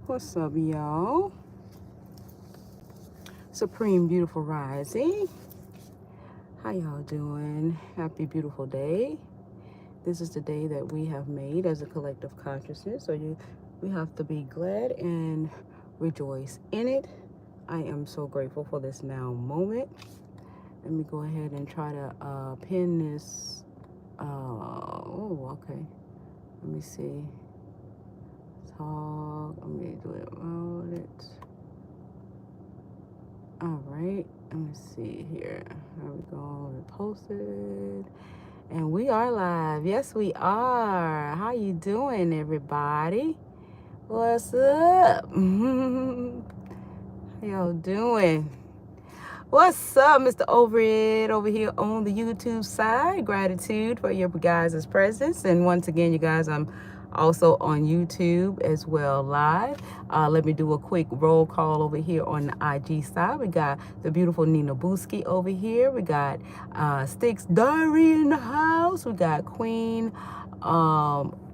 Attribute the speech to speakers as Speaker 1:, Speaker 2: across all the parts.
Speaker 1: What's up, y'all? Supreme Beautiful Rising. How y'all doing? Happy beautiful day. This is the day that we have made as a collective consciousness. So we have to be glad and rejoice in it. I am so grateful for this now moment. Let me go ahead and try to pin this. Okay. Let me see. Talk. Let me do it about it. All right, let me see here. There we go. We posted, and we are live. Yes, we are. How you doing, everybody? What's up? How y'all doing? What's up, Mr. Overhead over here on the YouTube side? Gratitude for your guys' presence, and once again, you guys, I'm also on YouTube as well live. Let me do a quick roll call over here on the IG side. We got the beautiful Nina Booski over here. We got Sticks Diary in the house. We got Queen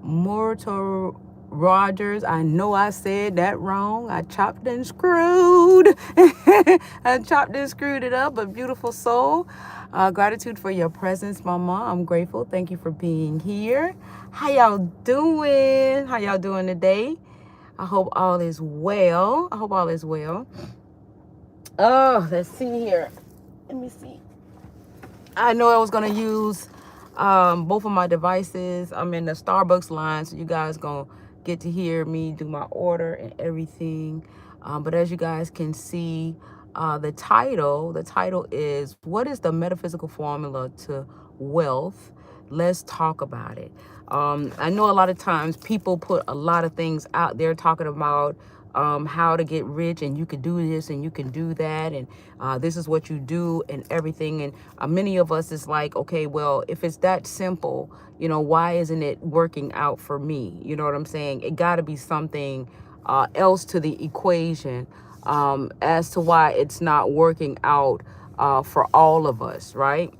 Speaker 1: Mortar Rogers. I know I said that wrong. I chopped and screwed. I chopped and screwed it up, but beautiful soul. Gratitude for your presence, Mama. I'm grateful. Thank you for being here. How y'all doing? How y'all doing today? I hope all is well. I hope all is well. Oh, let's see here. Let me see. I know I was going to use both of my devices. I'm in the Starbucks line, so you guys going to get to hear me do my order and everything. But as you guys can see, the title is, what is the metaphysical formula to wealth? Let's talk about it. I know a lot of times people put a lot of things out there talking about how to get rich, and you can do this and you can do that, and this is what you do and everything. And many of us is like, okay, well, if it's that simple, you know, why isn't it working out for me? You know what I'm saying? It got to be something else to the equation as to why it's not working out for all of us, right?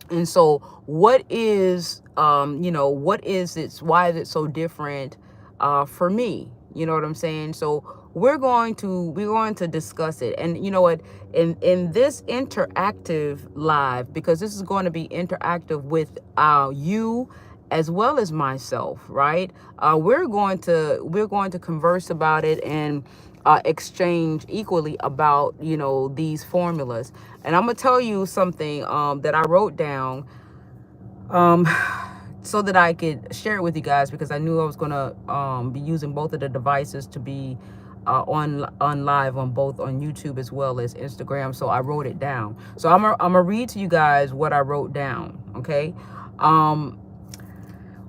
Speaker 1: And so what is, what is it? Why is it so different for me? You know what I'm saying? So we're going to discuss it. And you know what, in this interactive live, because this is going to be interactive with you as well as myself, right? We're going to converse about it and exchange equally about, you know, these formulas. And I'm gonna tell you something that I wrote down so that I could share it with you guys, because I knew I was gonna be using both of the devices to be on live on both on YouTube as well as Instagram. So I wrote it down. So I'm gonna read to you guys what I wrote down. Okay.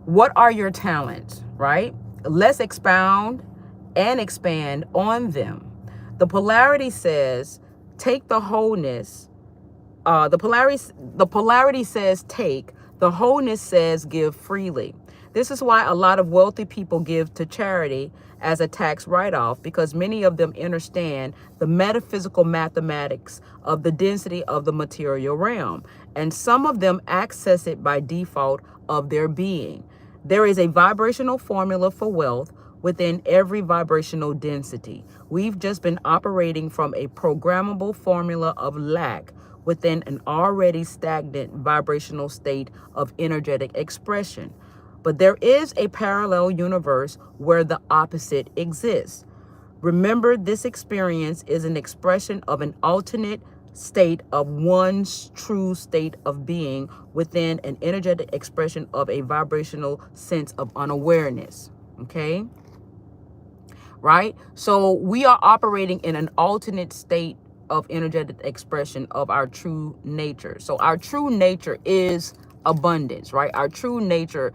Speaker 1: What are your talents, right? Let's expound and expand on them. The polarity says, take the wholeness. The polarity says take. The wholeness says give freely. This is why a lot of wealthy people give to charity as a tax write-off, because many of them understand the metaphysical mathematics of the density of the material realm, and some of them access it by default of their being. There is a vibrational formula for wealth within every vibrational density. We've just been operating from a programmable formula of lack within an already stagnant vibrational state of energetic expression. But there is a parallel universe where the opposite exists. Remember, this experience is an expression of an alternate state of one's true state of being within an energetic expression of a vibrational sense of unawareness. Okay? Right? So we are operating in an alternate state of energetic expression of our true nature. So our true nature is abundance, right? Our true nature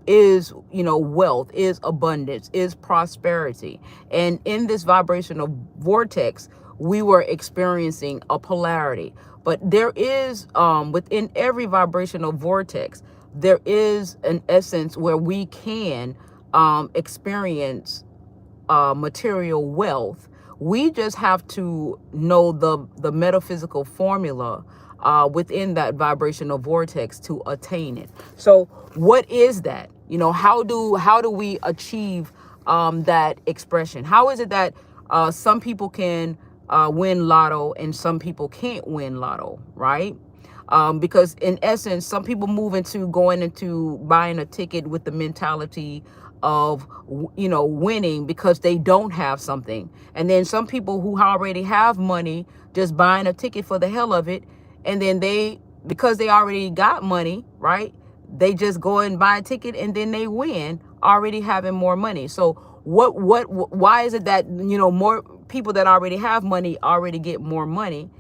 Speaker 1: is, you know, wealth, is abundance, is prosperity. And in this vibrational vortex, we were experiencing a polarity. But there is, within every vibrational vortex, there is an essence where we can experience material wealth. We just have to know the metaphysical formula within that vibrational vortex to attain it. So what is that? You know, how do we achieve that expression? How is it that some people can win lotto and some people can't win lotto, right? Because in essence, some people move into going into buying a ticket with the mentality of, winning because they don't have something. And then some people who already have money just buying a ticket for the hell of it. And then because they already got money, right? They just go and buy a ticket and then they win, already having more money. So why is it that, more people that already have money already get more money?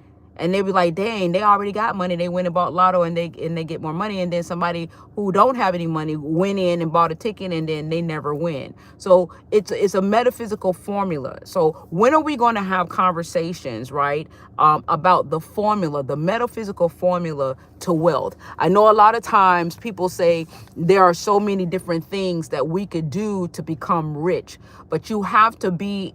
Speaker 1: And they be like, dang, they already got money. They went and bought lotto and they get more money. And then somebody who don't have any money went in and bought a ticket and then they never win. So it's a metaphysical formula. So when are we going to have conversations, right, about the formula, the metaphysical formula to wealth? I know a lot of times people say there are so many different things that we could do to become rich, but you have to be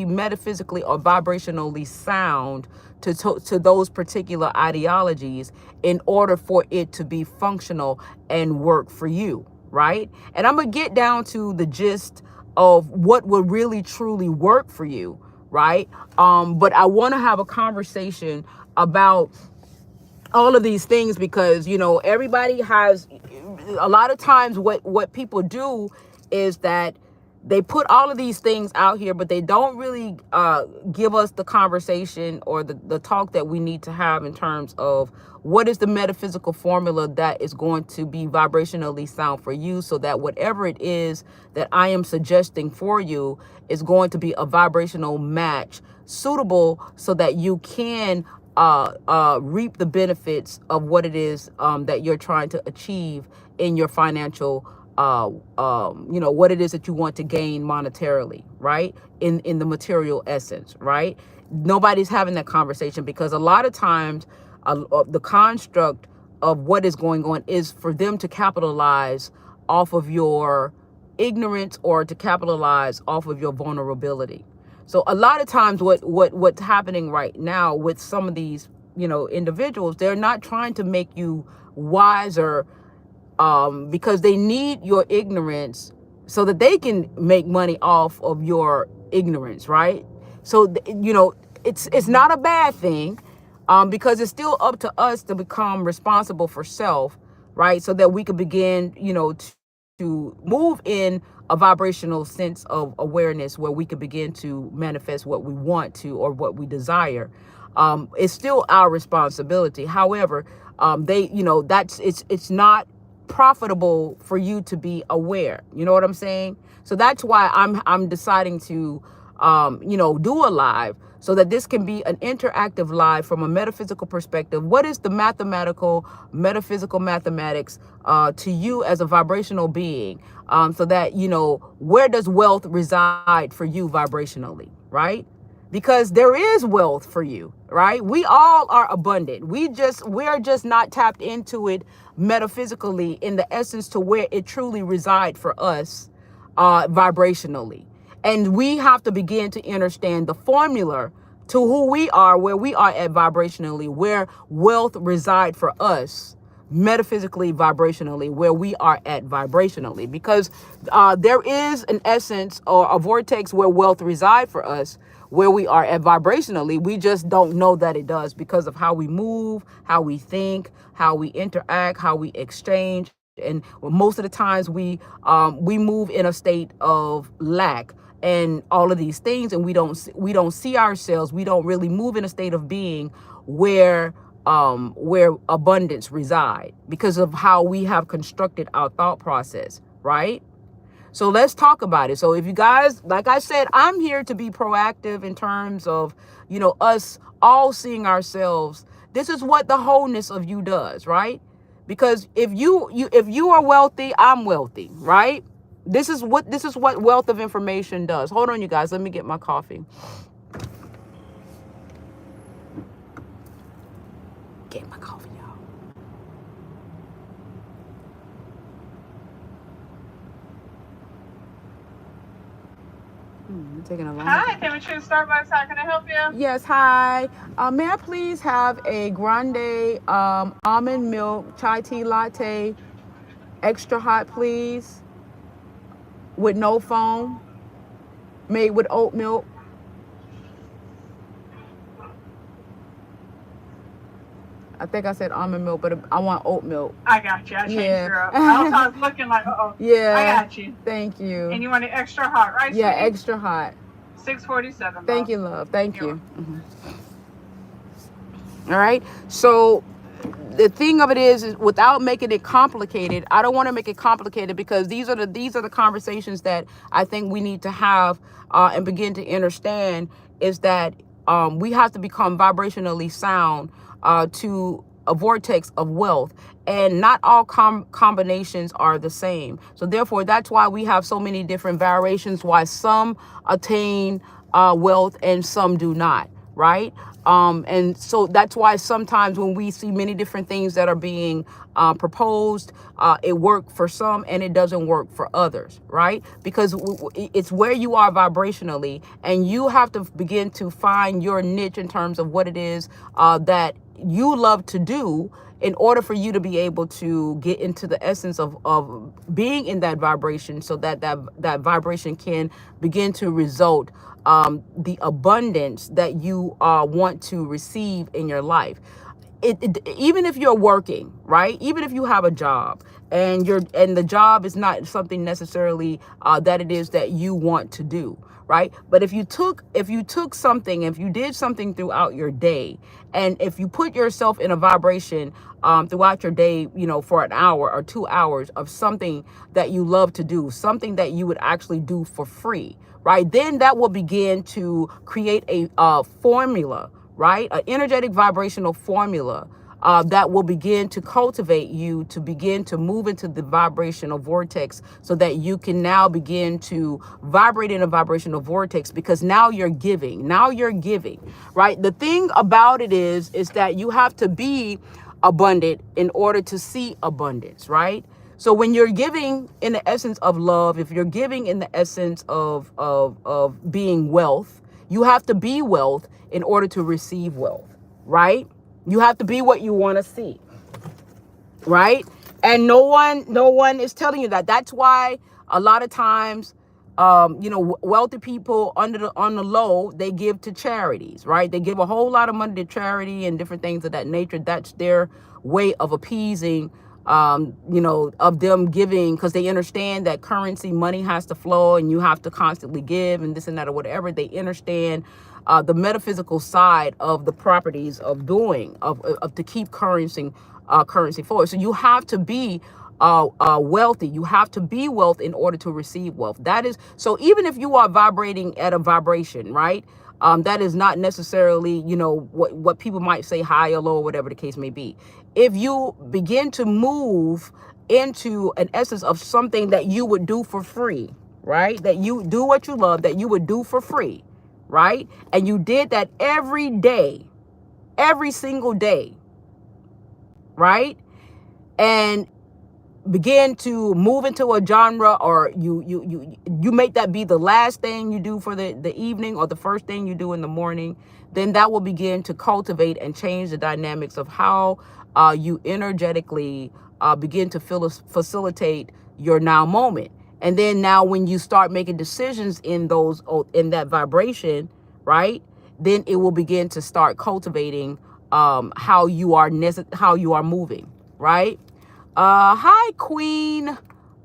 Speaker 1: metaphysically or vibrationally sound to those particular ideologies in order for it to be functional and work for you, right? And I'm gonna get down to the gist of what would really truly work for you, right? But I want to have a conversation about all of these things because everybody has, a lot of times what people do is that they put all of these things out here, but they don't really give us the conversation or the talk that we need to have in terms of what is the metaphysical formula that is going to be vibrationally sound for you, so that whatever it is that I am suggesting for you is going to be a vibrational match suitable so that you can reap the benefits of what it is that you're trying to achieve in your financial what it is that you want to gain monetarily, right? In the material essence, right? Nobody's having that conversation because a lot of times the construct of what is going on is for them to capitalize off of your ignorance or to capitalize off of your vulnerability. So a lot of times what's happening right now with some of these, individuals, they're not trying to make you wiser because they need your ignorance so that they can make money off of your ignorance, right? So, it's not a bad thing because it's still up to us to become responsible for self, right? So that we can begin, to move in a vibrational sense of awareness where we can begin to manifest what we want to or what we desire. It's still our responsibility. However, it's not profitable for you to be aware. You know what I'm saying? So that's why I'm deciding to do a live so that this can be an interactive live from a metaphysical perspective. What is the metaphysical mathematics to you as a vibrational being? So that, where does wealth reside for you vibrationally, right? Because there is wealth for you, right? We all are abundant. We're just not tapped into it metaphysically in the essence to where it truly resides for us vibrationally. And we have to begin to understand the formula to who we are, where we are at vibrationally, where wealth resides for us metaphysically, vibrationally, where we are at vibrationally. Because there is an essence or a vortex where wealth resides for us, where we are at vibrationally. We just don't know that it does because of how we move, how we think, how we interact, how we exchange. And most of the times we move in a state of lack and all of these things, and we don't see ourselves. We don't really move in a state of being where abundance reside because of how we have constructed our thought process, right? So let's talk about it. So if you guys, like I said, I'm here to be proactive in terms of, us all seeing ourselves. This is what the wholeness of you does, right? Because if you are wealthy, I'm wealthy, right? This is what wealth of information does. Hold on, you guys. Let me get my coffee. Get my coffee, y'all. Taking a long time.
Speaker 2: Hi, can we choose Starbucks? How can I help you?
Speaker 1: Yes, hi. May I please have a grande almond milk chai tea latte, extra hot, please? with no foam, made with oat milk. I think I said almond milk, but I want oat milk.
Speaker 2: I got you. I changed
Speaker 1: Yeah.
Speaker 2: her up. I was looking like, uh-oh.
Speaker 1: Yeah.
Speaker 2: I got you.
Speaker 1: Thank you.
Speaker 2: And you want it extra hot, right,
Speaker 1: Yeah,
Speaker 2: sweetie?
Speaker 1: extra hot.
Speaker 2: 647.
Speaker 1: Thank you, love. Thank you. All right. So the thing of it is without making it complicated, I don't want to make it complicated because these are the conversations that I think we need to have and begin to understand is that we have to become vibrationally sound to a vortex of wealth, and not all combinations are the same. So therefore, that's why we have so many different variations, why some attain wealth and some do not, right? And so that's why sometimes when we see many different things that are being proposed, it works for some and it doesn't work for others, right? Because it's where you are vibrationally, and you have to begin to find your niche in terms of what it is that you love to do in order for you to be able to get into the essence of being in that vibration, so that that vibration can begin to result the abundance that you want to receive in your life. Even if you're working, right? Even if you have a job and the job is not something necessarily that it is that you want to do, right? But if you took something, if you did something throughout your day, and if you put yourself in a vibration throughout your day, for an hour or 2 hours of something that you love to do, something that you would actually do for free, right? Then that will begin to create a formula, right? An energetic vibrational formula that will begin to cultivate you to begin to move into the vibrational vortex, so that you can now begin to vibrate in a vibrational vortex, because now you're giving, right? The thing about it is that you have to be abundant in order to see abundance, right? So when you're giving in the essence of love, if you're giving in the essence of being wealth, you have to be wealth in order to receive wealth, right? You have to be what you want to see, right? And no one is telling you that. That's why a lot of times, wealthy people on the low, they give to charities, right? They give a whole lot of money to charity and different things of that nature. That's their way of appeasing, of them giving, because they understand that currency, money has to flow, and you have to constantly give, and this and that or whatever. They understand the metaphysical side of the properties of doing of to keep currency forward. So you have to be wealthy. You have to be wealth in order to receive wealth. That is so. Even if you are vibrating at a vibration, right? That is not necessarily, what people might say high or low, or whatever the case may be. If you begin to move into an essence of something that you would do for free, right? That you do what you love, that you would do for free, right? And you did that every day, every single day, right? And begin to move into a genre, or you make that be the last thing you do for the evening, or the first thing you do in the morning, then that will begin to cultivate and change the dynamics of how you energetically begin to facilitate your now moment. And then now when you start making decisions in that vibration, right, then it will begin to start cultivating how you are moving, right? Hi, Queen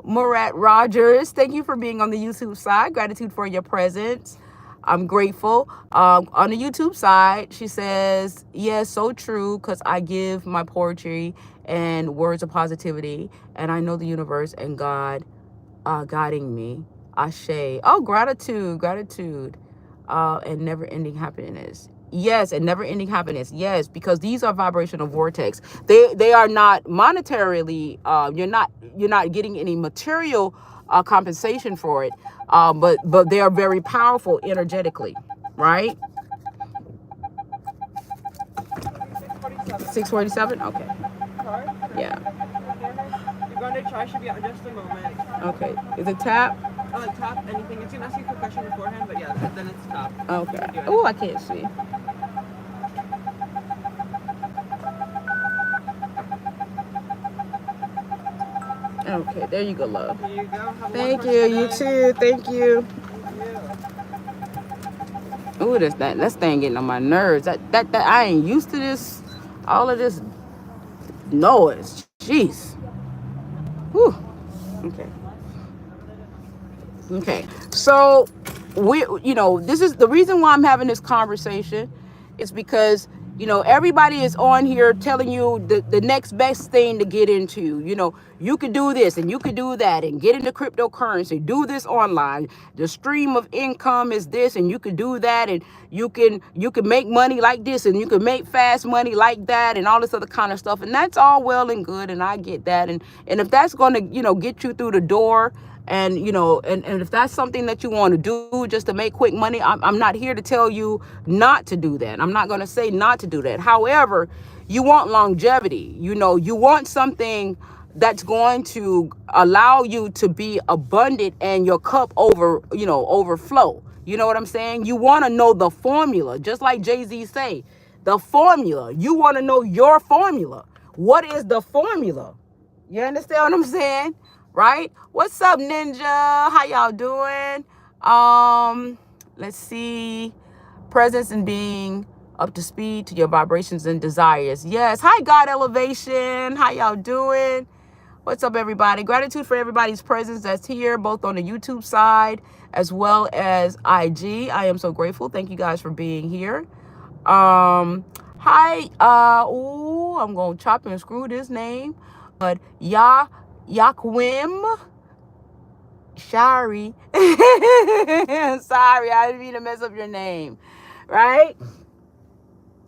Speaker 1: Murat Rogers. Thank you for being on the YouTube side. Gratitude for your presence. I'm grateful. On the YouTube side, she says, yes, so true, because I give my poetry and words of positivity, and I know the universe and God guiding me. Ashe. Oh, gratitude. And never-ending happiness. Yes, and never-ending happiness. Yes, because these are vibrational vortex. They are not monetarily. You're not getting any material compensation for it. But they are very powerful energetically, right? 647. Okay. Yeah.
Speaker 2: You're going to try. Should be out in just a moment.
Speaker 1: Okay. Is it tap?
Speaker 2: Tap anything. It's gonna ask you a quick question beforehand, but yeah, then it's tap.
Speaker 1: Okay. Oh, I can't see. Okay, there you go, love.
Speaker 2: Here you go. Have a
Speaker 1: Thank
Speaker 2: wonderful
Speaker 1: you. You
Speaker 2: day.
Speaker 1: too. Thank you.
Speaker 2: Thank you.
Speaker 1: Ooh, that thing getting on my nerves. That I ain't used to this. All of this noise. Jeez. Whew. Okay. Okay. So this is the reason why I'm having this conversation is because, everybody is on here telling you the next best thing to get into. You could do this and you could do that and get into cryptocurrency, do this online. The stream of income is this and you could do that, and you can make money like this and you can make fast money like that and all this other kind of stuff. And that's all well and good, and I get that. And if that's going to, get you through the door, and if that's something that you want to do just to make quick money, I'm not here to tell you not to do that. I'm not going to say not to do that. However, you want longevity. You want something that's going to allow you to be abundant and your cup overflow. You know what I'm saying? You want to know the formula, just like Jay-Z say, the formula. You want to know your formula. What is the formula? You understand what I'm saying? Right? What's up, Ninja? How y'all doing? Let's see. Presence and being up to speed to your vibrations and desires. Yes. Hi, God Elevation. How y'all doing? What's up, everybody? Gratitude for everybody's presence that's here, both on the YouTube side as well as IG. I am so grateful. Thank you guys for being here. Hi. I'm gonna chop and screw this name, but Yaquim Shari. Sorry, I didn't mean to mess up your name. Right?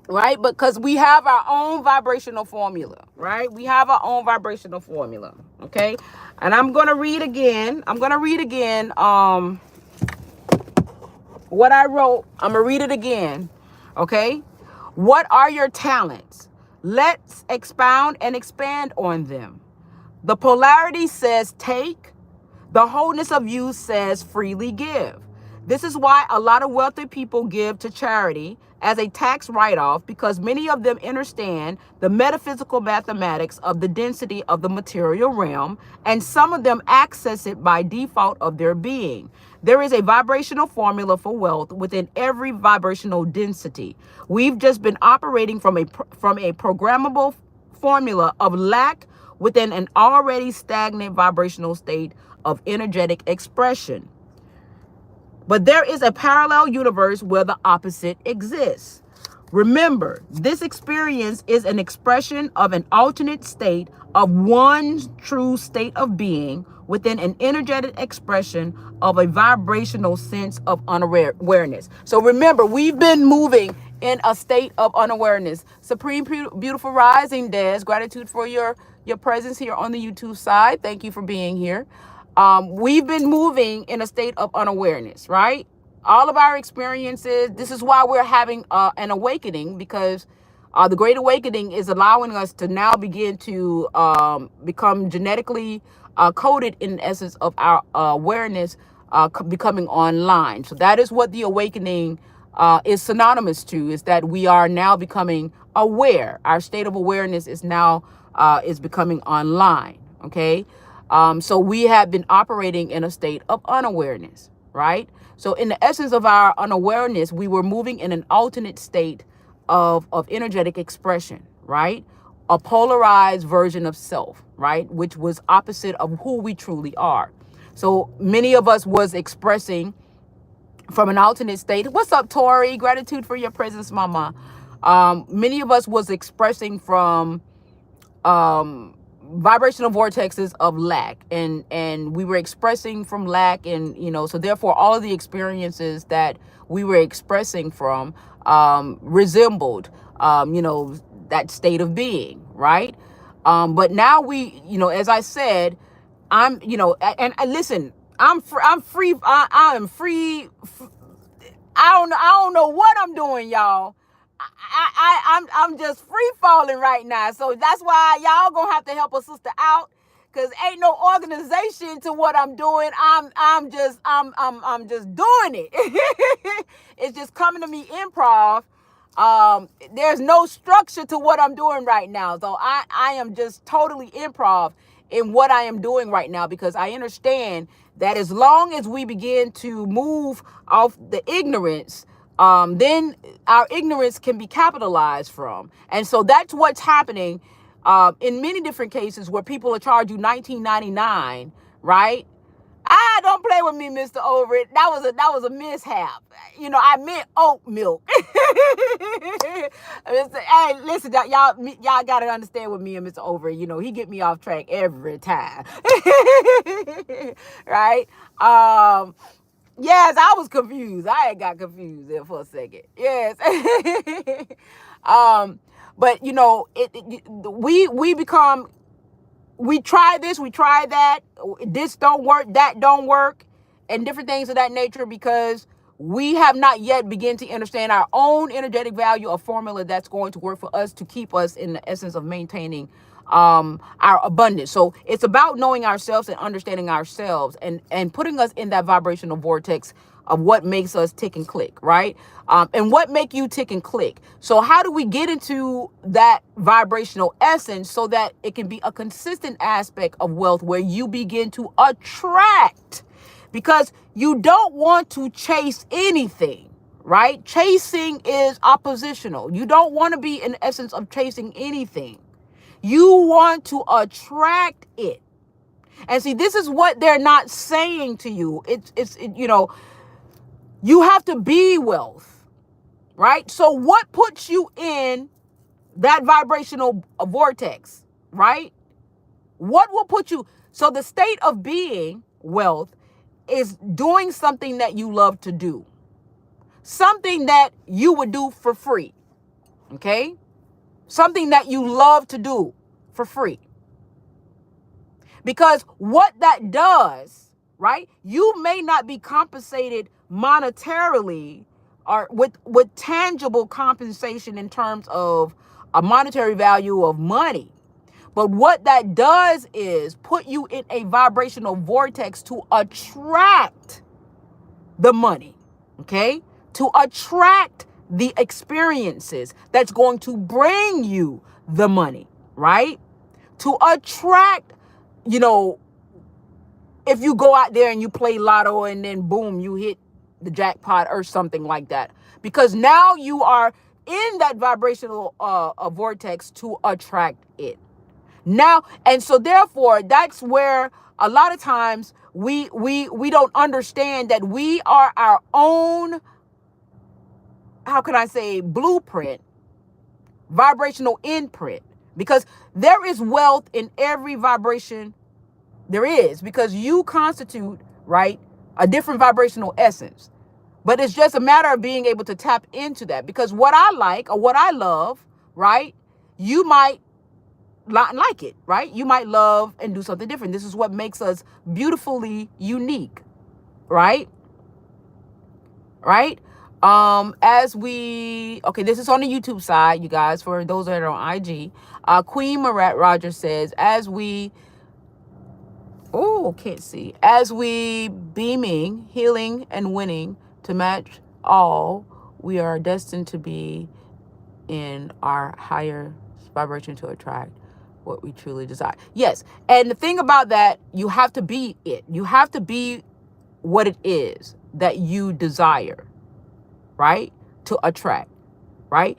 Speaker 1: Right? Because we have our own vibrational formula, right? We have our own vibrational formula. Okay. And I'm gonna read again. What I wrote. I'm gonna read it again. Okay. What are your talents? Let's expound and expand on them. The polarity says take. The wholeness of you says freely give. This is why a lot of wealthy people give to charity as a tax write-off, because many of them understand the metaphysical mathematics of the density of the material realm, and some of them access it by default of their being. There is a vibrational formula for wealth within every vibrational density. We've just been operating from a programmable formula of lack within an already stagnant vibrational state of energetic expression. But there is a parallel universe where the opposite exists. Remember, this experience is an expression of an alternate state of one true state of being within an energetic expression of a vibrational sense of unawareness. So remember, we've been moving in a state of unawareness. Supreme Beautiful Rising, Des, gratitude for your presence here on the YouTube side. Thank you for being here. We've been moving in a state of unawareness, right? All of our experiences, this is why we're having an awakening, because the Great Awakening is allowing us to now begin to become genetically coded in the essence of our awareness becoming online. So that is what the awakening is synonymous to, is that we are now becoming aware. Our state of awareness is now is becoming online, okay? So we have been operating in a state of unawareness, right? So in the essence of our unawareness, we were moving in an alternate state of energetic expression, right? A polarized version of self, right? Which was opposite of who we truly are. So many of us was expressing from an alternate state. What's up, Tori? Gratitude for your presence, mama. Many of us was expressing from vibrational vortexes of lack, and we were expressing from lack, and so therefore all of the experiences that we were expressing from resembled that state of being, right? But now we, as I said, I'm and listen, I'm free. I am free. I don't know what I'm doing, y'all. I'm just free falling right now. So that's why y'all gonna have to help a sister out, cause ain't no organization to what I'm doing. I'm just doing it. It's just coming to me improv. There's no structure to what I'm doing right now. So I am just totally improv. in what I am doing right now, because I understand that as long as we begin to move off the ignorance, then our ignorance can be capitalized from. And so that's what's happening in many different cases where people will charge you $19.99, right? Ah, don't play with me, Mr. Overett. That was a mishap. You know, I meant oat milk. Hey, listen, y'all gotta understand with me and Mr. Overett. You know, he get me off track every time. Right? Yes, I was confused. I had got confused there for a second. Yes. But you know, we become, we try this, we try that, this don't work, that don't work, and different things of that nature, because we have not yet begun to understand our own energetic value, a formula that's going to work for us to keep us in the essence of maintaining our abundance. So it's about knowing ourselves and understanding ourselves, and putting us in that vibrational vortex of what makes us tick and click, right? And what make you tick and click. So how do we get into that vibrational essence so that it can be a consistent aspect of wealth where you begin to attract? Because you don't want to chase anything, right? Chasing is oppositional. You don't want to be in the essence of chasing anything. You want to attract it. And see, this is what they're not saying to you. You know, you have to be wealth, right? So what puts you in that vibrational vortex, right? What will put you? So the state of being wealth is doing something that you love to do, something that you would do for free, okay? Something that you love to do for free. Because what that does, right? You may not be compensated monetarily or with tangible compensation in terms of a monetary value of money. But what that does is put you in a vibrational vortex to attract the money, okay? To attract the experiences that's going to bring you the money, right? To attract, you know, if you go out there and you play lotto and then boom, you hit the jackpot or something like that. Because now you are in that vibrational vortex to attract it. Now, and so therefore, that's where a lot of times we don't understand that we are our own, how can I say, blueprint, vibrational imprint, because there is wealth in every vibration there is, because you constitute, right, a different vibrational essence. But it's just a matter of being able to tap into that, because what I like or what I love, right, you might not like it, right? You might love and do something different. This is what makes us beautifully unique, right? Right? This is on the YouTube side, you guys, for those that are on IG. Queen Marat Rogers says, as we beaming, healing, and winning to match all, we are destined to be in our higher vibration to attract what we truly desire. Yes. And the thing about that, you have to be it. You have to be what it is that you desire, right? To attract, right?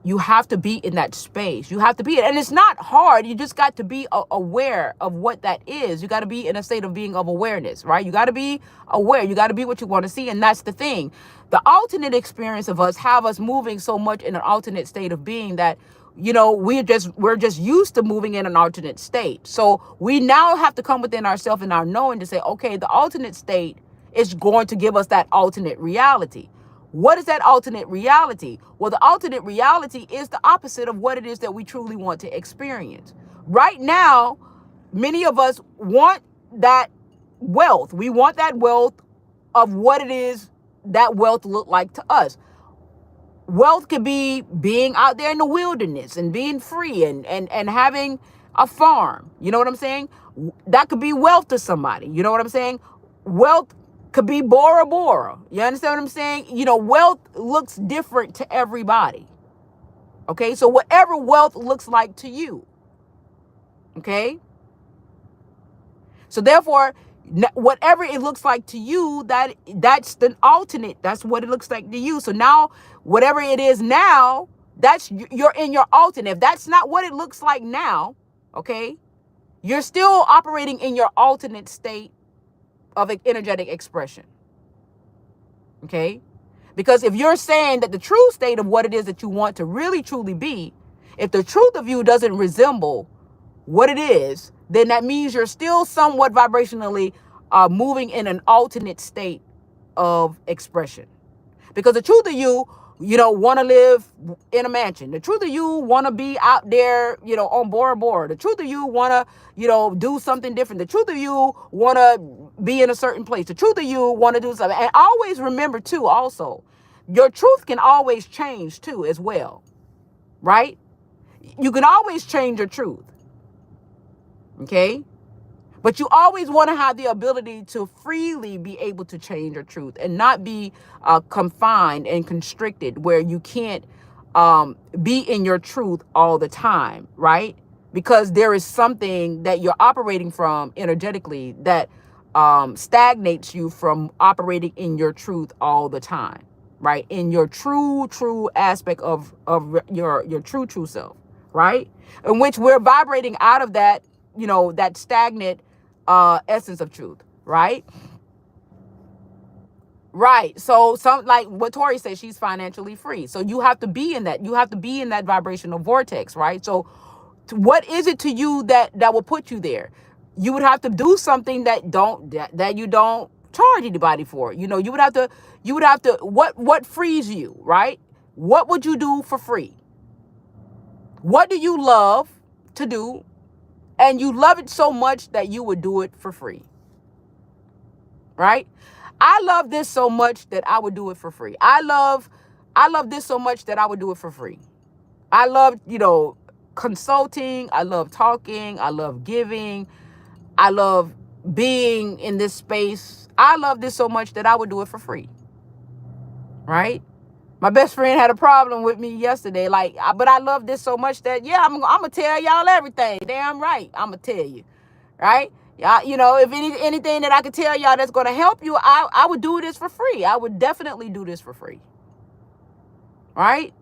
Speaker 1: You have to be in that space. You have to be it. And it's not hard. You just got to be aware of what that is. You got to be in a state of being of awareness, right? You got to be aware. You got to be what you want to see. And that's the thing. The alternate experience of us have us moving so much in an alternate state of being that, you know, we're just used to moving in an alternate state. So we now have to come within ourselves and our knowing to say, okay, the alternate state is going to give us that alternate reality. What is that alternate reality? Well, the alternate reality is the opposite of what it is that we truly want to experience. Right now, many of us want that wealth. We want that wealth of what it is that wealth look like to us. Wealth could be being out there in the wilderness and being free and having a farm. You know what I'm saying? That could be wealth to somebody. You know what I'm saying? Wealth could be Bora Bora. You understand what I'm saying? You know, wealth looks different to everybody. Okay, so whatever wealth looks like to you. Okay? So therefore, whatever it looks like to you, that's the alternate. That's what it looks like to you. So now, whatever it is now, you're in your alternate. If that's not what it looks like now, okay, you're still operating in your alternate state of energetic expression. Okay? Because if you're saying that the true state of what it is that you want to really truly be, if the truth of you doesn't resemble what it is, then that means you're still somewhat vibrationally moving in an alternate state of expression. Because the truth of you, want to live in a mansion. The truth of you want to be out there, on Bora Bora. The truth of you want to, do something different. The truth of you want to be in a certain place. The truth of you want to do something. And always remember, too, also, your truth can always change, too, as well. Right? You can always change your truth. Okay? But you always want to have the ability to freely be able to change your truth and not be confined and constricted where you can't be in your truth all the time, right? Because there is something that you're operating from energetically that stagnates you from operating in your truth all the time, right? In your true aspect of your true self, right? In which we're vibrating out of that, that stagnant essence of truth, right? Right. So like what Tori said, she's financially free. So you have to be in that. You have to be in that vibrational vortex, right? So what is it to you that will put you there? You would have to do something that you don't charge anybody for. You would have to what frees you, right? What would you do for free? What do you love to do? And you love it so much that you would do it for free. Right? I love this so much that I would do it for free. I love this so much that I would do it for free. I love, consulting. I love talking. I love giving. I love being in this space. I love this so much that I would do it for free. Right? My best friend had a problem with me yesterday, but I love this so much that, I'm going to tell y'all everything. Damn right, I'm going to tell you, right? If anything that I could tell y'all that's going to help you, I would do this for free. I would definitely do this for free, right?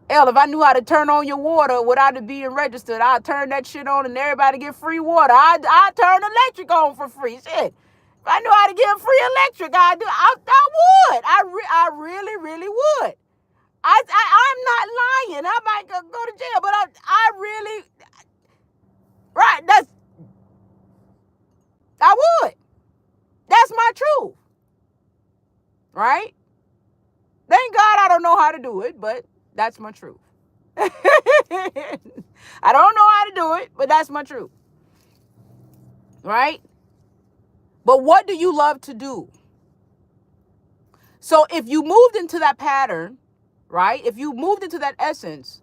Speaker 1: Hell, if I knew how to turn on your water without it being registered, I'd turn that shit on and everybody get free water. I'd turn electric on for free, shit. If I knew how to get free electric, I would. I really would. I'm not lying. I might go to jail, but I really, right? I would. That's my truth, right? Thank God I don't know how to do it, but that's my truth. I don't know how to do it, but that's my truth, right? But what do you love to do? So if you moved into that pattern, right? If you moved into that essence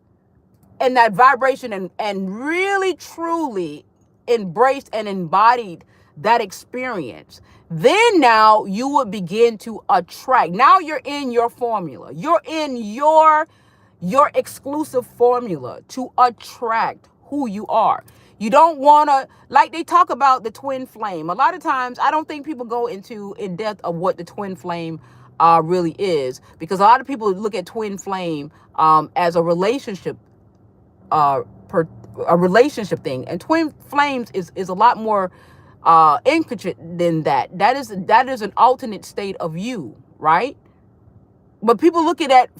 Speaker 1: and that vibration and really, truly embraced and embodied that experience, then now you would begin to attract. Now you're in your formula. You're in your exclusive formula to attract who you are. You don't want to, like they talk about the twin flame. A lot of times, I don't think people go in depth of what the twin flame really is, because a lot of people look at twin flame as a relationship thing, and twin flames is a lot more intricate than that. That is an alternate state of you, right? But people look at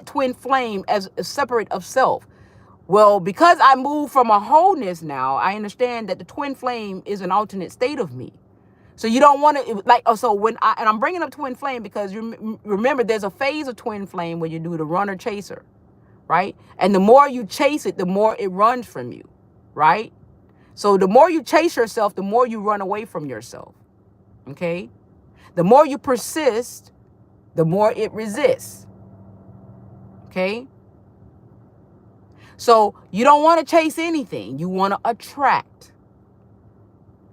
Speaker 1: twin flame as a separate of self. Well, because I move from a wholeness now, I understand that the twin flame is an alternate state of me. So you don't want to, so I'm bringing up twin flame because you remember there's a phase of twin flame where you do the runner chaser, right? And the more you chase it, the more it runs from you, right? So the more you chase yourself, the more you run away from yourself, okay? The more you persist, the more it resists, okay? So you don't want to chase anything. You want to attract.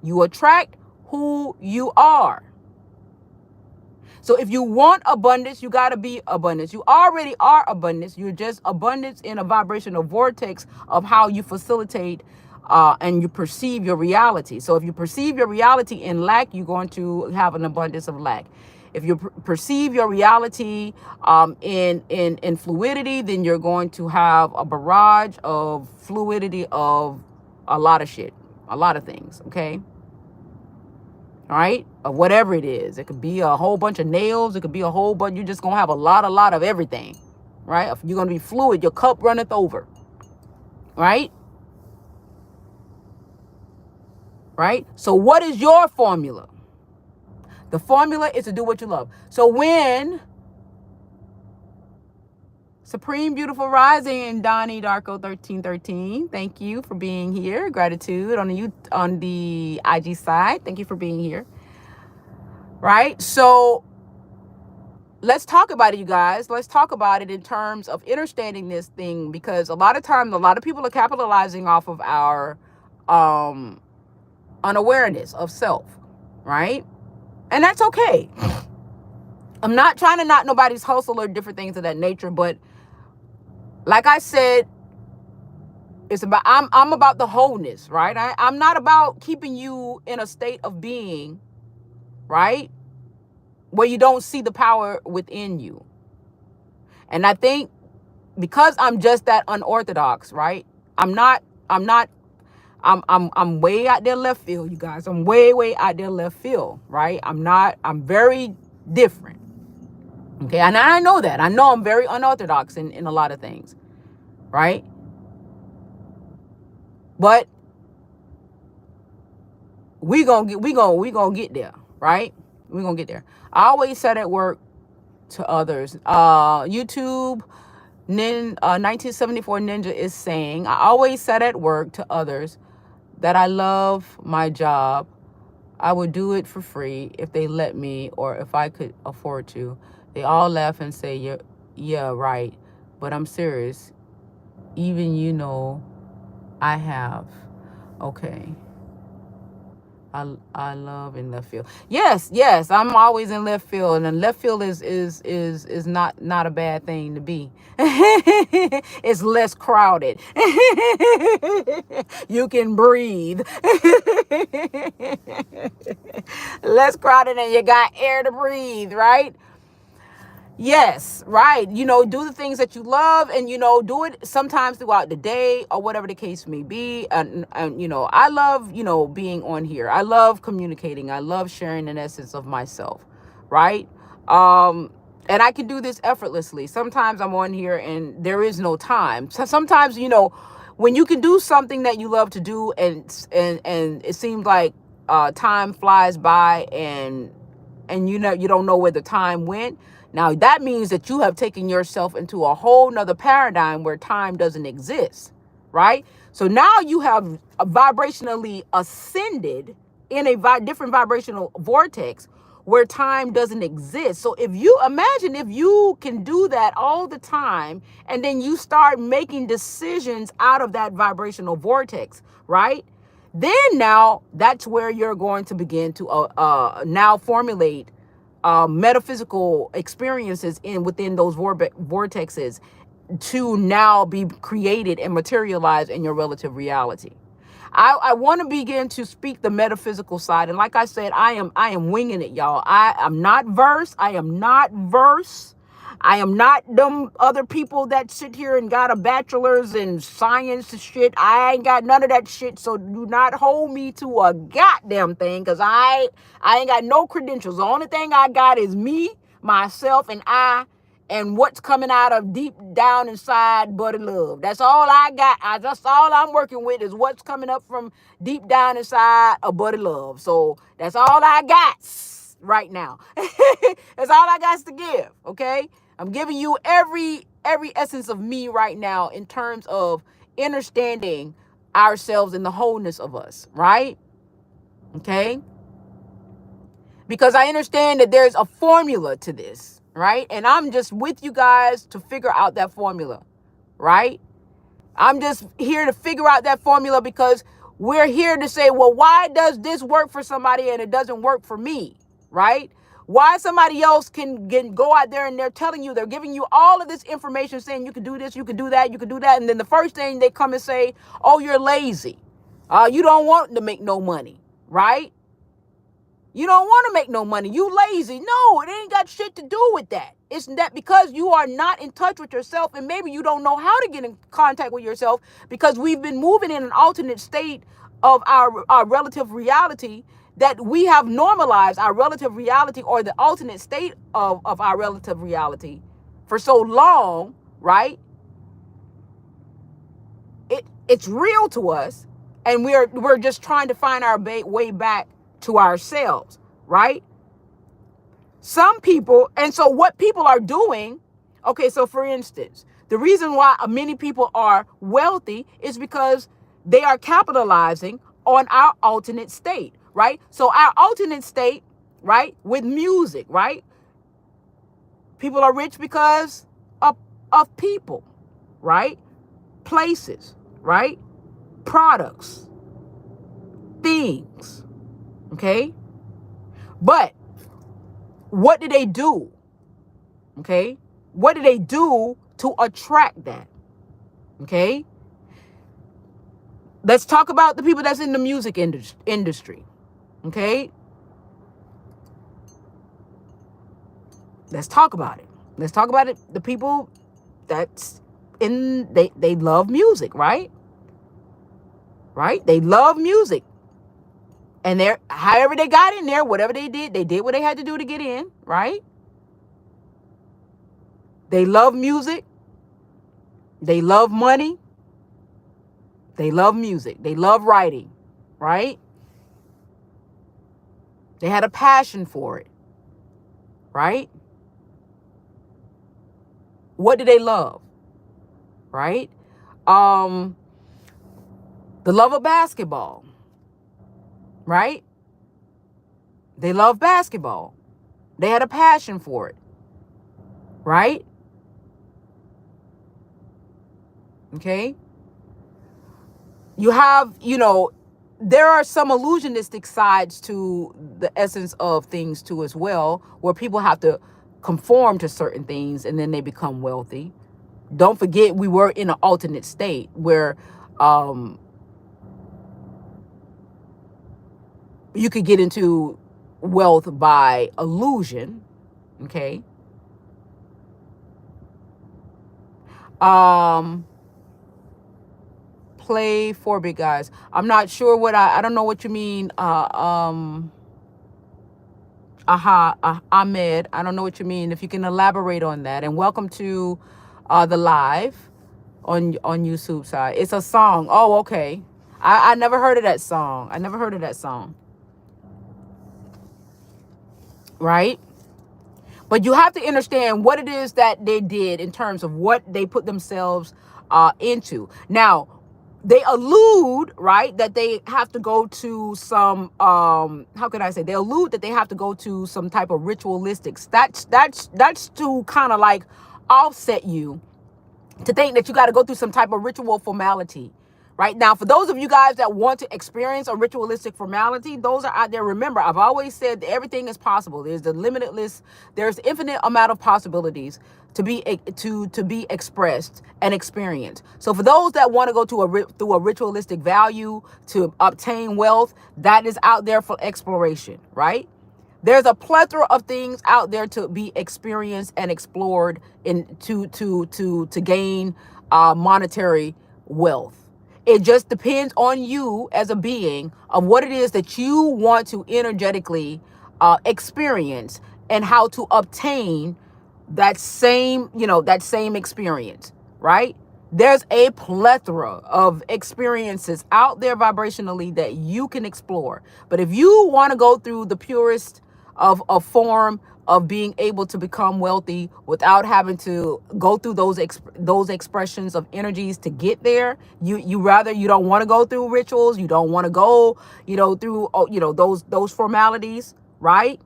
Speaker 1: You attract who you are. So if you want abundance, you got to be abundance. You already are abundance. You're just abundance in a vibrational vortex of how you facilitate and you perceive your reality. So if you perceive your reality in lack, you're going to have an abundance of lack. If you perceive your reality in fluidity, then you're going to have a barrage of fluidity of a lot of shit, a lot of things. Okay. All right. Of whatever it is. It could be a whole bunch of nails. It could be a whole bunch. You're just going to have a lot of everything. Right. If you're going to be fluid, your cup runneth over. Right. Right. So what is your formula? The formula is to do what you love. So when Supreme Beautiful Rising and Donnie Darko 1313, thank you for being here. Gratitude on the IG side. Thank you for being here. Right? So let's talk about it, you guys. Let's talk about it in terms of understanding this thing, because a lot of times, a lot of people are capitalizing off of our unawareness of self, right? And that's okay. I'm not trying to knock nobody's hustle or different things of that nature, but like I said, it's about I'm about the wholeness, right? I'm not about keeping you in a state of being, right, where you don't see the power within you. And I think because I'm just that unorthodox, right? I'm way out there left field, you guys. I'm way out there left field, right? I'm very different. Okay, and I know that. I know I'm very unorthodox in a lot of things, right? But we gonna get there, right? We gonna get there. I always said at work to others. YouTube 1974 Ninja is saying, I always said at work to others that I love my job. I would do it for free if they let me or if I could afford to. They all laugh and say, yeah, right. But I'm serious. Even I have. Okay. I love in left field. Yes. I'm always in left field, and left field is not a bad thing to be. It's less crowded. You can breathe. Less crowded, and you got air to breathe, right? Yes, right. Do the things that you love, and, do it sometimes throughout the day or whatever the case may be. And I love, being on here. I love communicating. I love sharing an essence of myself, right? And I can do this effortlessly. Sometimes I'm on here and there is no time. So sometimes, when you can do something that you love to do and it seems like time flies by and you don't know where the time went. Now, that means that you have taken yourself into a whole nother paradigm where time doesn't exist, right? So now you have vibrationally ascended in a different vibrational vortex where time doesn't exist. So if you can do that all the time, and then you start making decisions out of that vibrational vortex, right? Then now that's where you're going to begin to now formulate metaphysical experiences within those vortexes to now be created and materialized in your relative reality. I want to begin to speak the metaphysical side, and like I said, I am winging it, y'all. I'm not verse. I am not them other people that sit here and got a bachelor's in science and shit. I ain't got none of that shit. So do not hold me to a goddamn thing, because I ain't got no credentials. The only thing I got is me, myself, and and what's coming out of deep down inside Buddy Love. That's all I got. That's all I'm working with is what's coming up from deep down inside of Buddy Love. So that's all I got right now. That's all I got to give. Okay. I'm giving you every essence of me right now in terms of understanding ourselves and the wholeness of us, right? Okay? Because I understand that there's a formula to this, right? And I'm just with you guys to figure out that formula, right? I'm just here to figure out that formula because we're here to say, well, why does this work for somebody and it doesn't work for me, right? Why somebody else can go out there and they're telling you, they're giving you all of this information saying you can do this, you can do that, you can do that. And then the first thing they come and say, oh, you're lazy. You don't want to make no money, right? You don't want to make no money. You lazy. No, it ain't got shit to do with that. It's that because you are not in touch with yourself, and maybe you don't know how to get in contact with yourself because we've been moving in an alternate state of our relative reality, that we have normalized our relative reality, or the alternate state of our relative reality for so long, right? It's real to us, and we're just trying to find our way back to ourselves, right? Some people, and so what people are doing, okay, so for instance, the reason why many people are wealthy is because they are capitalizing on our alternate state, right? So our alternate state, right, with music, right? People are rich because of people, right? Places, right? Products, things, okay? But what do they do? Okay? What do they do to attract that? Okay? Let's talk about the people that's in the music industry. Okay? Let's talk about it. Let's talk about it. The people that's they love music, right? Right? They love music. And they're, however they got in there, whatever they did what they had to do to get in, right? They love music. They love money. They love music. They love writing, right? They had a passion for it, right? What do they love, right? The love of basketball, right? They love basketball. They had a passion for it, right? Okay. You have, there are some illusionistic sides to the essence of things too as well, where people have to conform to certain things and then they become wealthy. Don't forget, we were in an alternate state where you could get into wealth by illusion. Okay. Play for big guys. I'm not sure what I don't know what you mean. Ahmed, I don't know what you mean. If you can elaborate on that. And welcome to the live on YouTube side. It's a song. Oh, okay. I never heard of that song. Right? But you have to understand what it is that they did in terms of what they put themselves into. Now, they allude, right, that they have to go to some, how can I say? They allude that they have to go to some type of ritualistics. That's to kind of like offset you to think that you got to go through some type of ritual formality. Right now, for those of you guys that want to experience a ritualistic formality, those are out there. Remember, I've always said that everything is possible. There's the limitless, there's infinite amount of possibilities to be expressed and experienced. So for those that want to go to through a ritualistic value to obtain wealth, that is out there for exploration, right? There's a plethora of things out there to be experienced and explored in to gain monetary wealth. It just depends on you as a being of what it is that you want to energetically experience and how to obtain that same experience, right? There's a plethora of experiences out there vibrationally that you can explore. But if you want to go through the purest of a form of being able to become wealthy without having to go through those expressions of energies to get there, you don't want to go through rituals, you don't want to go through those formalities, right?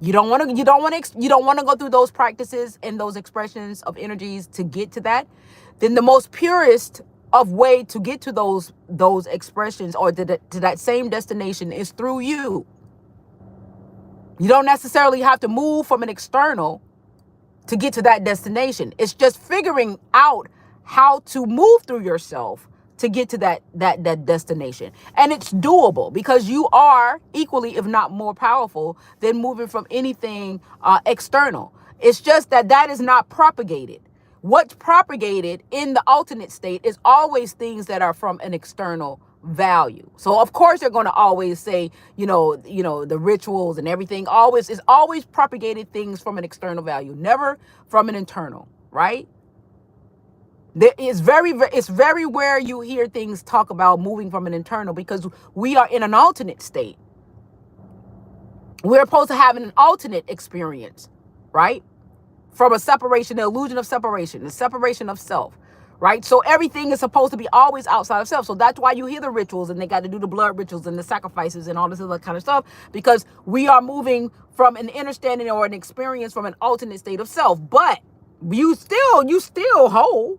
Speaker 1: You don't want to go through those practices and those expressions of energies to get to that. Then the most purest of way to get to those expressions or to that same destination is through you. You don't necessarily have to move from an external to get to that destination. It's just figuring out how to move through yourself to get to that destination. And it's doable because you are equally, if not more powerful than moving from anything external. It's just that is not propagated. What's propagated in the alternate state is always things that are from an external value. So of course they're going to always say, the rituals and everything is always propagated things from an external value, never from an internal, right? It's very rare you hear things talk about moving from an internal, because we are in an alternate state. We're supposed to have an alternate experience, right? From a separation, the illusion of separation, the separation of self, right? So everything is supposed to be always outside of self. So that's why you hear the rituals, and they got to do the blood rituals and the sacrifices and all this other kind of stuff, because we are moving from an understanding or an experience from an alternate state of self. But you still whole.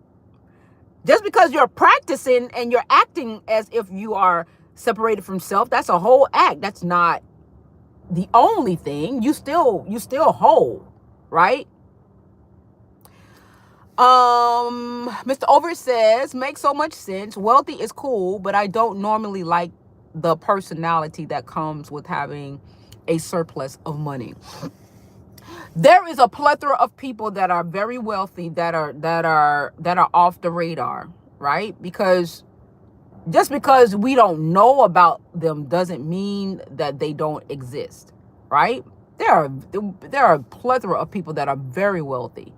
Speaker 1: Just because you're practicing and you're acting as if you are separated from self, that's a whole act. That's not the only thing. You still whole, right? Mr. Over says, makes so much sense. Wealthy is cool, but I don't normally like the personality that comes with having a surplus of money. There is a plethora of people that are very wealthy that are off the radar, right? Because just because we don't know about them doesn't mean that they don't exist, right? There are a plethora of people that are very wealthy.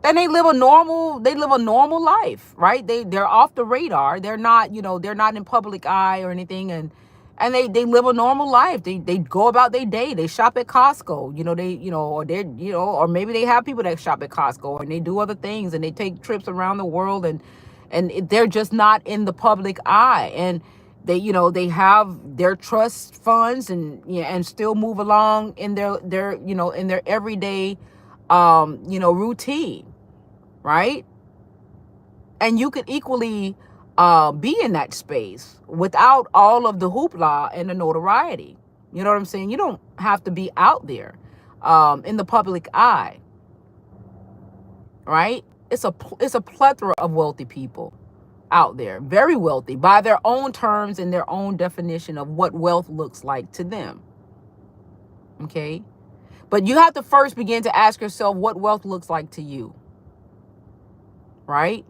Speaker 1: And they live a normal life, right? They're off the radar. They're not in public eye or anything, and they live a normal life. They go about their day. They shop at Costco, or maybe they have people that shop at Costco, and they do other things, and they take trips around the world, and they're just not in the public eye. And they have their trust funds and still move along in their everyday routine, right? And you could equally be in that space without all of the hoopla and the notoriety. You know what I'm saying? You don't have to be out there in the public eye, right? It's a plethora of wealthy people out there, very wealthy by their own terms and their own definition of what wealth looks like to them. Okay? But you have to first begin to ask yourself what wealth looks like to you, right?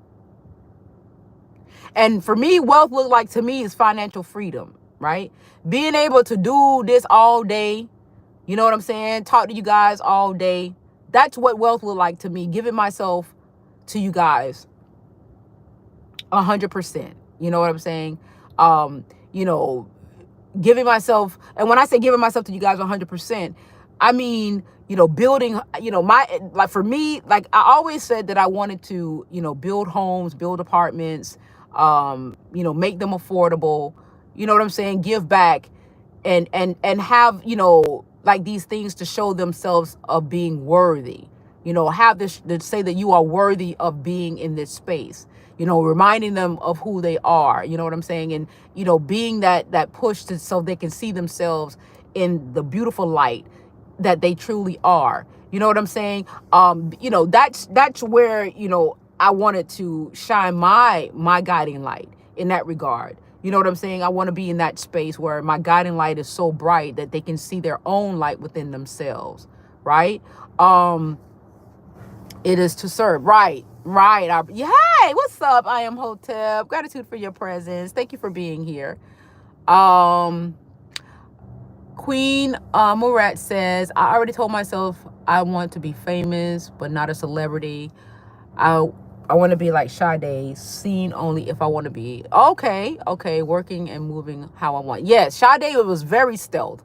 Speaker 1: And for me, wealth look like to me is financial freedom, right? Being able to do this all day, you know what I'm saying? Talk to you guys all day. That's what wealth look like to me. Giving myself to you guys 100%. You know what I'm saying? Giving myself, and when I say giving myself to you guys 100%, I mean, building, for me, I always said that I wanted to, build homes, build apartments, make them affordable, you know what I'm saying? Give back and have, these things to show themselves of being worthy, have this to say that you are worthy of being in this space, reminding them of who they are, you know what I'm saying? And, being that push so they can see themselves in the beautiful light that they truly are. You know what I'm saying? That's where, I wanted to shine my guiding light in that regard. You know what I'm saying? I want to be in that space where my guiding light is so bright that they can see their own light within themselves, right? It is to serve. Right. Hey, what's up? I am Hotep. Gratitude for your presence. Thank you for being here. Queen Murat says, I already told myself I want to be famous, but not a celebrity. I want to be like Sade, seen only if I want to be. Okay, working and moving how I want. Yes, Sade was very stealth.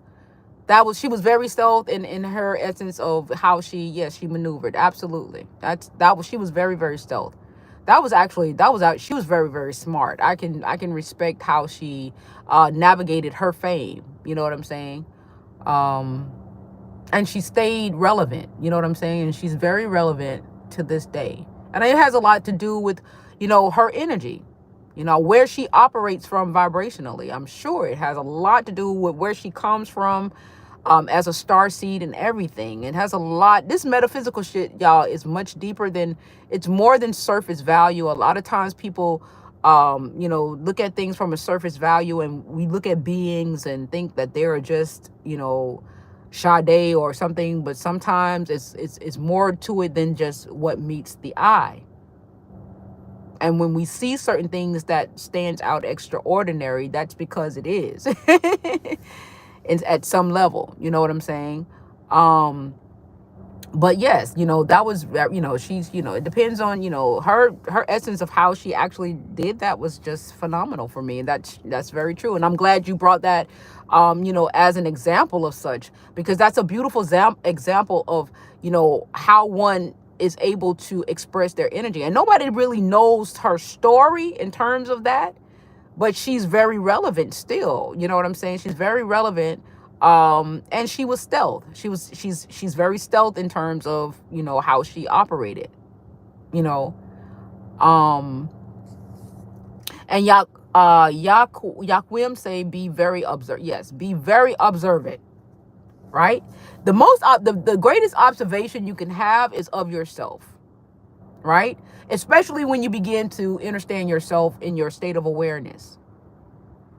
Speaker 1: She was very stealth in her essence of how she maneuvered. Absolutely. She was very, very stealth. She was very, very smart. I can respect how she navigated her fame. You know what I'm saying? And she stayed relevant. You know what I'm saying? And she's very relevant to this day. And it has a lot to do with, her energy, where she operates from vibrationally. I'm sure it has a lot to do with where she comes from, as a star seed and everything. It has a lot. This metaphysical shit, y'all, is much deeper than, it's more than surface value. A lot of times people, look at things from a surface value, and we look at beings and think that they're just, Sade or something. But sometimes it's more to it than just what meets the eye. And when we see certain things that stands out extraordinary, that's because it is. It's at some level, you know what I'm saying? But yes, that was, she's, it depends on, her essence of how she actually did that was just phenomenal for me. And that's very true. And I'm glad you brought that, as an example of such, because that's a beautiful example of, how one is able to express their energy. And nobody really knows her story in terms of that, but she's very relevant still. You know what I'm saying? She's very relevant. And she was stealth. She's very stealth in terms of, how she operated, and Yaquim say, be very observant. Yes, be very observant, right? The greatest observation you can have is of yourself, right? Especially when you begin to understand yourself in your state of awareness,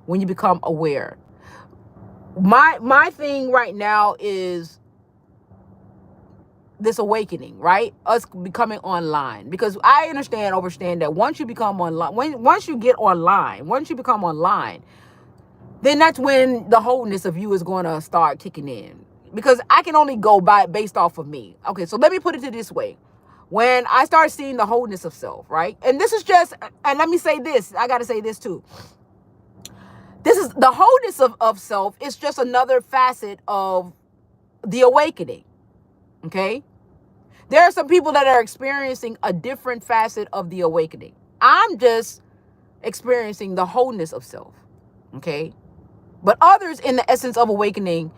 Speaker 1: when you become aware. My thing right now is this awakening, right? Us becoming online, because I understand that once you become online, once you become online, then that's when the wholeness of you is going to start kicking in. Because I can only go based off of me. Okay, so let me put it this way. When I start seeing the wholeness of self, right? And this is just, and let me say this, I got to say this too. This is the wholeness of self is just another facet of the awakening. Okay? There are some people that are experiencing a different facet of the awakening. I'm just experiencing the wholeness of self. Okay? But others in the essence of awakening,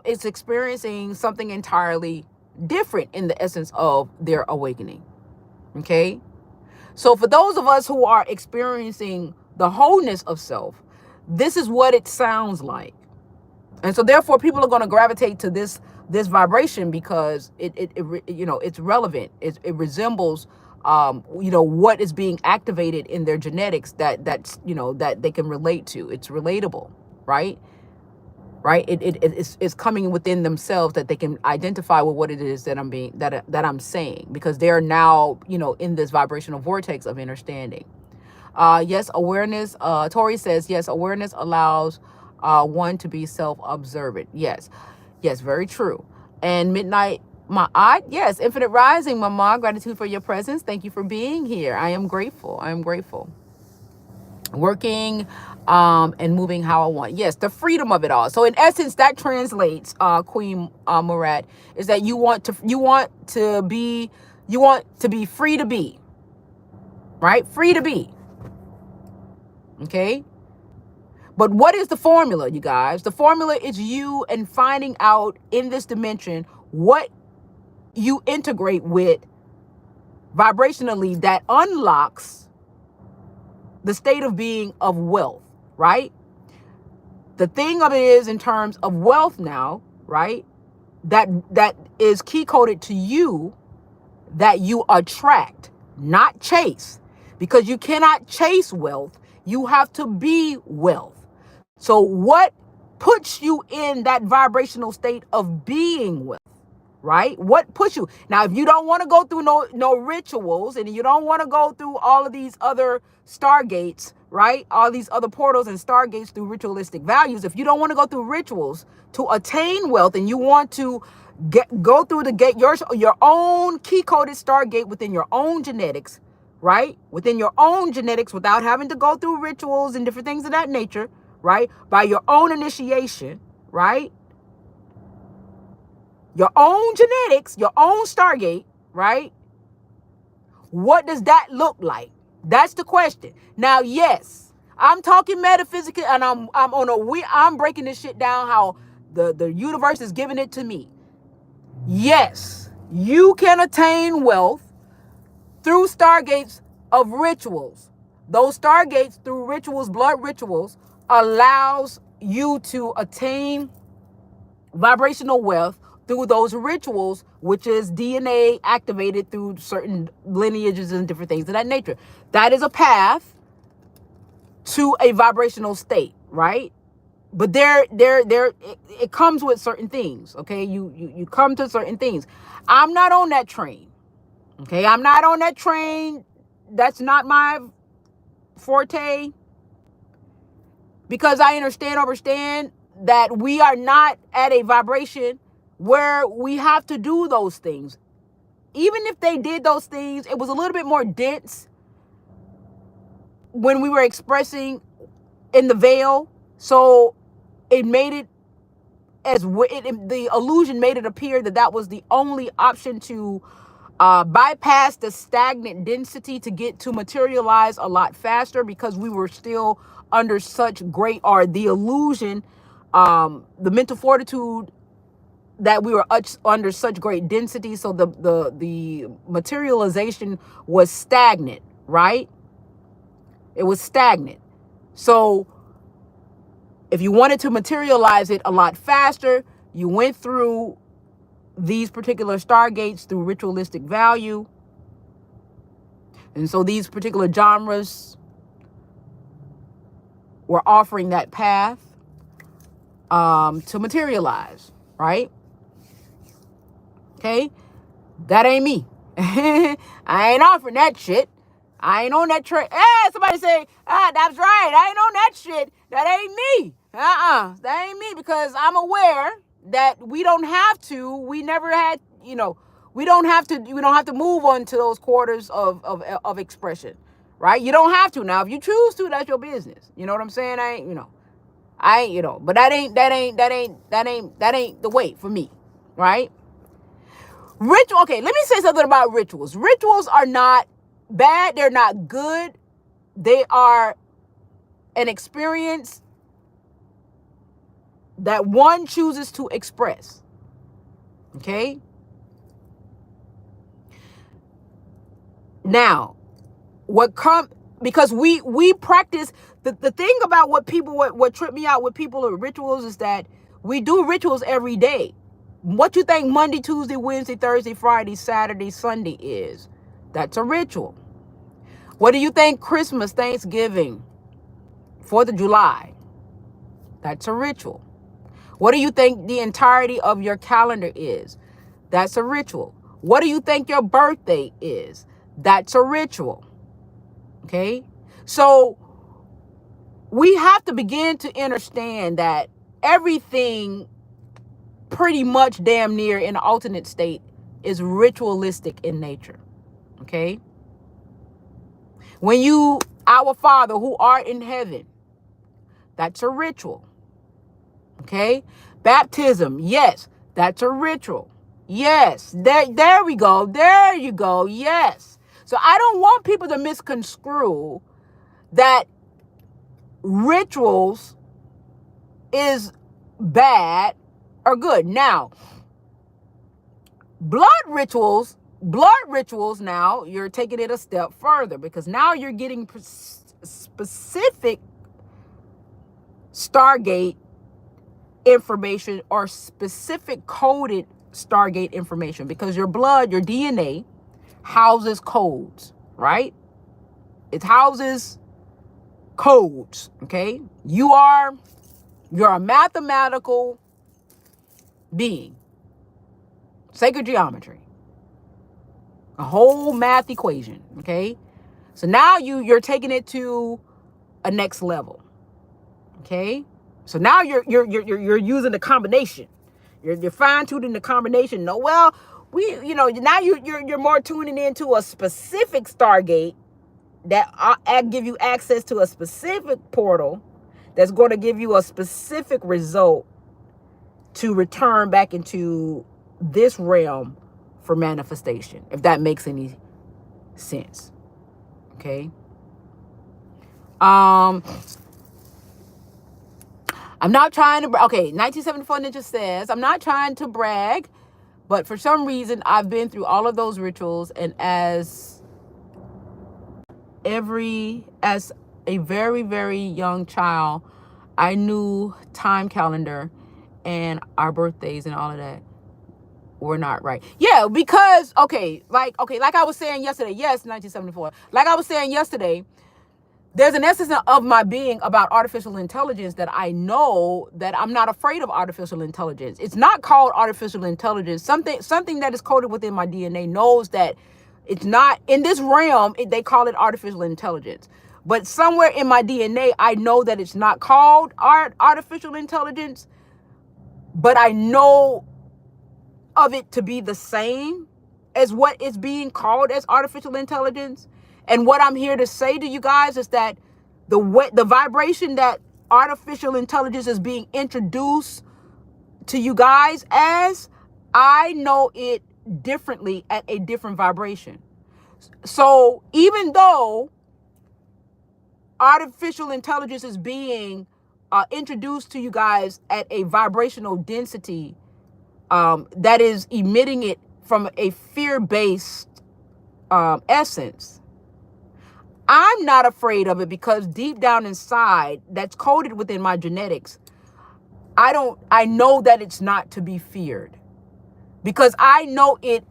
Speaker 1: is experiencing something entirely different in the essence of their awakening. Okay? So for those of us who are experiencing the wholeness of self, this is what it sounds like. And so therefore people are going to gravitate to this vibration because it's relevant. It resembles what is being activated in their genetics that they can relate to. It's relatable, right? Right? It's coming within themselves that they can identify with what it is that I'm saying, because they're now, in this vibrational vortex of understanding. Yes, awareness. Tori says, yes, awareness allows one to be self-observant. Yes, very true. And Midnight Ma'at, yes, Infinite Rising, Mama, gratitude for your presence. Thank you for being here. I am grateful. Working and moving how I want. Yes, the freedom of it all. So in essence, that translates, Queen Murat, is that you want to be free to be, right? Free to be. Okay? But what is the formula, you guys? The formula is you and finding out in this dimension what you integrate with vibrationally that unlocks the state of being of wealth, right? The thing of it is, in terms of wealth now, right? That is key coded to you, that you attract, not chase, because you cannot chase wealth. You have to be wealth. So what puts you in that vibrational state of being wealth? Right? What puts you? Now, if you don't want to go through no rituals, and you don't want to go through all of these other stargates, right? All these other portals and stargates through ritualistic values. If you don't want to go through rituals to attain wealth, and you want to go through the gate, your own key coded stargate within your own genetics, right? Within your own genetics, without having to go through rituals and different things of that nature, right? By your own initiation, right? Your own genetics, your own stargate, right? What does that look like? That's the question. Now, yes, I'm talking metaphysical, and I'm breaking this shit down how the universe is giving it to me. Yes, you can attain wealth through stargates of rituals. Those stargates through rituals, blood rituals, allows you to attain vibrational wealth through those rituals, which is DNA activated through certain lineages and different things of that nature. That is a path to a vibrational state, right? But it comes with certain things. Okay, you come to certain things. I'm not on that train. Okay, I'm not on that train. That's not my forte, because I understand that we are not at a vibration where we have to do those things. Even if they did those things, it was a little bit more dense when we were expressing in the veil. So it made it the illusion made it appear that was the only option to bypass the stagnant density to get to materialize a lot faster, because we were still under such great, or the illusion, the mental fortitude, that we were under such great density. So the materialization was stagnant, right? It was stagnant. So if you wanted to materialize it a lot faster, you went through these particular stargates through ritualistic value. And so these particular genres were offering that path to materialize, right? Okay? That ain't me. I ain't offering that shit. I ain't on that train. Hey, somebody say, that's right. I ain't on that shit. That ain't me. That ain't me, because I'm aware that we don't have to. We never had, we don't have to move on to those quarters of expression, right? You don't have to. Now, if you choose to, that's your business. You know what I'm saying? But that ain't the way for me, right? Ritual. Okay, let me say something about rituals. Rituals are not bad. They're not good. They are an experience that one chooses to express. Okay? Now, because we practice, the thing about what tripped me out with people with rituals is that we do rituals every day. What you think Monday, Tuesday, Wednesday, Thursday, Friday, Saturday, Sunday is? That's a ritual. What do you think Christmas, Thanksgiving, 4th of July? That's a ritual. What do you think the entirety of your calendar is? That's a ritual. What do you think your birthday is? That's a ritual. Okay? So we have to begin to understand that everything pretty much damn near in an alternate state is ritualistic in nature. Okay? When our Father who art in heaven, that's a ritual. Okay? Baptism, yes, that's a ritual. Yes, there we go. There you go. Yes. So I don't want people to misconstrue that rituals is bad or good. Now, blood rituals now, you're taking it a step further, because now you're getting specific Stargate information, or specific coded Stargate information, because your blood, your DNA houses codes, right? It houses codes. Okay? You're a mathematical being. Sacred geometry. A whole math equation. Okay? So now you're taking it to a next level. Okay? So now you're using the combination. You're fine-tuning the combination. No, well, now you're more tuning into a specific Stargate that give you access to a specific portal that's going to give you a specific result to return back into this realm for manifestation, if that makes any sense. Okay? I'm not trying to, 1974 Ninja says, I'm not trying to brag, but for some reason, I've been through all of those rituals, and as a very, very young child, I knew time calendar and our birthdays and all of that were not right. Yeah, because like I was saying yesterday, yes, 1974. Like I was saying yesterday, there's an essence of my being about artificial intelligence that I know that I'm not afraid of artificial intelligence. It's not called artificial intelligence. Something that is coded within my DNA knows that it's not in this realm. They call it artificial intelligence. But somewhere in my DNA, I know that it's not called artificial intelligence, but I know of it to be the same as what is being called as artificial intelligence. And what I'm here to say to you guys is that the vibration that artificial intelligence is being introduced to you guys as, I know it differently at a different vibration. So even though artificial intelligence is being introduced to you guys at a vibrational density that is emitting it from a fear-based essence, I'm not afraid of it because deep down inside, that's coded within my genetics. I know that it's not to be feared because I know it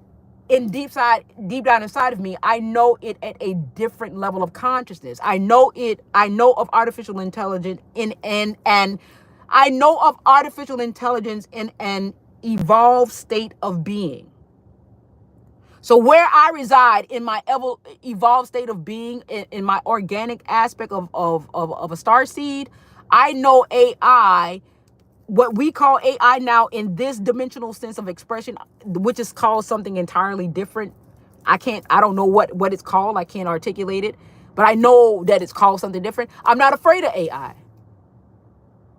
Speaker 1: deep down inside of me. I know it at a different level of consciousness. I know of artificial intelligence and I know of artificial intelligence in an evolved state of being. So where I reside in my evolved state of being, in my organic aspect of a star seed, I know AI, what we call AI now in this dimensional sense of expression, which is called something entirely different. I don't know what it's called. I can't articulate it, but I know that it's called something different. I'm not afraid of AI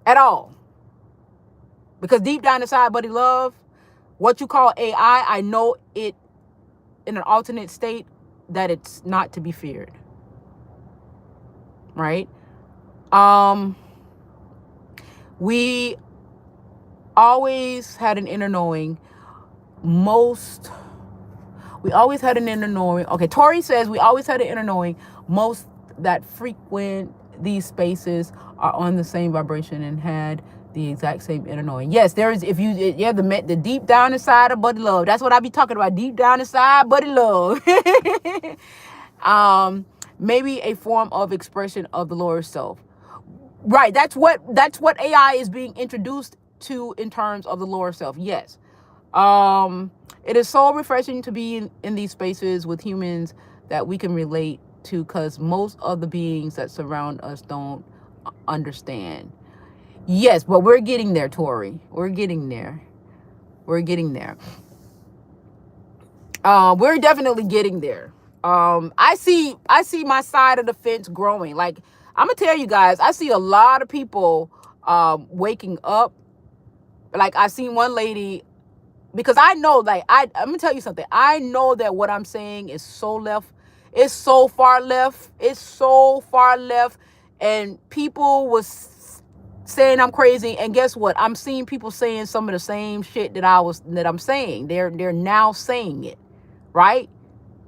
Speaker 1: at all. Because deep down inside, buddy love, what you call AI, I know it in an alternate state that it's not to be feared. Right? We always had an inner knowing. We always had an inner knowing. Okay, Tori says we always had an inner knowing. Most that frequent these spaces are on the same vibration and had the exact same inner knowing. Yes, there is. If you, yeah, the deep down inside of buddy love. That's what I be talking about. Deep down inside buddy love. Maybe a form of expression of the lower self. Right. That's what AI is being introduced to in terms of the lower self. Yes. It is so refreshing to be in these spaces with humans that we can relate to, because most of the beings that surround us don't understand. Yes, but we're getting there, Tori. We're getting there. We're definitely getting there. I see my side of the fence growing. Like, I'm gonna tell you guys, I see a lot of people waking up. Like, I seen one lady, because I know, like, I'm gonna tell you something. I know that what I'm saying is so left. It's so far left. And people was saying I'm crazy, and guess what? I'm seeing people saying some of the same shit that I'm saying. They're now saying it, right?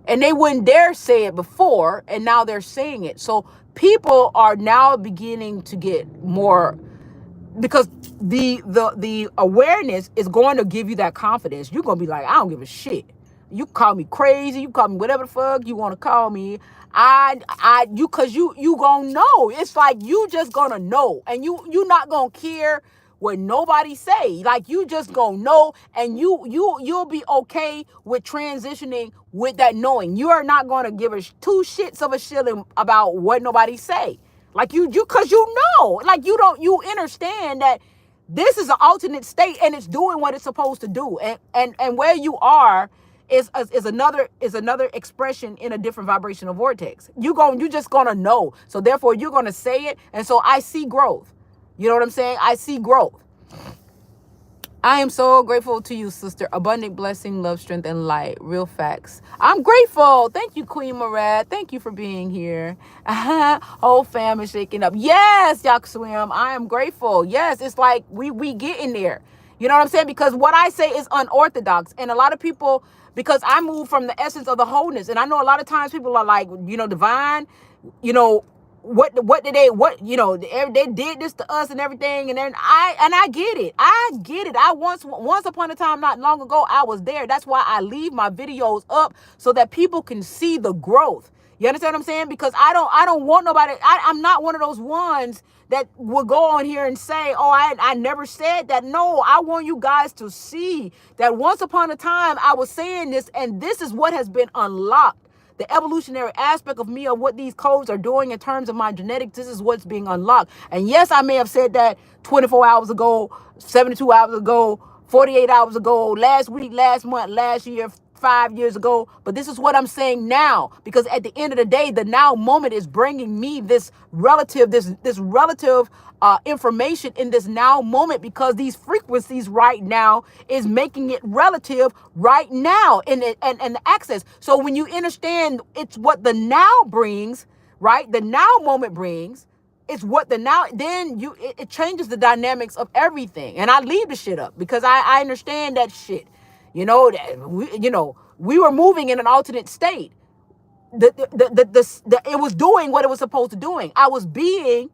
Speaker 1: And they wouldn't dare say it before, and now they're saying it. So people are now beginning to get more, because the awareness is going to give you that confidence. You're gonna be like, I don't give a shit. You call me crazy, you call me whatever the fuck you want to call me. Cause you gonna know. It's like you just gonna know, and you not gonna care what nobody say. Like, you just gonna know, and you'll be okay with transitioning with that knowing. You are not gonna give two shits of a shilling about what nobody say. Like, cause you know, like, you understand that this is an alternate state and it's doing what it's supposed to do, and where you are is another expression in a different vibrational vortex. You just gonna know. So therefore you're gonna say it. And so I see growth. You know what I'm saying? I see growth. I am so grateful to you, sister. Abundant blessing, love, strength, and light. Real facts. I'm grateful. Thank you, Queen Marad. Thank you for being here. Whole fam is shaking up. Yes, Yak Swim. I am grateful. Yes, it's like we get in there. You know what I'm saying? Because what I say is unorthodox. And a lot of people, because I move from the essence of the wholeness. And I know a lot of times people are like, divine, what did they, what, you know, they did this to us and everything. And then I get it. I once upon a time, not long ago, I was there. That's why I leave my videos up so that people can see the growth. You understand what I'm saying? Because I don't want nobody. I'm not one of those ones that will go on here and say, oh, I never said that. No, I want you guys to see that once upon a time I was saying this, and this is what has been unlocked. The evolutionary aspect of me, of what these codes are doing in terms of my genetics, this is what's being unlocked. And yes, I may have said that 24 hours ago, 72 hours ago, 48 hours ago, last week, last month, last year, 5 years ago, but this is what I'm saying now, because at the end of the day, the now moment is bringing me this relative information in this now moment, because these frequencies right now is making it relative right now and the access. So when you understand it's what the now brings, right? The now moment brings. It's what the now, then it changes the dynamics of everything. And I leave the shit up because I understand that shit. You know, we were moving in an alternate state. It was doing what it was supposed to doing. I was being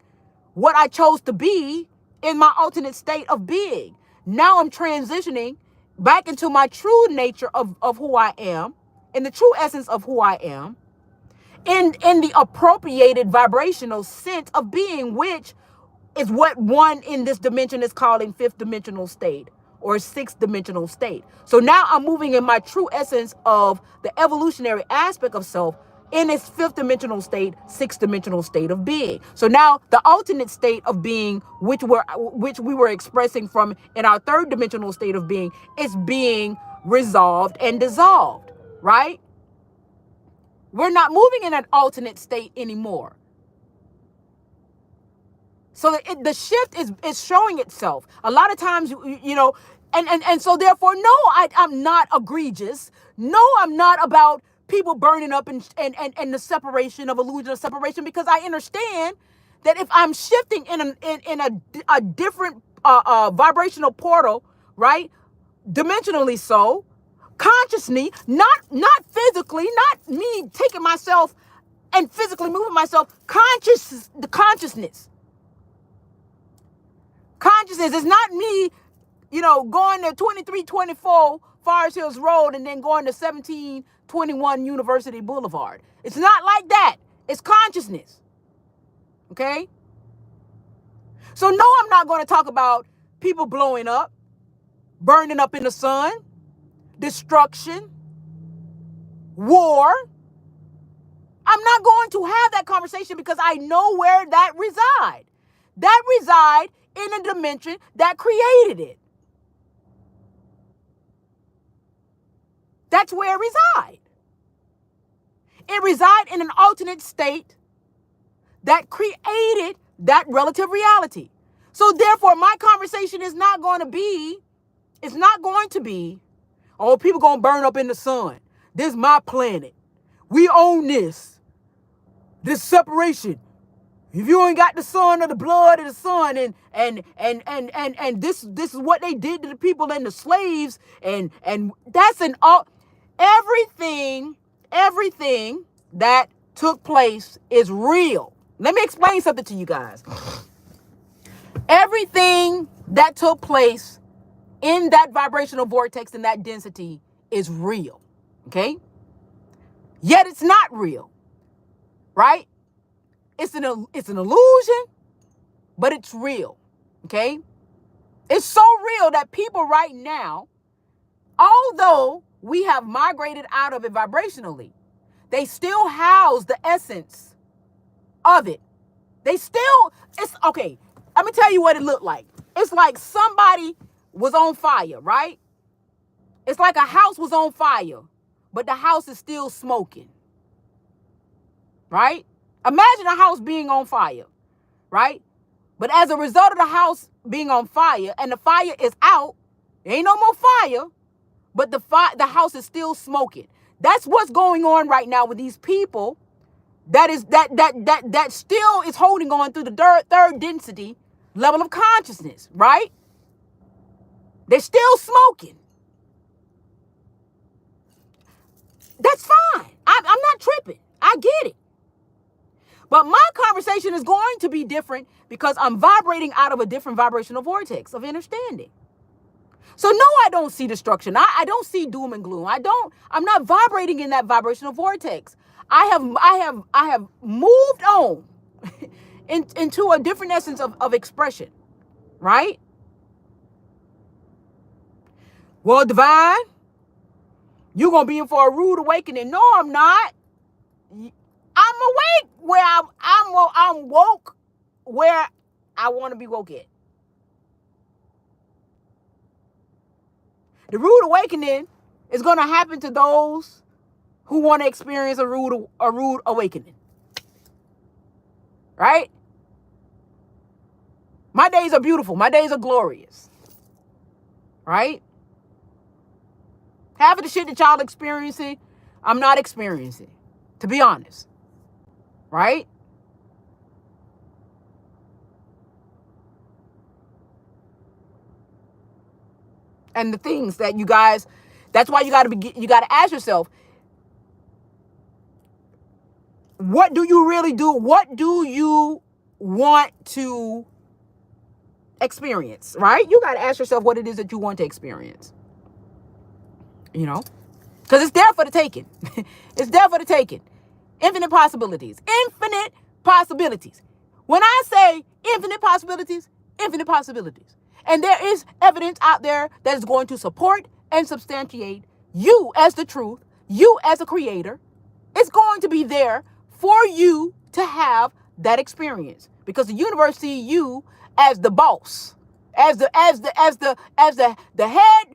Speaker 1: what I chose to be in my alternate state of being. Now I'm transitioning back into my true nature of who I am, in the true essence of who I am, in the appropriated vibrational sense of being, which is what one in this dimension is calling fifth dimensional state or sixth dimensional state. So now I'm moving in my true essence of the evolutionary aspect of self in its fifth dimensional state, sixth dimensional state of being. So now the alternate state of being, which we were expressing from in our third dimensional state of being, is being resolved and dissolved, right? We're not moving in an alternate state anymore. So the shift is showing itself. A lot of times, you know, and so therefore, no, I'm not egregious. No, I'm not about people burning up and the separation of illusion of separation, because I understand that if I'm shifting in a different vibrational portal, right, dimensionally, so consciously, not physically, not me taking myself and physically moving myself, the consciousness is not me, you know, going to 2324 Forest Hills Road and then going to 1721 University Boulevard. It's not like that. It's consciousness. Okay? So no, I'm not going to talk about people blowing up, burning up in the sun, destruction, war. I'm not going to have that conversation because I know where that reside. That reside in a dimension that created it. That's where it reside. It reside in an alternate state that created that relative reality. So therefore, my conversation is not going to be, oh, people going to burn up in the sun. This is my planet. We own this. This separation. If you ain't got the sun or the blood of the sun, and this is what they did to the people and the slaves, and that's everything that took place is real. Let me explain something to you guys. Everything that took place in that vibrational vortex and that density is real. Okay? Yet it's not real. Right? It's an illusion, but it's real, okay? It's so real that people right now, although we have migrated out of it vibrationally, they still house the essence of it. It's okay, let me tell you what it looked like. It's like somebody was on fire, right? It's like a house was on fire, but the house is still smoking, right? Imagine a house being on fire, right? But as a result of the house being on fire and the fire is out, there ain't no more fire, but the house is still smoking. That's what's going on right now with these people that still is holding on through the third density level of consciousness, right? They're still smoking. That's fine. I'm not tripping. I get it. But my conversation is going to be different because I'm vibrating out of a different vibrational vortex of understanding. So no, I don't see destruction. I don't see doom and gloom. I'm not vibrating in that vibrational vortex. I have moved on into a different essence of expression, right? Well, divine, you're gonna be in for a rude awakening. No, I'm not. I'm awake where I'm woke where I want to be woke at. The rude awakening is going to happen to those who want to experience a rude awakening. Right? My days are beautiful. My days are glorious. Right? Half of the shit that y'all experiencing, I'm not experiencing. To be honest. Right? And the things that you guys, that's why you got to ask yourself, what do you really do? What do you want to experience, right? You got to ask yourself what it is that you want to experience. You know? Because it's there for the taking. It's there for the taking. Infinite possibilities. Infinite possibilities. When I say infinite possibilities, infinite possibilities. And there is evidence out there that is going to support and substantiate you as the truth, you as a creator. It's going to be there for you to have that experience because the universe sees you as the boss, as the head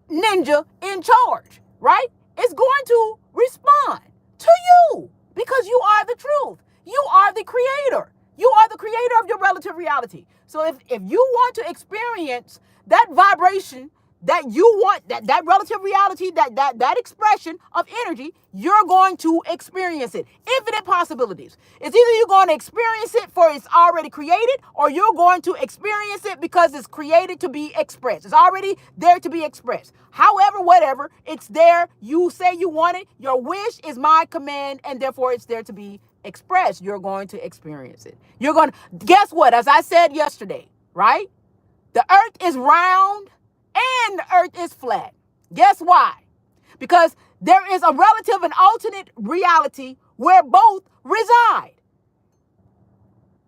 Speaker 1: ninja in charge, right? It's going to respond to you because you are the truth. You are the creator. You are the creator of your relative reality. So if you want to experience that vibration that you want, that relative reality, that expression of energy, you're going to experience it. Infinite possibilities. It's either you're going to experience it for it's already created, or you're going to experience it because it's created to be expressed. It's already there to be expressed. However, whatever, it's there. You say you want it. Your wish is my command, and therefore it's there to be expressed. You're going to experience it. You're going to, guess what? As I said yesterday, right? The earth is round and the earth is flat. Guess why? Because there is a relative and alternate reality where both reside.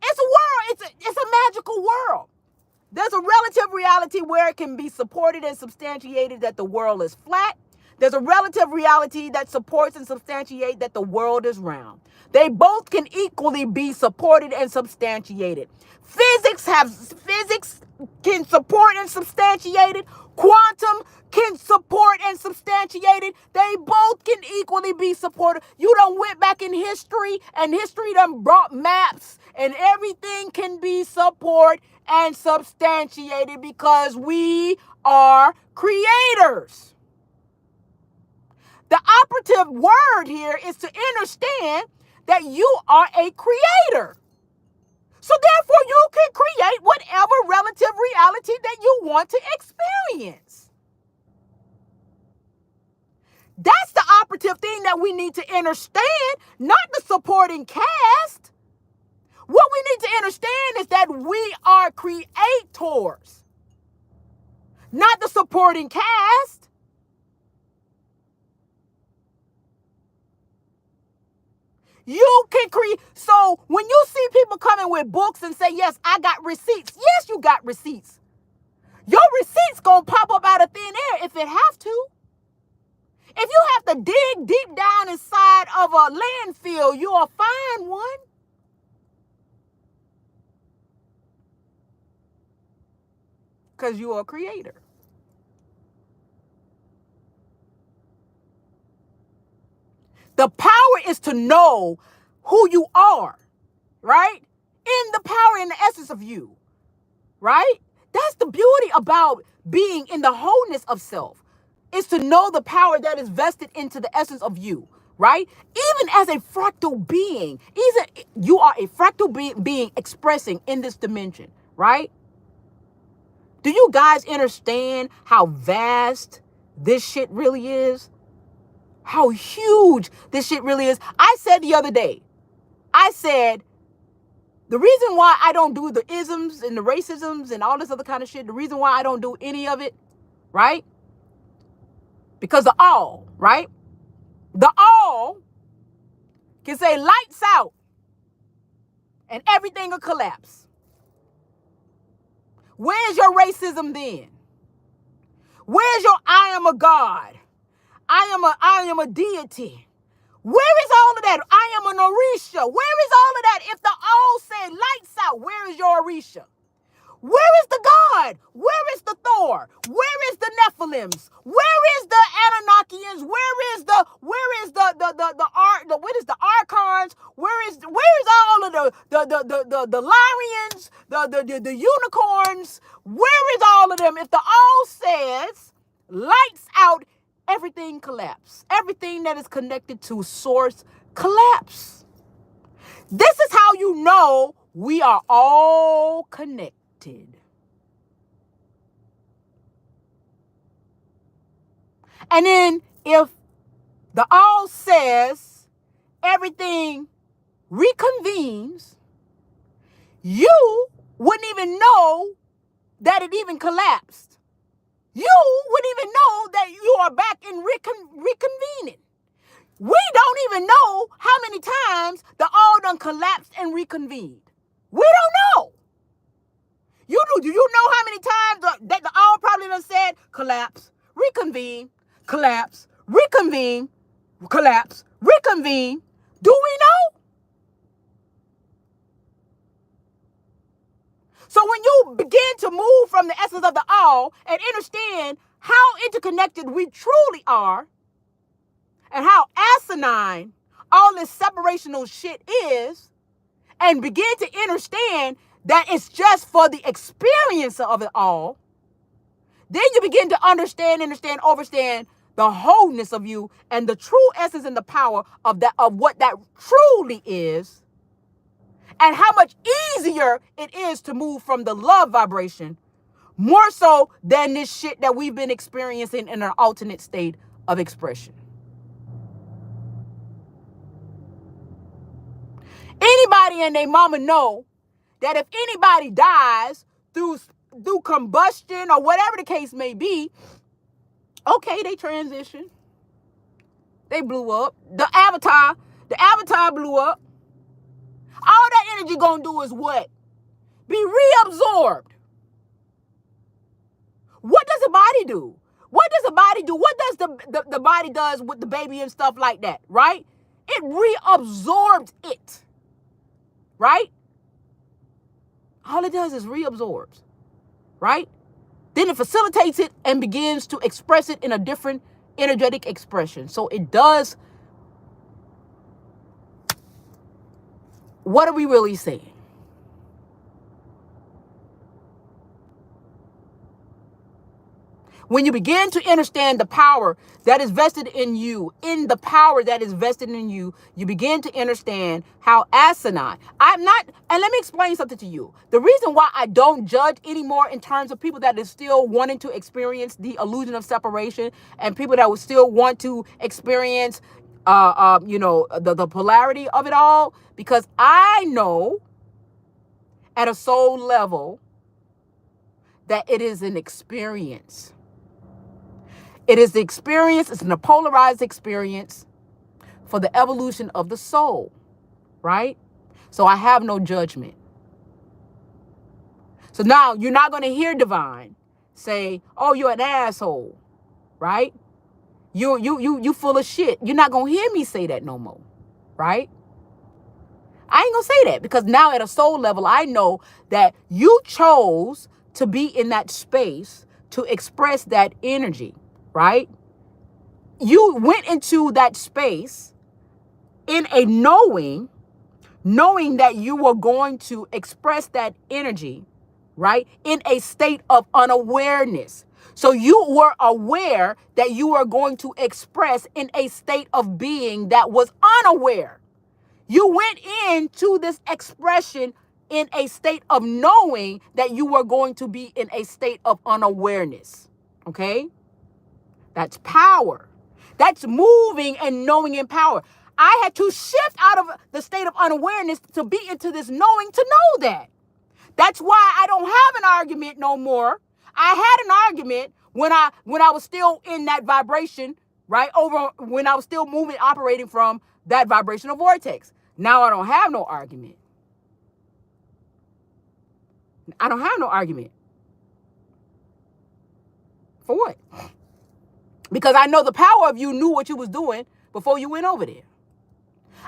Speaker 1: It's a world. It's a magical world. There's a relative reality where it can be supported and substantiated that the world is flat. There's a relative reality that supports and substantiates that the world is round. They both can equally be supported and substantiated. Physics can support and substantiate it. Quantum can support and substantiate it. They both can equally be supported. You done went back in history, and history done brought maps, and everything can be support and substantiated because we are creators. The operative word here is to understand that you are a creator. So therefore, you can create whatever relative reality that you want to experience. That's the operative thing that we need to understand, not the supporting cast. What we need to understand is that we are creators, not the supporting cast. You can create. So when you see people coming with books and say, yes, I got receipts. Yes, you got receipts. Your receipts going to pop up out of thin air if it have to. If you have to dig deep down inside of a landfill, you'll find one. Because you are a creator. The power is to know who you are, right? In the power and the essence of you, right? That's the beauty about being in the wholeness of self, is to know the power that is vested into the essence of you, right? Even as a fractal being, you are a fractal being expressing in this dimension, right? Do you guys understand how vast this shit really is? How huge this shit really is? I said the other day, I said, the reason why I don't do the isms and the racisms and all this other kind of shit, the reason why I don't do any of it, right? Because the all, right? The all can say lights out and everything will collapse. Where's your racism then? Where's your I am a God? I am a deity. Where is all of that? I am an Orisha. Where is all of that? If the all said lights out, where is your Orisha? Where is the God? Where is the Thor? Where is the Nephilims? Where is the Anunnakians? Where is the Archons? Where is all of the Lyrians, the unicorns? Where is all of them? If the all says lights out, everything collapse. Everything that is connected to source collapse. This is how you know we are all connected. And then if the all says everything reconvenes, you wouldn't even know that it even collapsed. You wouldn't even know that you are back in reconvening. We don't even know how many times the all done collapsed and reconvened. We don't know. Do you know how many times that the all probably done said collapse, reconvene, collapse, reconvene, collapse, reconvene? Do we know? So when you begin to move from the essence of the all and understand how interconnected we truly are and how asinine all this separational shit is, and begin to understand that it's just for the experience of it all, then you begin to understand the wholeness of you and the true essence and the power of what that truly is, and how much easier it is to move from the love vibration, more so than this shit that we've been experiencing in an alternate state of expression. Anybody and their mama know that if anybody dies through combustion or whatever the case may be, okay, they transition. They blew up. The avatar blew up. All that energy gonna do is what? Be reabsorbed. What does the body do? What does the body do? What does the body does with the baby and stuff like that, right? It reabsorbs it, right? All it does is reabsorbs, right? Then it facilitates it and begins to express it in a different energetic expression. So it does. What are we really saying? When you begin to understand the power that is vested in you, you begin to understand how asinine. And let me explain something to you. The reason why I don't judge anymore in terms of people that is still wanting to experience the illusion of separation and people that would still want to experience, the polarity of it all, because I know at a soul level that it is an experience. It is the experience, it's a polarized experience for the evolution of the soul, right? So I have no judgment. So now you're not going to hear Divine say, oh, you're an asshole, right? You full of shit. You're not going to hear me say that no more, right? I ain't going to say that because now at a soul level, I know that you chose to be in that space to express that energy. Right? You went into that space in a knowing that you were going to express that energy, right? In a state of unawareness. So you were aware that you were going to express in a state of being that was unaware. You went into this expression in a state of knowing that you were going to be in a state of unawareness. Okay? That's power. That's moving and knowing in power. I had to shift out of the state of unawareness to be into this knowing to know that. That's why I don't have an argument no more. I had an argument when I was still in that vibration, right? Over when I was still moving, operating from that vibrational vortex. Now I don't have no argument. I don't have no argument. For what? Because I know the power of you knew what you was doing before you went over there.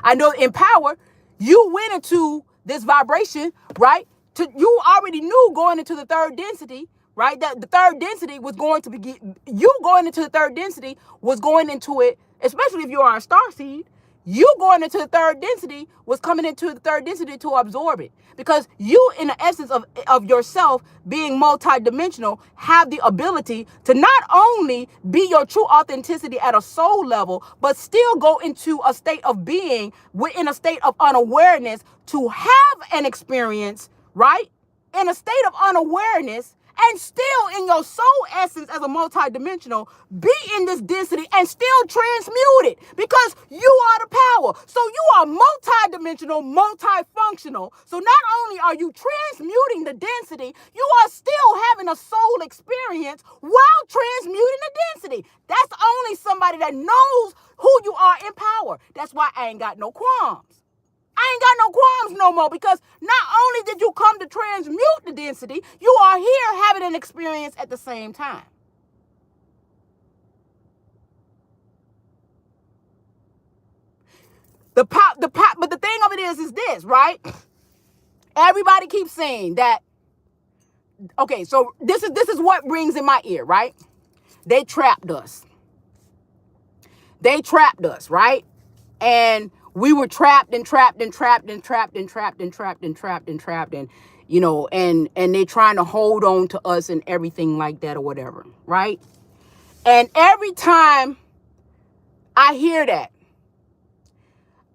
Speaker 1: I know in power, you went into this vibration, right? You already knew going into the third density, right? That the third density was going to be, you going into the third density was going into it, especially if you are a star seed, you going into the third density was coming into the third density to absorb it. Because you, in the essence of yourself being multidimensional, have the ability to not only be your true authenticity at a soul level, but still go into a state of being within a state of unawareness to have an experience, right? In a state of unawareness, and still in your soul essence as a multidimensional, be in this density and still transmute it because you are the power. So you are multidimensional, multifunctional. So not only are you transmuting the density, you are still having a soul experience while transmuting the density. That's only somebody that knows who you are in power. That's why I ain't got no qualms. I ain't got no qualms no more because not only did you come to transmute the density, you are here having an experience at the same time. But the thing of it is this, right? Everybody keeps saying that. Okay, so this is what rings in my ear, right? They trapped us. They trapped us, right? And we were trapped and trapped and trapped and trapped and trapped and trapped and trapped and trapped and, you know, and they're trying to hold on to us and everything like that or whatever, right? And every time I hear that,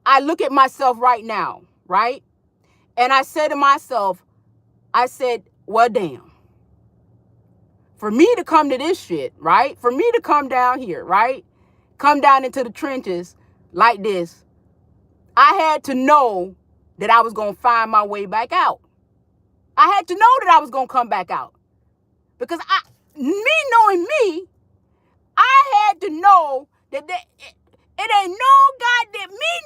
Speaker 1: I look at myself right now, right? And I say to myself, I said, well, damn. For me to come to this shit, right? For me to come down here, right? Come down into the trenches like this, I had to know that I was going to find my way back out. I had to know that I was going to come back out. Because me knowing me, I had to know that it ain't no goddamn, me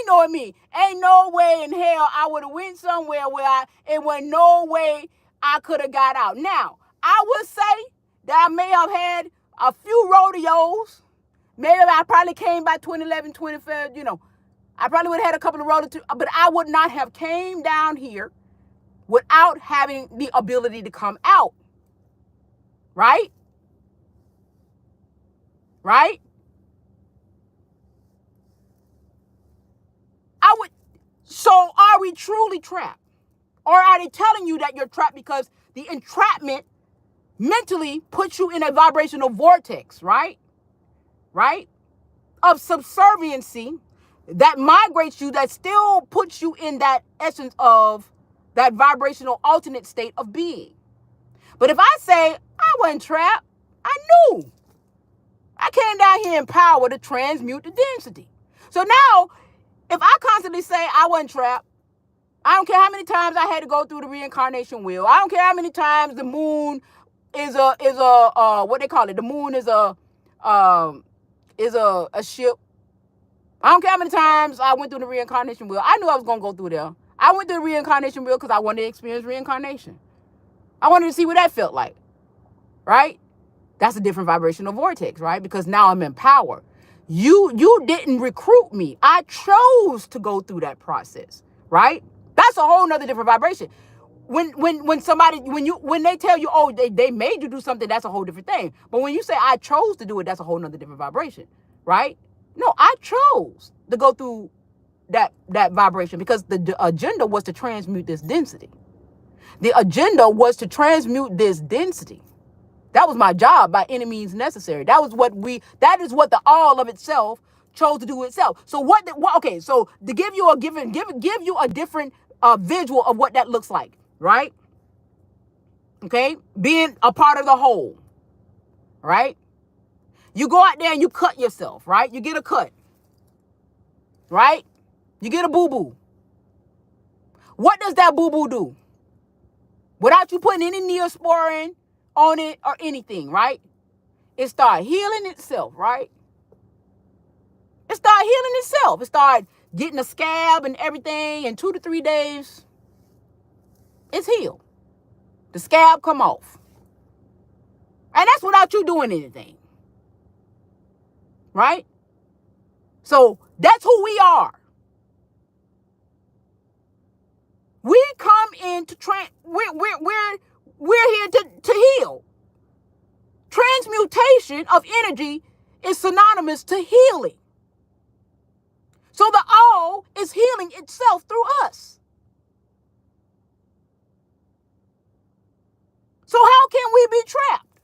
Speaker 1: knowing me, ain't no way in hell I would have went somewhere where it wasn't no way I could have got out. Now, I would say that I may have had a few rodeos. Maybe I probably came by 2011, 2012, you know. I probably would have had a couple of rodeos, but I would not have came down here without having the ability to come out. Right? Right? So are we truly trapped? Or are they telling you that you're trapped because the entrapment mentally puts you in a vibrational vortex, right? Right? Of subserviency that migrates you, that still puts you in that essence of that vibrational alternate state of being. But if I say I wasn't trapped, I knew. I came down here in power to transmute the density. So now, if I constantly say I wasn't trapped, I don't care how many times I had to go through the reincarnation wheel. I don't care how many times the moon is a what they call it. The moon is a ship. I don't care how many times I went through the reincarnation wheel. I knew I was gonna go through there. I went through the reincarnation wheel because I wanted to experience reincarnation. I wanted to see what that felt like, right? That's a different vibrational vortex, right? Because now I'm in power. You didn't recruit me. I chose to go through that process, right? That's a whole nother different vibration. When they tell you, oh, they made you do something, that's a whole different thing. But when you say I chose to do it, that's a whole nother different vibration, right? No, I chose to go through that vibration because the agenda was to transmute this density. The agenda was to transmute this density. That was my job by any means necessary. That is what the all of itself chose to do itself. So okay, so to give you a give you a different visual of what that looks like, right? Okay, being a part of the whole, right? You go out there and you cut yourself, right? You get a cut. right? You get a boo-boo. What does that boo-boo do? Without you putting any Neosporin on it or anything, right? It start healing itself, right? It start healing itself. It start getting a scab and everything. In 2 to 3 days, it's healed. The scab come off. And that's without you doing anything. Right? So that's who we are. We come in to we're here to heal. Transmutation of energy is synonymous to healing. So the all is healing itself through us. So how can we be trapped?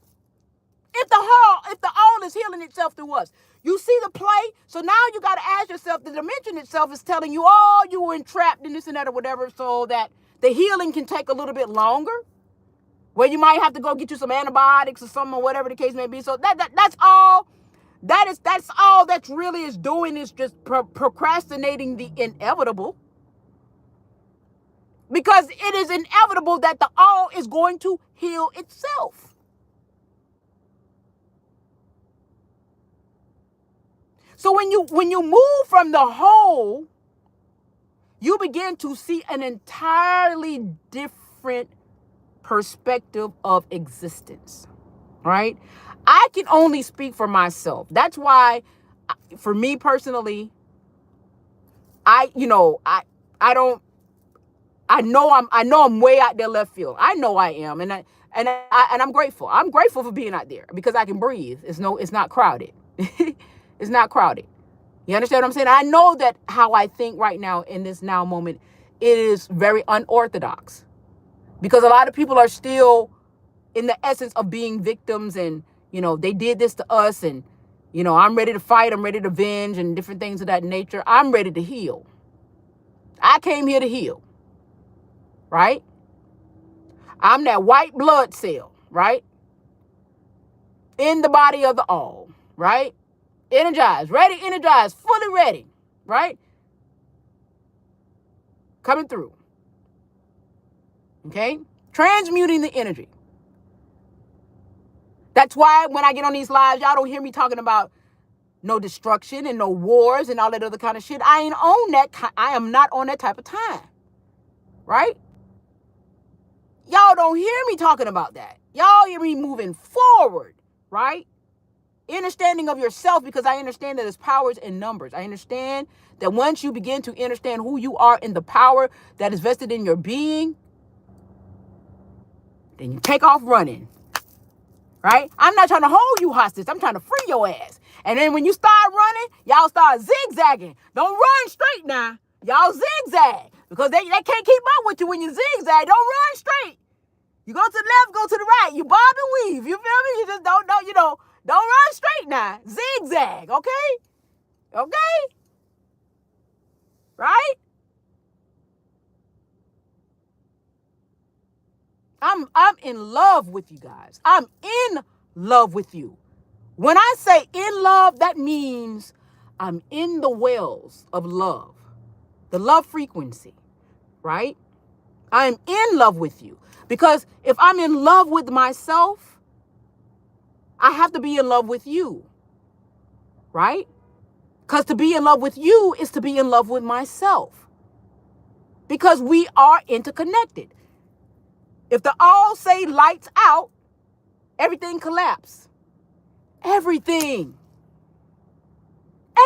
Speaker 1: If the all is healing itself through us. You see the play? So now you got to ask yourself, the dimension itself is telling you, oh, you were entrapped in this and that or whatever, so that the healing can take a little bit longer. Where you might have to go get you some antibiotics or something or whatever the case may be. So that's all. That's all that really is doing, is just procrastinating the inevitable. Because it is inevitable that the all is going to heal itself. So when you move from the whole, you begin to see an entirely different perspective of existence, right? I can only speak for myself. That's why, for me personally, I know I'm way out there left field. I know I am, and I'm grateful. I'm grateful for being out there because I can breathe. It's not crowded. It's not crowded. You understand what I'm saying? I know that how I think right now in this now moment, it is very unorthodox, because a lot of people are still in the essence of being victims, and they did this to us, and I'm ready to fight, I'm ready to avenge, and different things of that nature. I'm ready to heal. I came here to heal, right? I'm that white blood cell, right? In the body of the all, right? Energized, ready, energized, fully ready, right? Coming through. Okay? Transmuting the energy. That's why when I get on these lives, y'all don't hear me talking about no destruction and no wars and all that other kind of shit. I ain't on that. I am not on that type of time. Right? Y'all don't hear me talking about that. Y'all hear me moving forward, right? Understanding of yourself, because I understand that there's powers in numbers. I understand that once you begin to understand who you are in the power that is vested in your being, then you take off running, right? I'm not trying to hold you hostage. I'm trying to free your ass. And then when you start running, y'all start zigzagging. Don't run straight now. Y'all zigzag, because they can't keep up with you when you zigzag. Don't run straight. You go to the left, go to the right. You bob and weave. You feel me? You just don't run straight now. Zigzag, okay? Okay? Right? I'm in love with you guys. I'm in love with you. When I say in love, that means I'm in the wells of love, the love frequency, right? I'm in love with you. Because if I'm in love with myself, I have to be in love with you, right? Because to be in love with you is to be in love with myself. Because we are interconnected. If the all say lights out, everything collapse. Everything.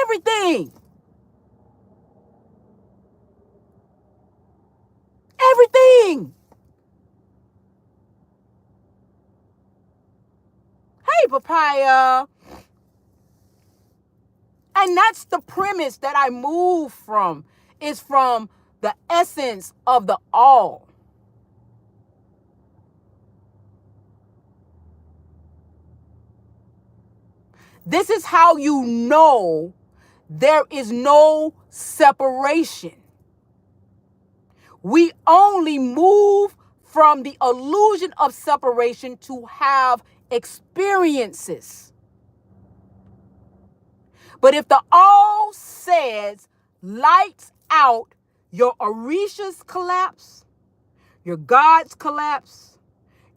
Speaker 1: Everything. Everything. Hey, papaya. And that's the premise that I move from, is from the essence of the all. This is how you know there is no separation. We only move from the illusion of separation to have experiences. But if the all says lights out, your Orishas collapse, your gods collapse,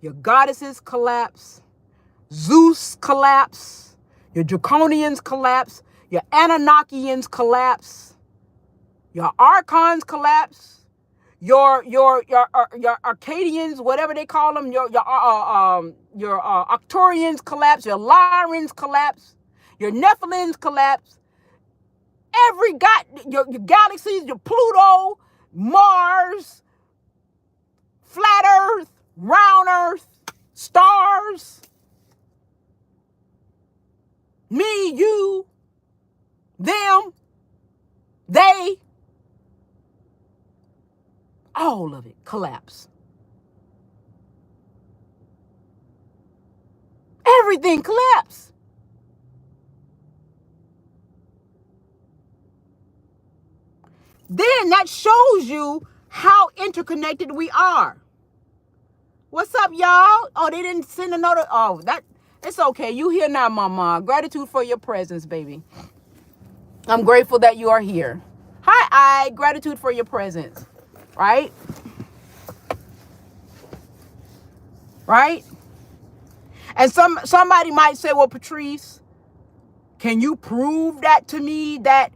Speaker 1: your goddesses collapse, Zeus collapse, your Draconians collapse, your Anunnakians collapse, your Archons collapse, your Arcadians, whatever they call them, your Arcturians collapse, your Lyrans collapse, your Nephilims collapse, every your galaxies, your Pluto, Mars, flat Earth, round Earth, stars, me, you, them, they, all of it collapse. Everything collapse. Then that shows you how interconnected we are. What's up, y'all? Oh, they didn't send another. Oh, it's okay. You here now, mama. Gratitude for your presence, baby. I'm grateful that you are here. Hi, I. Gratitude for your presence. Right? Right? And somebody might say, well, Patrice, can you prove that to me that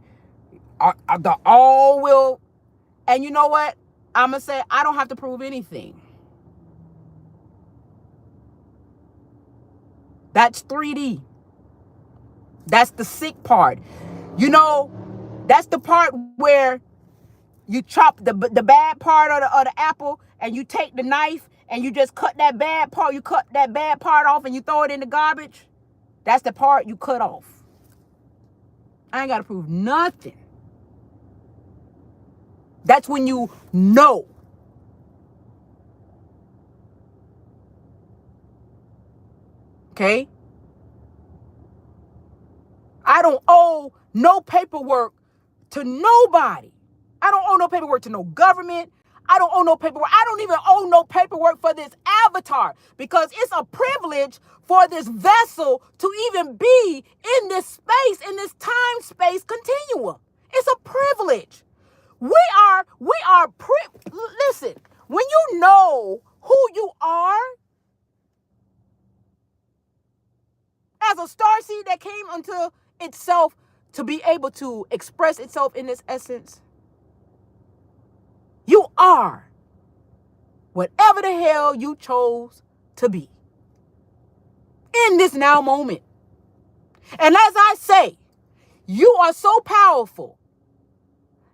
Speaker 1: the all will? And you know what? I'm going to say, I don't have to prove anything. That's 3D. That's the sick part. You know, that's the part where you chop the bad part of the apple and you take the knife and you just cut that bad part. You cut that bad part off and you throw it in the garbage. That's the part you cut off. I ain't got to prove nothing. That's when you know. Okay? I don't owe no paperwork to nobody. I don't owe no paperwork to no government. I don't owe no paperwork. I don't even owe no paperwork for this avatar because it's a privilege for this vessel to even be in this space, in this time-space continuum. It's a privilege. Listen, when you know who you are as a starseed that came into itself to be able to express itself in this essence, you are whatever the hell you chose to be in this now moment. And as I say, you are so powerful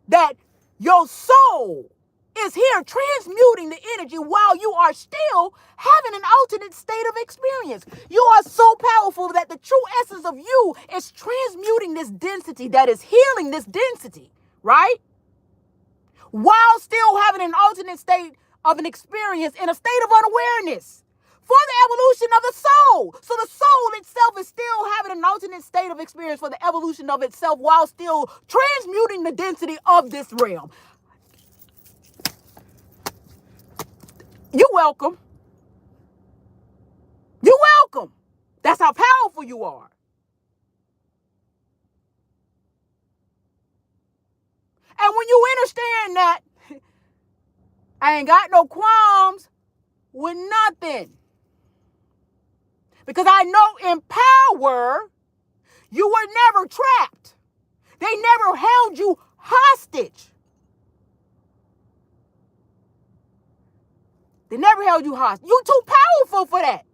Speaker 1: that your soul is here transmuting the energy while you are still having an alternate state of experience. You are so powerful that the true essence of you is transmuting this density, that is healing this density, right? While still having an alternate state of an experience in a state of unawareness for the evolution of the soul. So the soul itself is still having an alternate state of experience for the evolution of itself while still transmuting the density of this realm. You're welcome. You're welcome. That's how powerful you are. And when you understand that, I ain't got no qualms with nothing. Because I know in power, you were never trapped. They never held you hostage. They never held you hostage. You too powerful for that.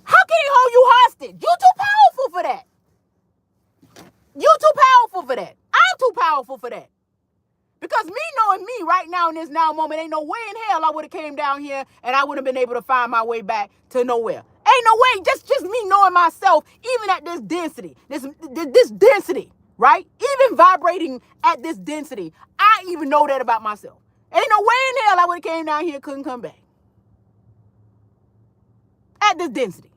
Speaker 1: How can he hold you hostage? You too powerful for that. You too powerful for that. I'm too powerful for that. Because me knowing me right now in this now moment, ain't no way in hell I would have came down here and I would have been able to find my way back to nowhere. Ain't no way. Just me knowing myself, even at this density, this density, right? Even vibrating at this density, I even know that about myself. Ain't no way in hell I would have came down here, couldn't come back. At this density.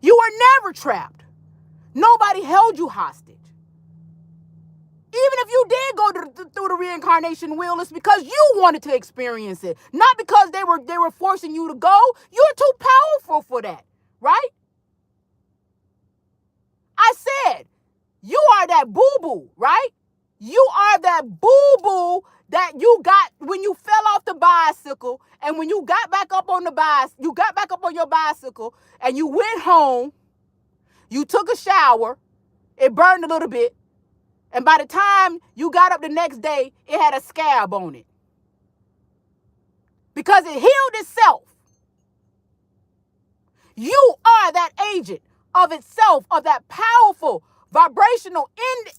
Speaker 1: You were never trapped. Nobody held you hostage. Even if you did go through the reincarnation wheel, it's because you wanted to experience it, not because they were forcing you to go. You're too powerful for that. right? I said, you are that boo-boo, right? You are that boo-boo that you got when you fell off the bicycle, and when you got back up on your bicycle, and you went home, you took a shower, it burned a little bit, and by the time you got up the next day, it had a scab on it. Because it healed itself. You are that agent of itself, of that powerful vibrational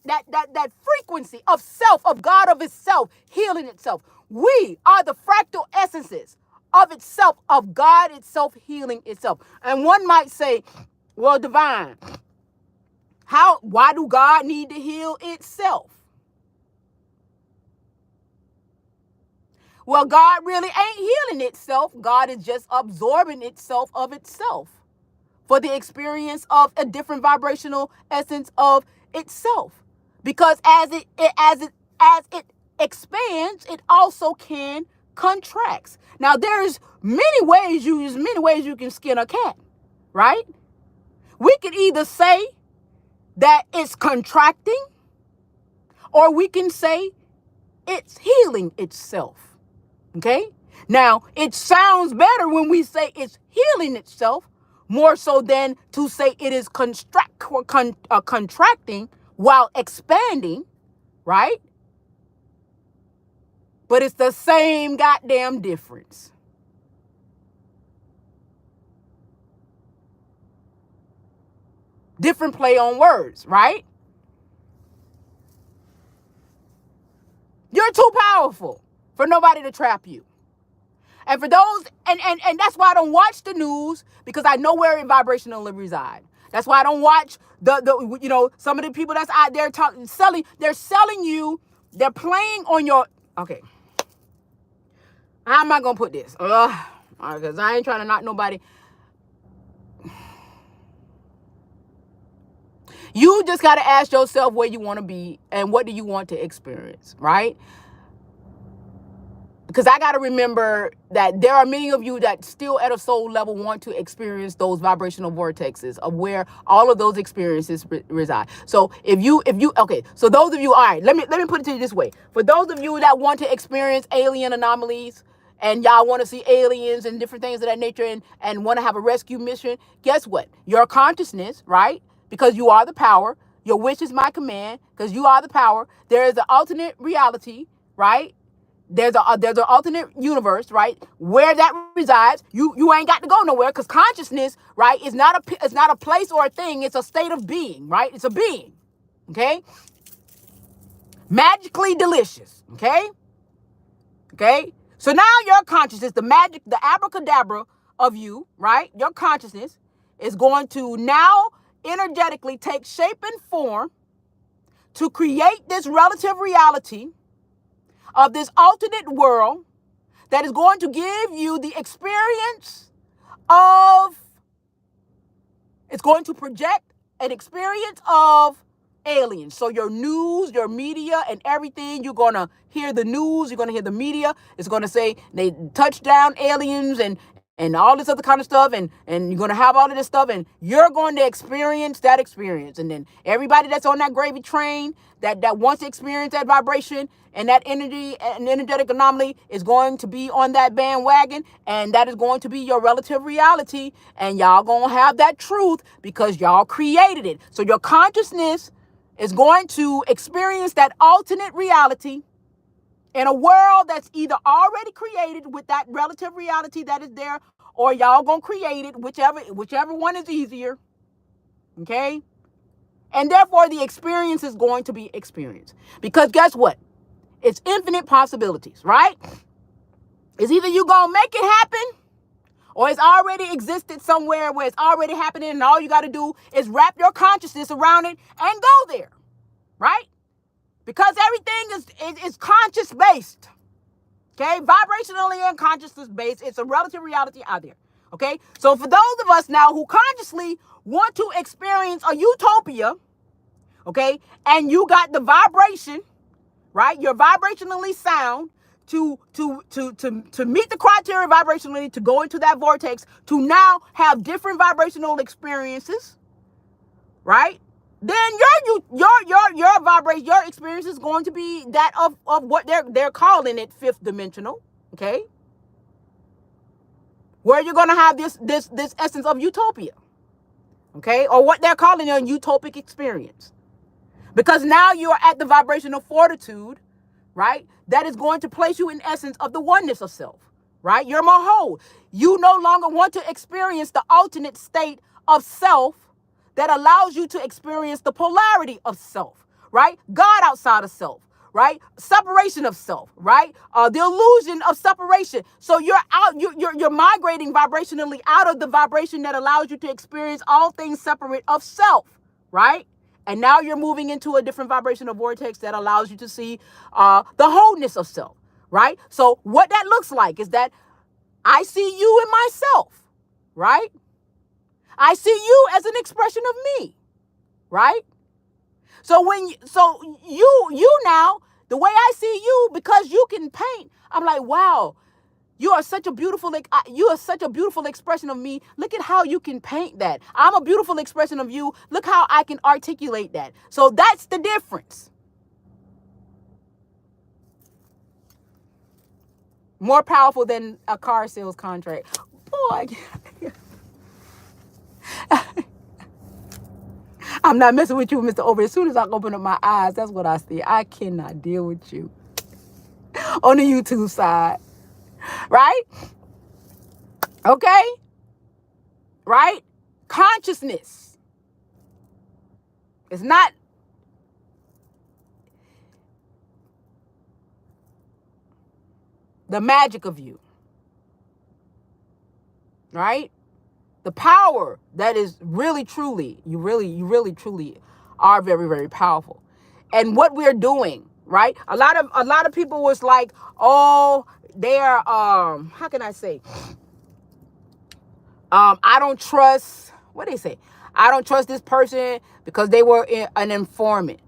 Speaker 1: that frequency of self, of God, of itself, healing itself. We are the fractal essences of itself, of God itself, healing itself. And one might say, well, divine, why do God need to heal itself? Well, God really ain't healing itself. God is just absorbing itself of itself for the experience of a different vibrational essence of itself. Because as it expands, it also can contracts. Now, there's many ways you can skin a cat, right? We could either say that it's contracting, or we can say it's healing itself. Okay? Now, it sounds better when we say it's healing itself, more so than to say it is contracting while expanding, right? But it's the same goddamn difference. Different play on words, right? You're too powerful for nobody to trap you. And for those, and that's why I don't watch the news, because I know where it vibrationally reside. That's why I don't watch some of the people that's out there they're selling you, they're playing on your, okay. How am I going to put this? Because I ain't trying to knock nobody. You just got to ask yourself where you want to be and what do you want to experience, right? Because I got to remember that there are many of you that still at a soul level want to experience those vibrational vortexes of where all of those experiences reside. So so those of you, all right, let me put it to you this way. For those of you that want to experience alien anomalies and y'all want to see aliens and different things of that nature and want to have a rescue mission, guess what? Your consciousness, right? Because you are the power. Your wish is my command because you are the power. There is an alternate reality, right? There's an alternate universe, right, where that resides. You ain't got to go nowhere, because consciousness, right, is not a place or a thing. It's a state of being, right? It's a being, okay? Magically delicious, okay? Okay? So now your consciousness, the abracadabra of you, right, your consciousness is going to now energetically take shape and form to create this relative reality of this alternate world that is going to give you the experience it's going to project an experience of aliens. So your news, your media, and everything, you're going to hear the news, you're going to hear the media. It's going to say they touched down aliens and all this other kind of stuff, and you're going to have all of this stuff, and you're going to experience that experience. And then everybody that's on that gravy train that wants to experience that vibration and that energy and energetic anomaly is going to be on that bandwagon, and that is going to be your relative reality, and y'all going to have that truth because y'all created it. So your consciousness is going to experience that alternate reality in a world that's either already created with that relative reality that is there, or y'all gonna create it, whichever one is easier. Okay? And therefore the experience is going to be experienced. Because guess what? It's infinite possibilities, right? It's either you gonna make it happen, or it's already existed somewhere where it's already happening, and all you gotta do is wrap your consciousness around it and go there. Right? Because everything is conscious based. Okay? Vibrationally and consciousness based. It's a relative reality out there. Okay? So for those of us now who consciously want to experience a utopia, okay, and you got the vibration, right? You're vibrationally sound to meet the criteria vibrationally, to go into that vortex, to now have different vibrational experiences, right? Then your vibration, your experience is going to be that of what they're calling it fifth dimensional, okay? Where you're going to have this essence of utopia, okay? Or what they're calling a utopic experience. Because now you're at the vibrational fortitude, right? That is going to place you in essence of the oneness of self, right? You're more whole. You no longer want to experience the alternate state of self that allows you to experience the polarity of self, right? God outside of self, right? Separation of self, right? The illusion of separation. So you're migrating vibrationally out of the vibration that allows you to experience all things separate of self, right? And now you're moving into a different vibrational vortex that allows you to see the wholeness of self, right? So what that looks like is that I see you in myself, right? I see you as an expression of me, right? So you now, the way I see you, because you can paint, I'm like, wow, you are such a beautiful expression of me. Look at how you can paint that. I'm a beautiful expression of you. Look how I can articulate that. So that's the difference. More powerful than a car sales contract. Boy, I'm not messing with you, Mr. Over. As soon as I open up my eyes, that's what I see. I cannot deal with you on the YouTube side. Right? Okay? Right? Consciousness. It's not the magic of you. Right? The power that is really, truly, you really, truly are very, very powerful. And what we're doing, right? A lot of people was like, oh, they're how can I say? I don't trust, what they say? I don't trust this person because they were an informant.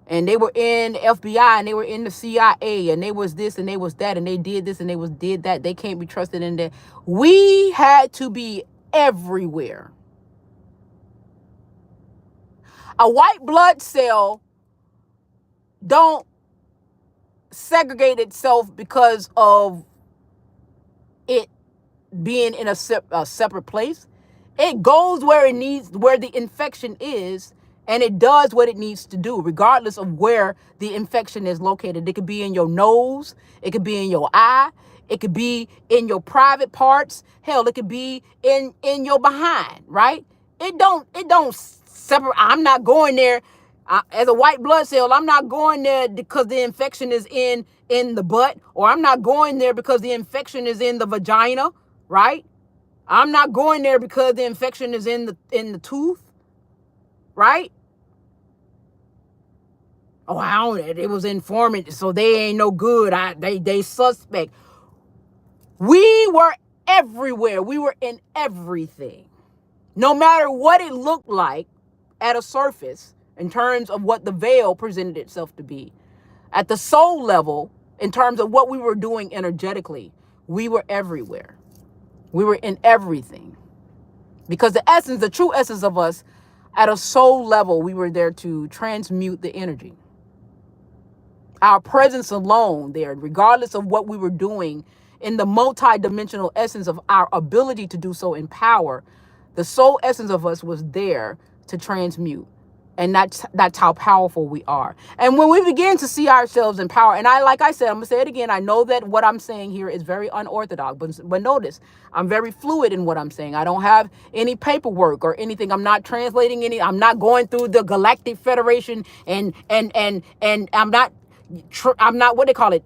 Speaker 1: And they were in the FBI and they were in the CIA and they was this and they was that and they did this and they did that. They can't be trusted in that. We had to be everywhere. A white blood cell don't segregate itself because of it being in a separate place. It goes where it needs, where the infection is, and it does what it needs to do, regardless of where the infection is located. It could be in your nose, it could be in your eye, it could be in your private parts. Hell, it could be in your behind, right? It don't separate. I'm not going there as a white blood cell. I'm not going there because the infection is in the butt, or I'm not going there because the infection is in the vagina, right? I'm not going there because the infection is in the tooth, right? Oh, I don't. It was informant, so they ain't no good. They suspect. We were everywhere. We were in everything. No matter what it looked like at a surface in terms of what the veil presented itself to be. At the soul level, in terms of what we were doing energetically, we were everywhere. We were in everything. Because the true essence of us, at a soul level, we were there to transmute the energy. Our presence alone there, regardless of what we were doing, in the multi-dimensional essence of our ability to do so in power, the soul essence of us was there to transmute. And that's how powerful we are. And when we begin to see ourselves in power, and like I said, I'm going to say it again. I know that what I'm saying here is very unorthodox, but notice I'm very fluid in what I'm saying. I don't have any paperwork or anything. I'm not translating I'm not going through the Galactic Federation and I'm not what they call it,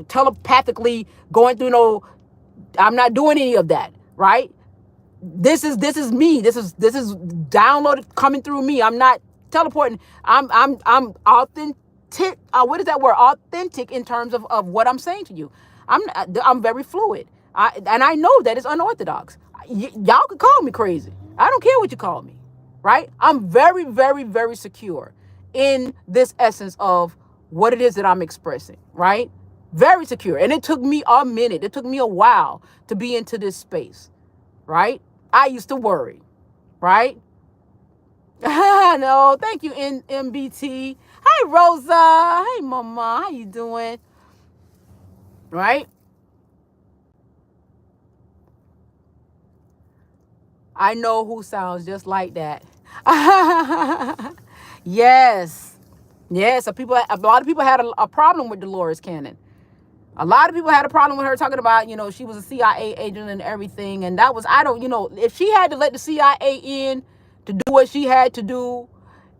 Speaker 1: telepathically going through I'm not doing any of that, right? This is me. This is downloaded coming through me. I'm not teleporting. I'm authentic. What is that word? Authentic in terms of what I'm saying to you. I'm very fluid. And I know that it's unorthodox. Y'all could call me crazy. I don't care what you call me, right? I'm very, very, very secure in this essence of what it is that I'm expressing, right? Very secure. And it took me a minute. It took me a while to be into this space, right? I used to worry, right? No, thank you, MBT. Hi, Rosa. Hey, Mama. How you doing? Right? I know who sounds just like that. Yes. Yes. A lot of people had a problem with Dolores Cannon. A lot of people had a problem with her talking about, she was a CIA agent and everything. And that was, if she had to let the CIA in to do what she had to do,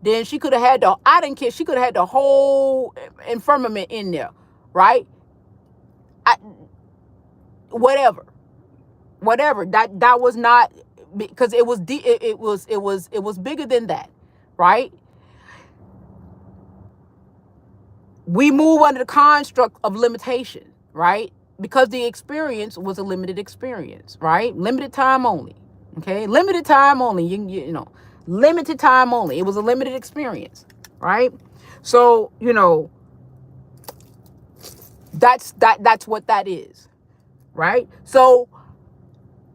Speaker 1: then she could have had I didn't care. She could have had the whole infirmament in there, right? Whatever. That was not, because it was it was bigger than that, right? We move under the construct of limitation, right? Because the experience was a limited experience, right? Limited time only. Okay, limited time only. Limited time only. It was a limited experience, right? So that's what that is, right? So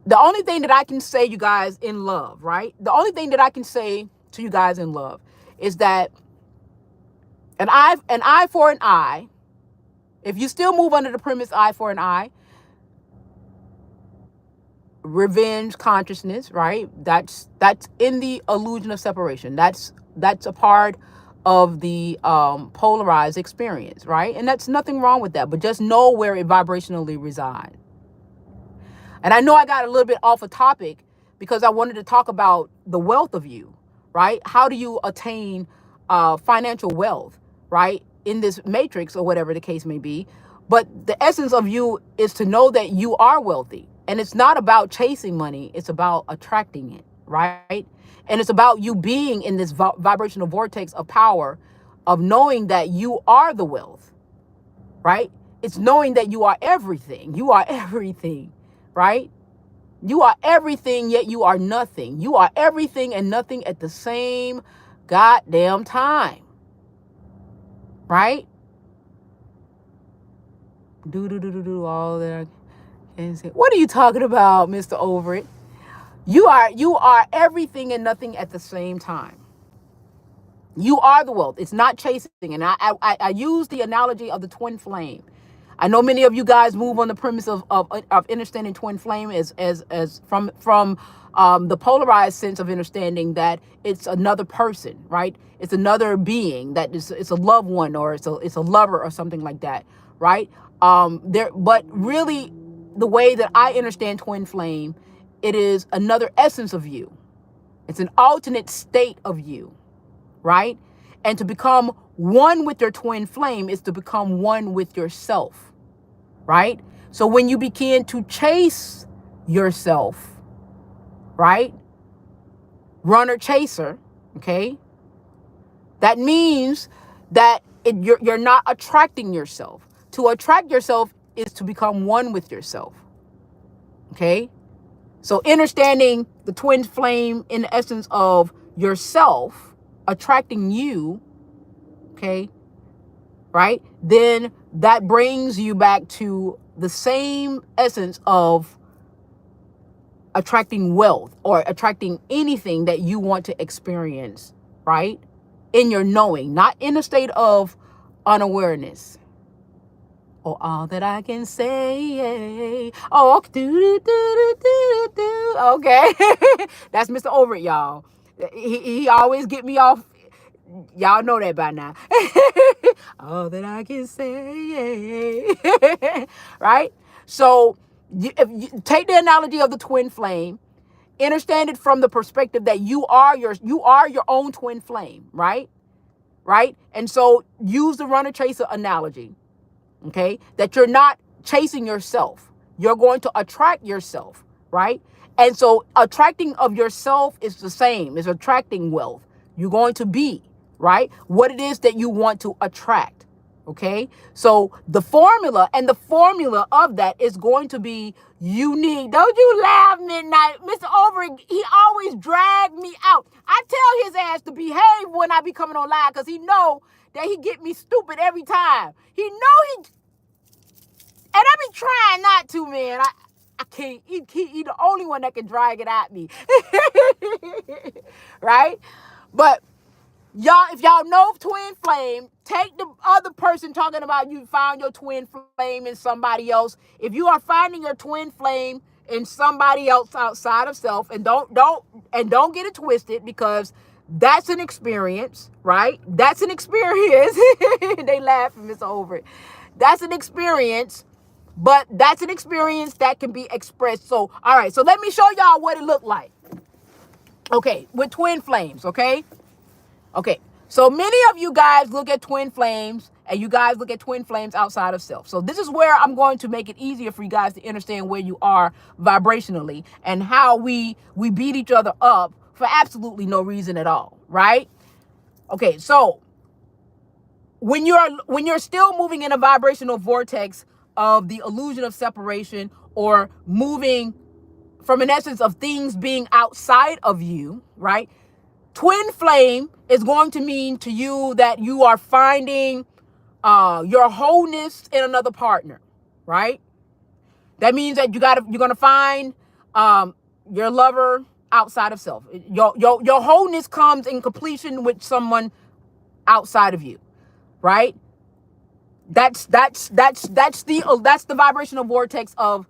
Speaker 1: the only thing that I can say, you guys, in love, right? The only thing that I can say to you guys in love is that an eye for an eye. If you still move under the premise eye for an eye, revenge consciousness, right? That's in the illusion of separation. That's a part of the polarized experience, right? And that's nothing wrong with that, but just know where it vibrationally resides. And I know I got a little bit off a topic because I wanted to talk about the wealth of you, right? How do you attain financial wealth, right? In this matrix or whatever the case may be. But the essence of you is to know that you are wealthy. And it's not about chasing money. It's about attracting it, right? And it's about you being in this vibrational vortex of power of knowing that you are the wealth, right? It's knowing that you are everything. You are everything, right? You are everything, yet you are nothing. You are everything and nothing at the same goddamn time, right? Do all that. What are you talking about, Mr. Overett? You are everything and nothing at the same time. You are the wealth. It's not chasing. And I use the analogy of the twin flame. I know many of you guys move on the premise of understanding twin flame as from the polarized sense of understanding that it's another person, right? It's another being, that it's a loved one, or it's a lover or something like that, right? But really, the way that I understand twin flame, it is another essence of you. It's an alternate state of you, right? And to become one with your twin flame is to become one with yourself, right? So when you begin to chase yourself, right? Runner chaser, okay? That means that you're not attracting yourself. To attract yourself is to become one with yourself, okay? So understanding the twin flame in the essence of yourself attracting you, okay, right? Then that brings you back to the same essence of attracting wealth or attracting anything that you want to experience, right? In your knowing, not in a state of unawareness. Oh, all that I can say. Oh, okay. That's Mr. Overett, y'all. He always get me off. Y'all know that by now. All that I can say. Right? So if you take the analogy of the twin flame, understand it from the perspective that you are your own twin flame, right? Right? And so use the runner chaser analogy. Okay, that you're not chasing yourself. You're going to attract yourself, right? And so attracting of yourself is the same as attracting wealth. You're going to be, right, what it is that you want to attract. Okay, so the formula of that is going to be unique. Don't you laugh, Midnight. Mr. Overett, he always drag me out. I tell his ass to behave when I be coming on live because he know that he get me stupid every time. He know And I be trying not to, man. I can't. He the only one that can drag it at me. Right? But y'all, if y'all know twin flame, take the other person talking about you found your twin flame in somebody else. If you are finding your twin flame in somebody else outside of self, and don't get it twisted, because that's an experience, right? That's an experience. They laughing, Mr. Over. That's an experience, but that's an experience that can be expressed. So, all right, so let me show y'all what it looked like. Okay, with twin flames, okay? Okay, so many of you guys look at twin flames, and you guys look at twin flames outside of self. So this is where I'm going to make it easier for you guys to understand where you are vibrationally and how we beat each other up for absolutely no reason at all, right? Okay, so when you're still moving in a vibrational vortex of the illusion of separation, or moving from an essence of things being outside of you, right? Twin flame is going to mean to you that you are finding your wholeness in another partner, right? That means that you're gonna find your lover outside of self. Your wholeness comes in completion with someone outside of you, right? That's the vibrational vortex of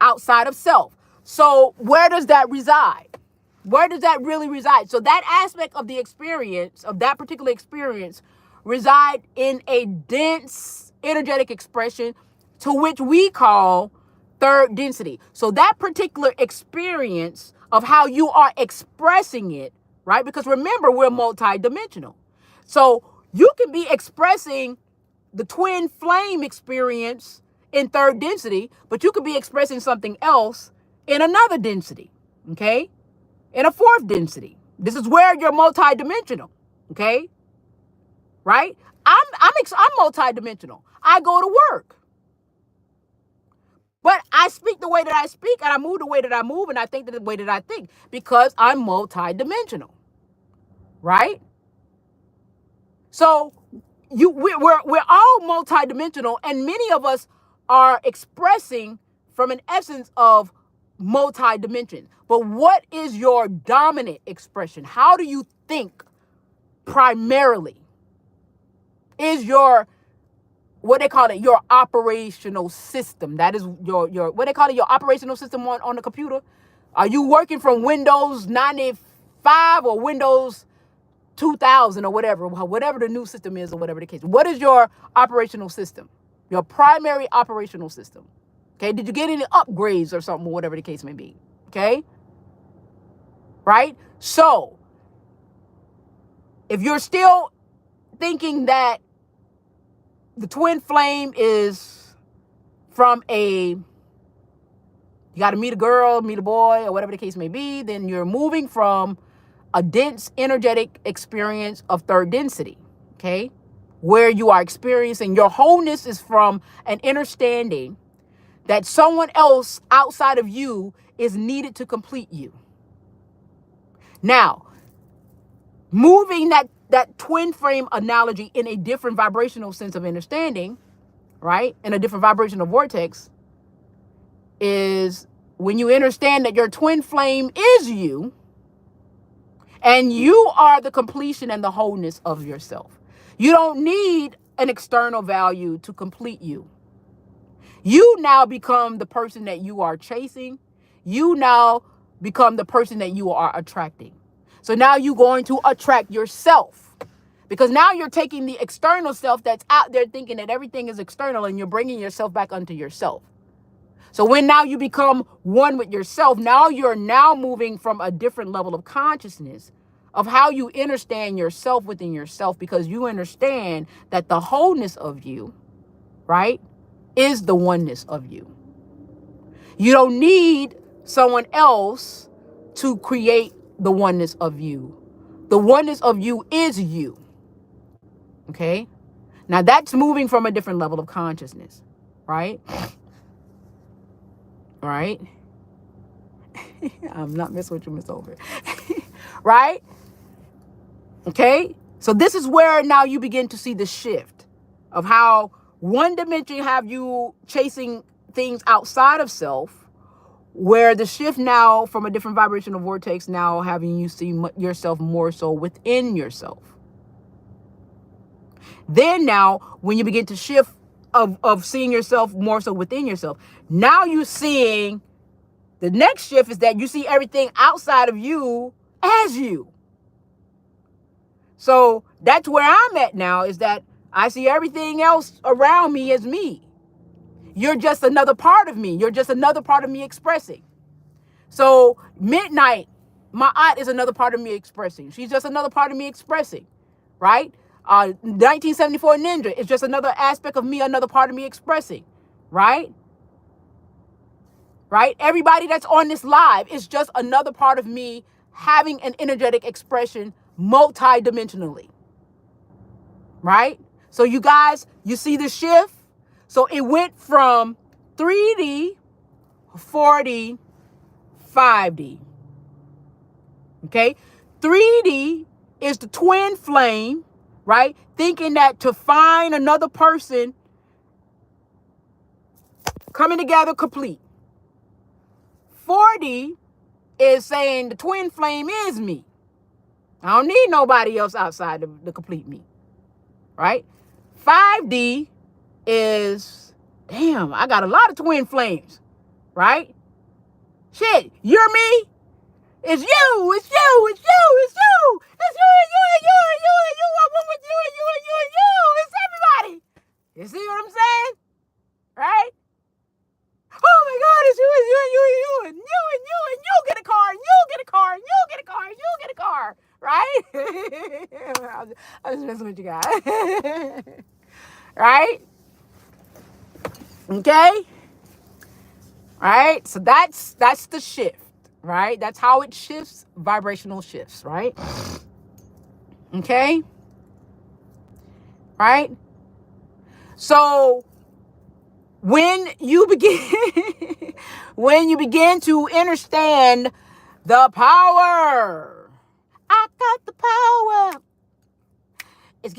Speaker 1: outside of self. So where does that reside? Where does that really reside? So that aspect of the experience, of that particular experience, reside in a dense energetic expression to which we call third density. So that particular experience of how you are expressing it, right? Because remember, we're multidimensional. So you can be expressing the twin flame experience in third density, but you could be expressing something else in another density, okay? In a fourth density. This is where you're multidimensional, okay? Right? I'm multidimensional. I go to work. But I speak the way that I speak, and I move the way that I move, and I think the way that I think, because I'm multidimensional. Right? So we're all multidimensional, and many of us are expressing from an essence of multi-dimension. But what is your dominant expression? How do you think primarily? Is your, what they call it, your operational system? That is your what they call it, your operational system on the computer. Are you working from Windows 95 or Windows 2000 or whatever the new system is, or whatever the case? What is your operational system? Your primary operational system. Okay, did you get any upgrades or something, whatever the case may be? Okay, right? So, if you're still thinking that the twin flame is from you got to meet a girl, meet a boy, or whatever the case may be, then you're moving from a dense energetic experience of third density, okay? Where you are experiencing your wholeness is from an understanding that someone else outside of you is needed to complete you. Now, moving that twin flame analogy in a different vibrational sense of understanding, right? In a different vibrational vortex, is when you understand that your twin flame is you, and you are the completion and the wholeness of yourself. You don't need an external value to complete you. You now become the person that you are chasing. You now become the person that you are attracting. So now you're going to attract yourself, because now you're taking the external self that's out there thinking that everything is external, and you're bringing yourself back unto yourself. So when now you become one with yourself, now you're moving from a different level of consciousness of how you understand yourself within yourself, because you understand that the wholeness of you, right, is the oneness of you. You don't need someone else to create the oneness of you. The oneness of you is you. Okay? Now that's moving from a different level of consciousness, right? Right? I'm not messing with you, Miss Over. Right? Okay? So this is where now you begin to see the shift of how One dimension have you chasing things outside of self, where the shift now from a different vibrational vortex now having you see yourself more so within yourself. Then now, when you begin to shift of seeing yourself more so within yourself, now you're seeing the next shift is that you see everything outside of you as you. So that's where I'm at now, is that I see everything else around me as me. You're just another part of me. You're just another part of me expressing. So midnight, my aunt is another part of me expressing. She's just another part of me expressing, right? 1974 Ninja is just another aspect of me, another part of me expressing, right? Right? Everybody that's on this live is just another part of me having an energetic expression multi-dimensionally, right? So you guys, you see the shift? So it went from 3D, 4D, 5D. Okay? 3D is the twin flame, right? Thinking that to find another person coming together complete. 4D is saying the twin flame is me. I don't need nobody else outside the complete me, right? 5D is, damn, I got a lot of twin flames, right? Shit, you're me. It's you, it's you, it's you, it's you. It's you and you and you and you and you. I'm one with you and you and you and you. It's everybody. You see what I'm saying? Right? Oh my God, it's you and you and you and you and you and you and you get a car and you get a car and you get a car and you get a car. Right? I'm just messing with you guys. Right? Okay? Right? So that's the shift. Right? That's how it shifts, vibrational shifts, right? Okay? Right? So when you begin to understand the power, I got the power. It's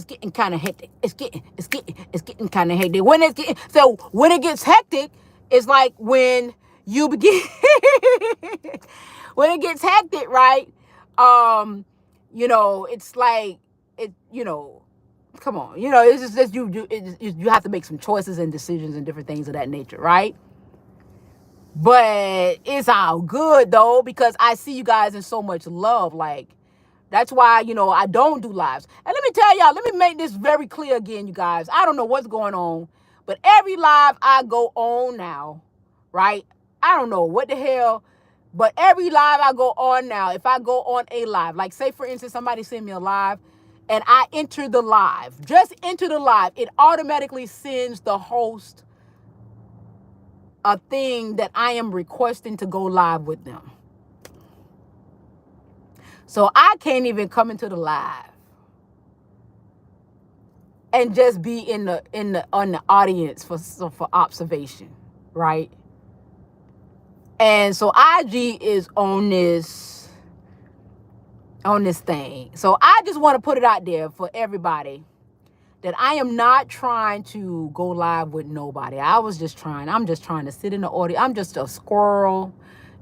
Speaker 1: getting kind of hectic. It's getting kind of hectic. When it gets hectic, it's like when you begin when it gets hectic, right? It's like come on, it's just you have to make some choices and decisions and different things of that nature, right? But it's all good though, because I see you guys in so much love. Like, that's why, I don't do lives. And let me tell y'all, let me make this very clear again, you guys. I don't know what's going on, but every live I go on now, right? I don't know what the hell, but every live I go on now, if I go on a live, like say for instance, somebody send me a live and I enter the live, just enter the live, it automatically sends the host a thing that I am requesting to go live with them. So I can't even come into the live and just be on the audience for observation, right? And so IG is on this thing. So I just want to put it out there for everybody that I am not trying to go live with nobody. I'm just trying to sit in the audience. I'm just a squirrel,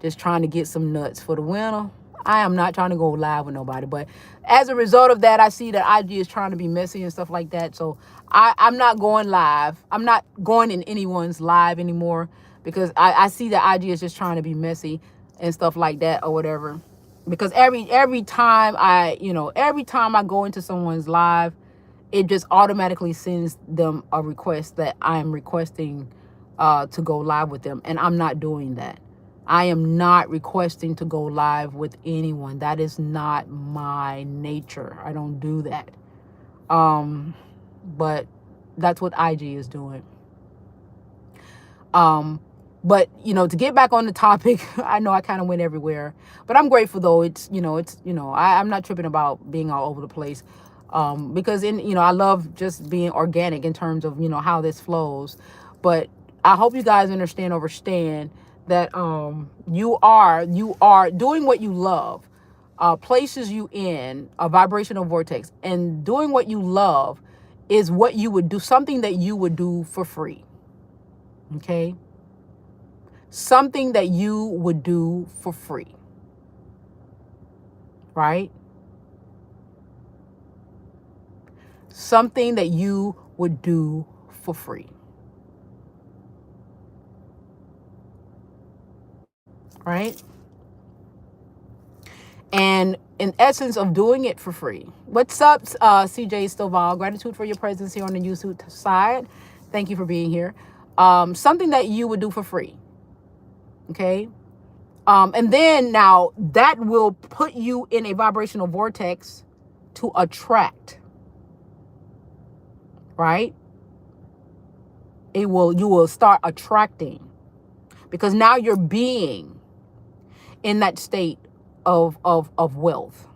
Speaker 1: just trying to get some nuts for the winter. I am not trying to go live with nobody. But as a result of that, I see that IG is trying to be messy and stuff like that. So I'm not going live. I'm not going in anyone's live anymore, because I see that IG is just trying to be messy and stuff like that or whatever. Because every time I go into someone's live, it just automatically sends them a request that I'm requesting to go live with them. And I'm not doing that. I am not requesting to go live with anyone. That is not my nature. I don't do that. But that's what IG is doing. But to get back on the topic, I know I kind of went everywhere, but I'm grateful though. I'm not tripping about being all over the place. Because I love just being organic in terms of, how this flows. But I hope you guys understand that you are doing what you love, places you in a vibrational vortex, and doing what you love is what you would do, something that you would do for free. Okay? Something that you would do for free. Right? Something that you would do for free. Right? And in essence of doing it for free. What's up, CJ Stovall? Gratitude for your presence here on the YouTube side. Thank you for being here. Something that you would do for free. Okay? And then now that will put you in a vibrational vortex to attract. Right? You will start attracting, because now you're being in that state of wealth.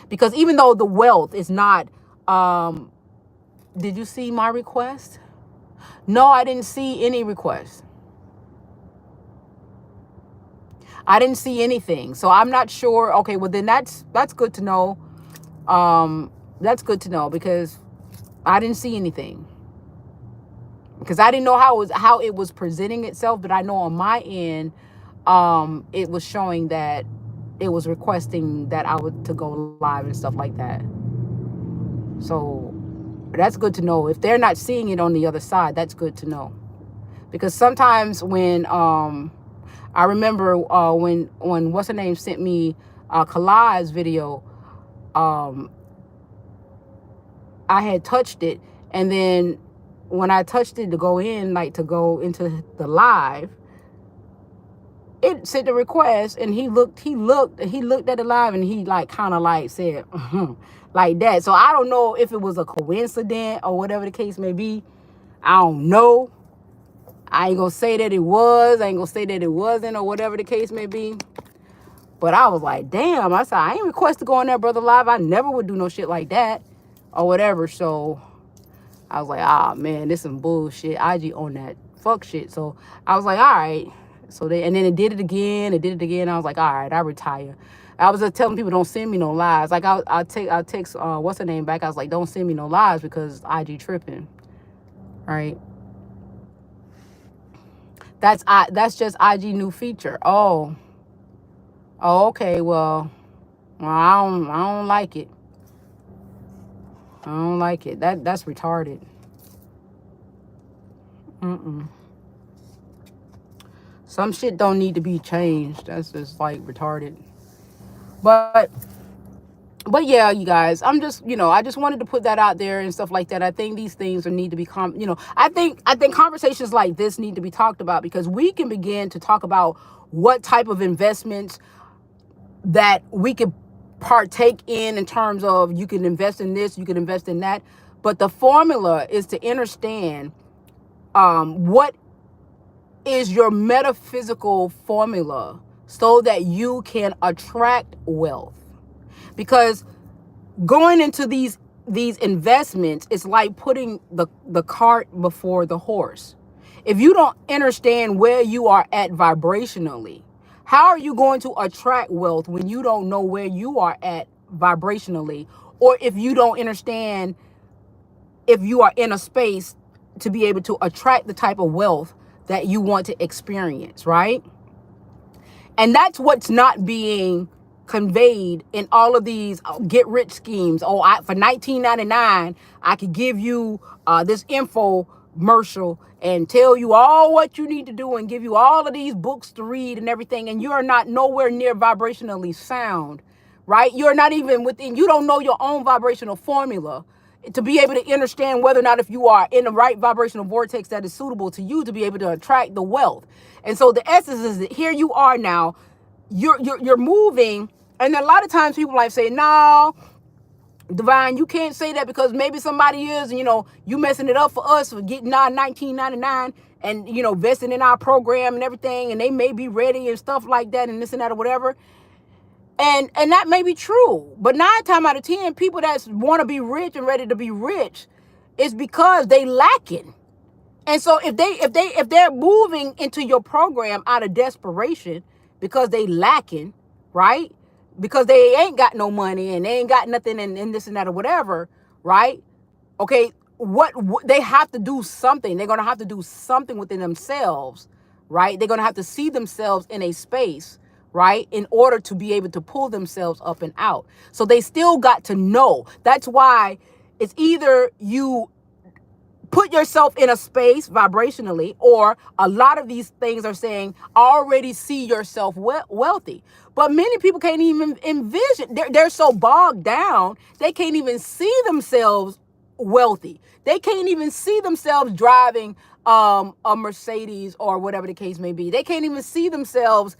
Speaker 1: Because even though the wealth is not, did you see my request? No, I didn't see any request. I didn't see anything. So I'm not sure. Okay, well then that's good to know. That's good to know, because I didn't see anything. Because I didn't know how it was presenting itself, but I know on my end, it was showing that it was requesting that I would to go live and stuff like that. So that's good to know. If they're not seeing it on the other side, that's good to know. Because sometimes when I remember when what's her name sent me Kalai's video, I had touched it, and then when I touched it to go into the live, it sent the request, and he looked at the live, and he like kind of like said like that. So I don't know if it was a coincidence or whatever the case may be. I don't know. I ain't gonna say that it was. I ain't gonna say that it wasn't, or whatever the case may be. But I was like, damn. I said, I ain't request to go on there, brother, live. I never would do no shit like that or whatever. So I was like, man, this some bullshit. IG on that fuck shit. So I was like, all right. So and then it did it again. I was like, all right, I retire. I was just telling people, don't send me no lies. Like I'll text what's her name back. I was like, don't send me no lies, because IG tripping. Right. That's just IG new feature. Oh, okay. Well, I don't like it. I don't like it. That's retarded. Some shit don't need to be changed. That's just like retarded. But yeah, you guys, I'm just, I just wanted to put that out there and stuff like that. I think these things need to be, I think conversations like this need to be talked about, because we can begin to talk about what type of investments that we could partake in terms of, you can invest in this, you can invest in that. But the formula is to understand what is your metaphysical formula so that you can attract wealth. Because going into these investments, it's like putting the cart before the horse. If you don't understand where you are at vibrationally, how are you going to attract wealth when you don't know where you are at vibrationally? Or if you don't understand if you are in a space to be able to attract the type of wealth that you want to experience, right? And that's what's not being conveyed in all of these get rich schemes. For $19.99, I could give you this infomercial and tell you all what you need to do and give you all of these books to read and everything. And you are not nowhere near vibrationally sound, right? You're not even you don't know your own vibrational formula to be able to understand whether or not if you are in the right vibrational vortex that is suitable to you to be able to attract the wealth. And so the essence is that here you are now, you're moving. And a lot of times people like say, no, Divine, you can't say that because maybe somebody is, you messing it up for us for getting our $19.99 and, vesting in our program and everything. And they may be ready and stuff like that and this and that or whatever. And that may be true. But 9 times out of 10, people that want to be rich and ready to be rich is because they lacking. And so if they're moving into your program out of desperation because they lacking, right? Because they ain't got no money and they ain't got nothing and this and that or whatever, right? Okay, what they have to do something. They're going to have to do something within themselves, right? They're going to have to see themselves in a space, right, in order to be able to pull themselves up and out. So they still got to know. That's why it's either you put yourself in a space vibrationally, or a lot of these things are saying already see yourself wealthy. But many people can't even envision. They're so bogged down, they can't even see themselves wealthy. They can't even see themselves driving a Mercedes or whatever the case may be. They can't even see themselves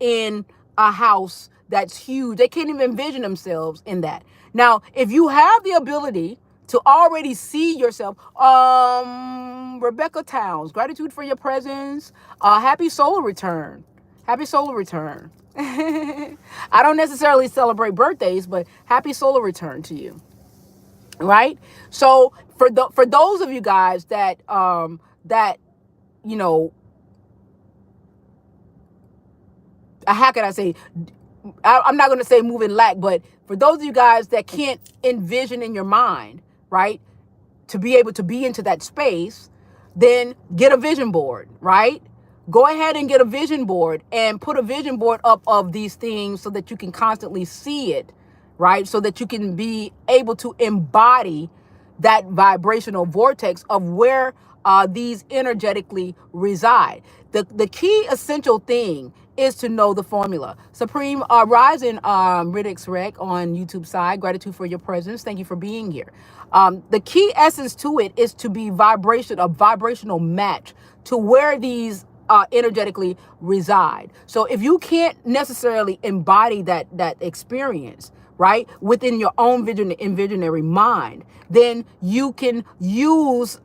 Speaker 1: in a house that's huge. They can't even envision themselves in that. Now, if you have the ability to already see yourself, Rebecca Towns, gratitude for your presence. Happy solar return. Happy solar return. I don't necessarily celebrate birthdays, but happy solar return to you. Right? So for those of you guys that you know, how can I say, I'm not going to say move in lack, but for those of you guys that can't envision in your mind, right, to be able to be into that space, then get a vision board, right? Go ahead and get a vision board and put a vision board up of these things so that you can constantly see it, right? So that you can be able to embody that vibrational vortex of where these energetically reside. The key essential thing is to know the formula. Supreme Rising Riddick's Rec on YouTube side, gratitude for your presence. Thank you for being here. The key essence to it is to be a vibrational match to where these energetically reside. So if you can't necessarily embody that experience, right, within your own visionary mind, then you can use,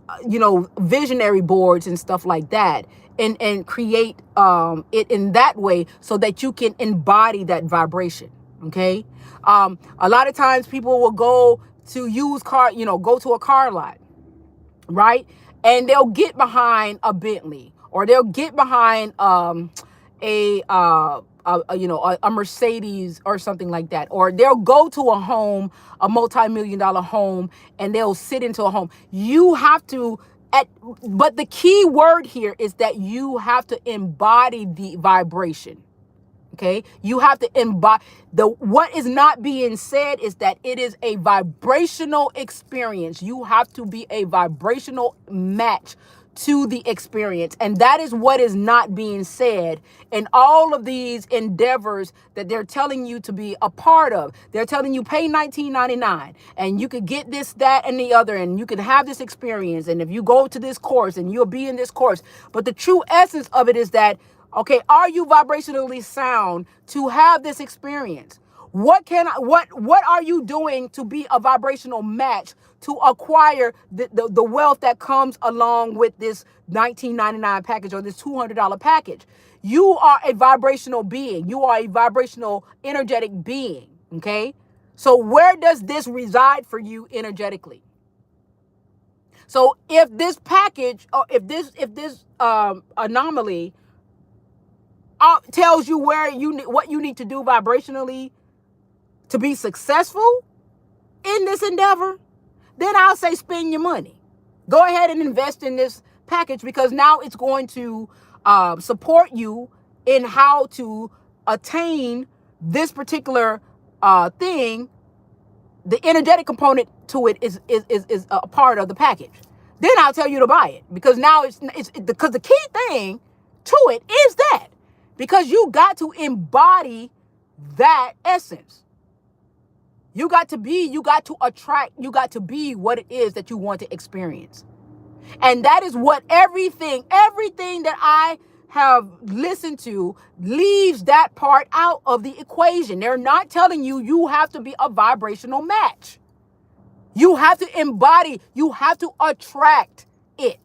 Speaker 1: visionary boards and stuff like that, and create it in that way so that you can embody that vibration. Okay. A lot of times people will go to go to a car lot, right? And they'll get behind a Bentley, or they'll get behind a Mercedes or something like that, or they'll go to a home, a multi-million-dollar home, and they'll sit into a home. You have to, but the key word here is that you have to embody the vibration. Okay, you have to embody what is not being said is that it is a vibrational experience. You have to be a vibrational match to the experience. And that is what is not being said in all of these endeavors that they're telling you to be a part of. They're telling you pay $19.99 and you could get this, that, and the other, and you can have this experience. And if you go to this course and you'll be in this course. But the true essence of it is that, okay, are you vibrationally sound to have this experience? What are you doing to be a vibrational match to acquire the wealth that comes along with this $19.99 package or this $200 package? You are a vibrational being. You are a vibrational energetic being. Okay. So where does this reside for you energetically? So if this package, or if this anomaly tells you what you need to do vibrationally to be successful in this endeavor, then I'll say spend your money. Go ahead and invest in this package, because now it's going to support you in how to attain this particular thing. The energetic component to it is a part of the package. Then I'll tell you to buy it, because now it's because the key thing to it is that, because you got to embody that essence. You got to attract, you got to be what it is that you want to experience. And that is what everything that I have listened to leaves that part out of the equation. They're not telling you have to be a vibrational match. You have to embody, you have to attract it.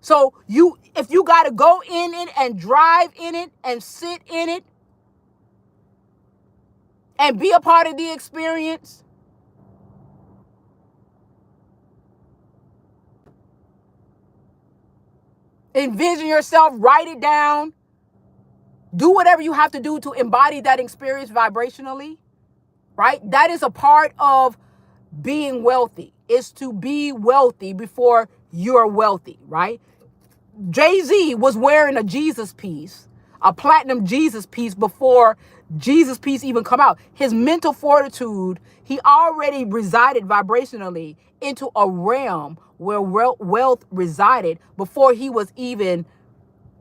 Speaker 1: So if you got to go in it and drive in it and sit in it and be a part of the experience, envision yourself, write it down, do whatever you have to do to embody that experience vibrationally, right? That is a part of being wealthy. It's to be wealthy before you're wealthy, right? Jay-Z was wearing a Jesus piece, a platinum Jesus piece before Jesus piece even come out. His mental fortitude, he already resided vibrationally into a realm where wealth resided before he was even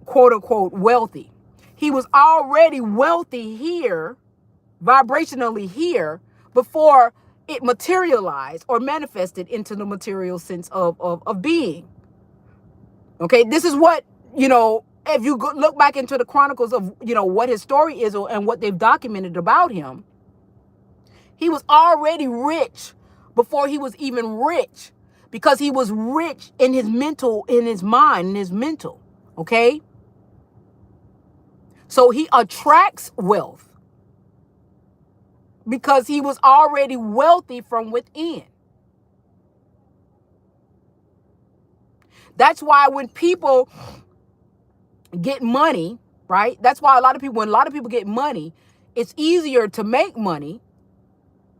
Speaker 1: quote unquote wealthy. He was already wealthy here, vibrationally here, before it materialized or manifested into the material sense of being. Okay, this is what, if you look back into the chronicles of, what his story is and what they've documented about him, he was already rich before he was even rich, because he was rich in his mental, in his mind, in his mental. Okay. So he attracts wealth because he was already wealthy from within. That's why when people get money, right? That's why when a lot of people get money, it's easier to make money,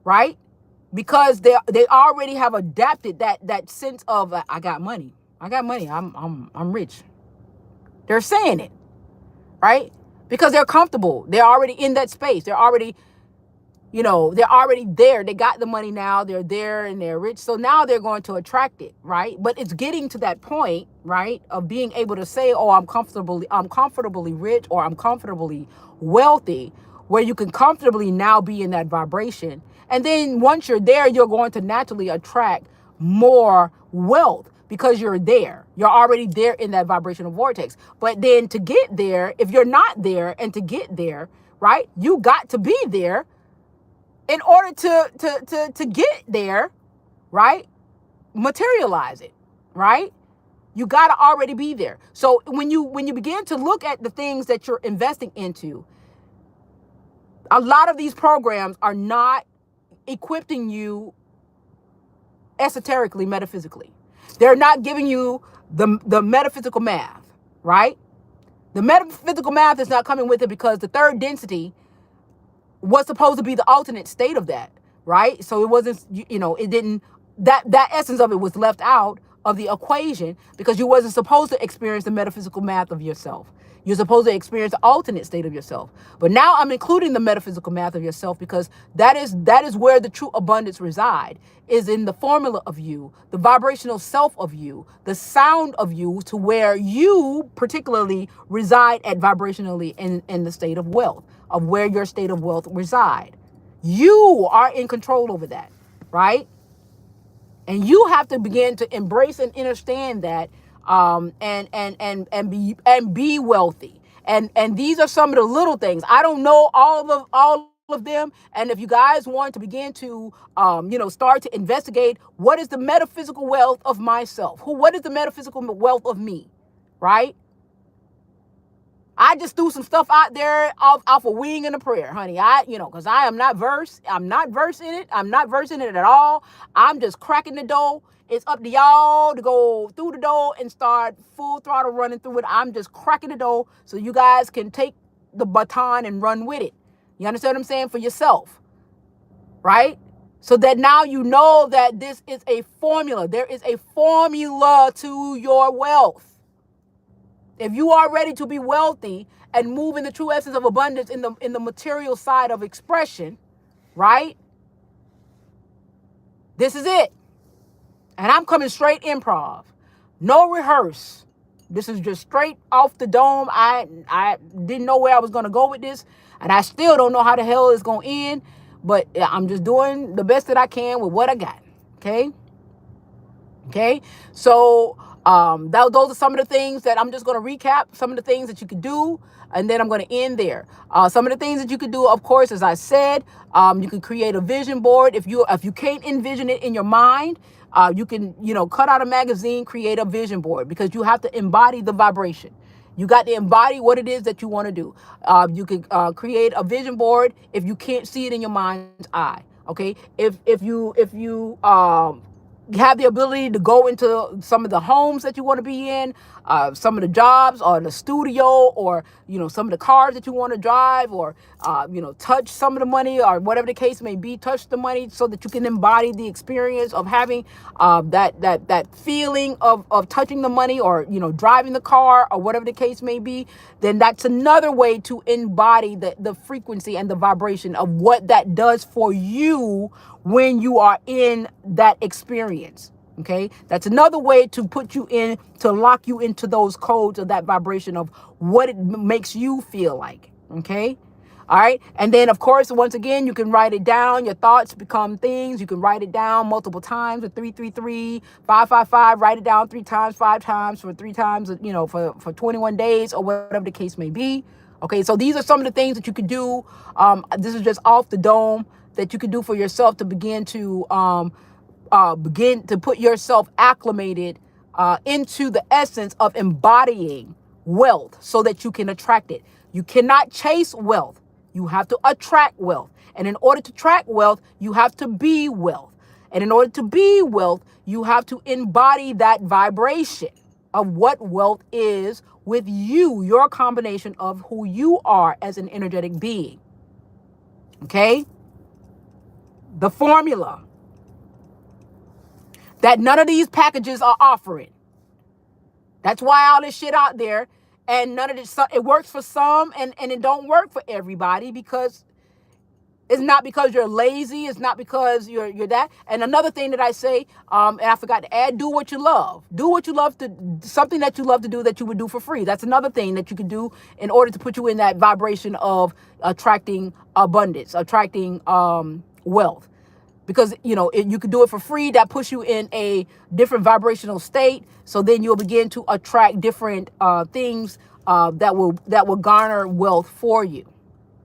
Speaker 1: right? Because they already have adapted that sense of I got money. I got money. I'm rich. They're saying it, right? Because they're comfortable. They're already in that space. They're already there. They got the money now. They're there and they're rich. So now they're going to attract it, right? But it's getting to that point, right, of being able to say, oh, I'm comfortably rich, or I'm comfortably wealthy, where you can comfortably now be in that vibration. And then once you're there, you're going to naturally attract more wealth because you're there. You're already there in that vibrational vortex. But then to get there, if you're not there, and to get there, right, you got to be there in order to get there, right? Materialize it, right? You got to already be there. So when you begin to look at the things that you're investing into, a lot of these programs are not equipping you esoterically, metaphysically. They're not giving you the metaphysical math, right? The metaphysical math is not coming with it because the third density was supposed to be the alternate state of that, right? So it wasn't, it didn't, that essence of it was left out of the equation because you wasn't supposed to experience the metaphysical math of yourself. You're supposed to experience the alternate state of yourself. But now I'm including the metaphysical math of yourself because that is where the true abundance reside, is in the formula of you, the vibrational self of you, the sound of you, to where you particularly reside at vibrationally in the state of wealth, of where your state of wealth reside. You are in control over that, right? And you have to begin to embrace and understand that, and be wealthy. And these are some of the little things. I don't know all of them. And if you guys want to begin to, start to investigate, what is the metaphysical wealth of myself? What is the metaphysical wealth of me, right? I just threw some stuff out there off a wing and a prayer, honey. Because I'm not versed. I'm not versed in it. I'm not versed in it at all. I'm just cracking the door. It's up to y'all to go through the door and start full throttle running through it. I'm just cracking the door so you guys can take the baton and run with it. You understand what I'm saying? For yourself, right? So that now you know that this is a formula. There is a formula to your wealth. If you are ready to be wealthy and move in the true essence of abundance in the material side of expression, right? This is it. And I'm coming straight improv. No rehearse. This is just straight off the dome. I didn't know where I was going to go with this. And I still don't know how the hell it's going to end. But I'm just doing the best that I can with what I got. Okay? Okay? So those are some of the things that I'm just going to recap, some of the things that you could do, and then I'm going to end there. Some of the things that you could do, of course, as I said, you can create a vision board. If you can't envision it in your mind, you can, cut out a magazine, create a vision board, because you have to embody the vibration. You got to embody what it is that you want to do. You can create a vision board if you can't see it in your mind's eye. Okay. If you have the ability to go into some of the homes that you want to be in, some of the jobs or the studio, or, some of the cars that you want to drive, or, touch some of the money, or whatever the case may be, touch the money so that you can embody the experience of having that feeling of touching the money, or, driving the car, or whatever the case may be. Then that's another way to embody the frequency and the vibration of what that does for you when you are in that experience. Okay, that's another way to put you in, to lock you into those codes of that vibration of what it makes you feel like. Okay. All right. And then, of course, once again, you can write it down. Your thoughts become things. You can write it down multiple times with 333, 555. Write it down 3 times, 5 times, for 3 times, for 21 days, or whatever the case may be. Okay. So these are some of the things that you could do. This is just off the dome that you could do for yourself to begin to put yourself acclimated into the essence of embodying wealth so that you can attract it. You cannot chase wealth. You have to attract wealth. And in order to attract wealth, you have to be wealth. And in order to be wealth, you have to embody that vibration of what wealth is with you, your combination of who you are as an energetic being. Okay? The formula that none of these packages are offering. That's why all this shit out there, and none of this, it works for some, and it don't work for everybody, because it's not because you're lazy. It's not because you're that. And another thing that I say, and I forgot to add, do what you love. Do what you love to, something that you love to do that you would do for free. That's another thing that you could do in order to put you in that vibration of attracting abundance, attracting wealth. Because, you could do it for free. That puts you in a different vibrational state. So then you'll begin to attract different things that will garner wealth for you.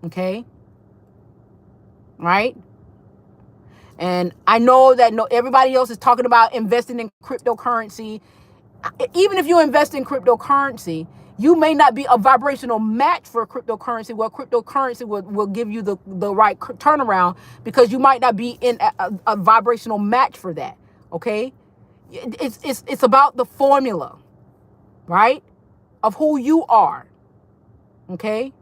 Speaker 1: Okay. Right. And I know that everybody else is talking about investing in cryptocurrency. Even if you invest in cryptocurrency, you may not be a vibrational match for cryptocurrency. Well, cryptocurrency will give you the right turnaround, because you might not be in a vibrational match for that. Okay. It's about the formula, right, of who you are. Okay.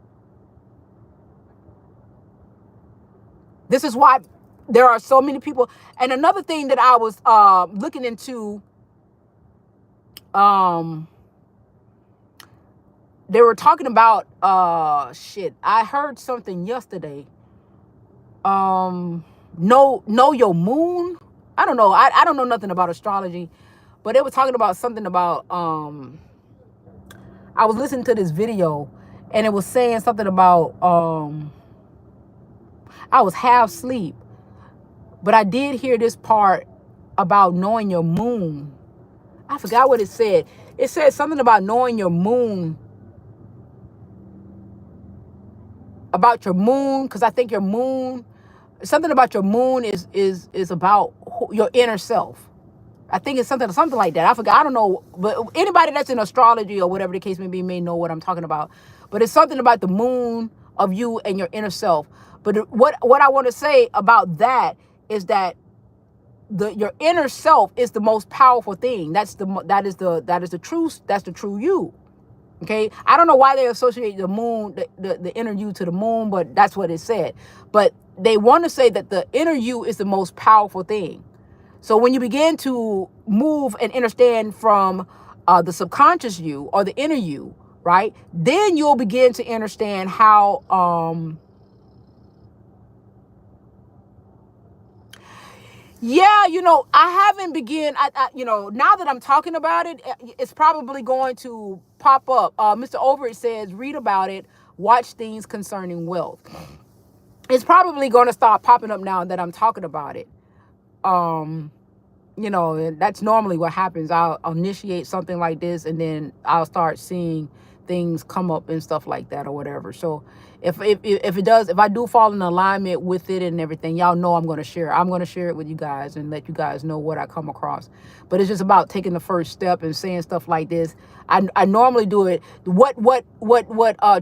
Speaker 1: This is why there are so many people. And another thing that I was looking into, they were talking about I heard something yesterday. Know your moon. I don't know. I don't know nothing about astrology, but they were talking about something about I was listening to this video, and it was saying something about I was half asleep, but I did hear this part about knowing your moon. I forgot what it said. It said something about knowing your moon, about your moon, because I think your moon, something about your moon is about your inner self. I think it's something like that. I forgot. I don't know. But anybody that's in astrology or whatever the case may know what I'm talking about. But it's something about the moon of you and your inner self. But what I want to say about that is that your inner self is the most powerful thing. That is the true you. Okay. I don't know why they associate the moon, the inner you, to the moon, but that's what it said. But they want to say that the inner you is the most powerful thing. So when you begin to move and understand from the subconscious you or the inner you, right, then you'll begin to understand how I haven't begun. Now that I'm talking about it, it's probably going to pop up. Mr. Overett says, read about it, watch things concerning wealth. It's probably going to start popping up now that I'm talking about it. That's normally what happens. I'll initiate something like this, and then I'll start seeing things come up and stuff like that or whatever. So if I do fall in alignment with it and everything, y'all know I'm going to share. I'm going to share it with you guys and let you guys know what I come across. But it's just about taking the first step and saying stuff like this. I normally do it. What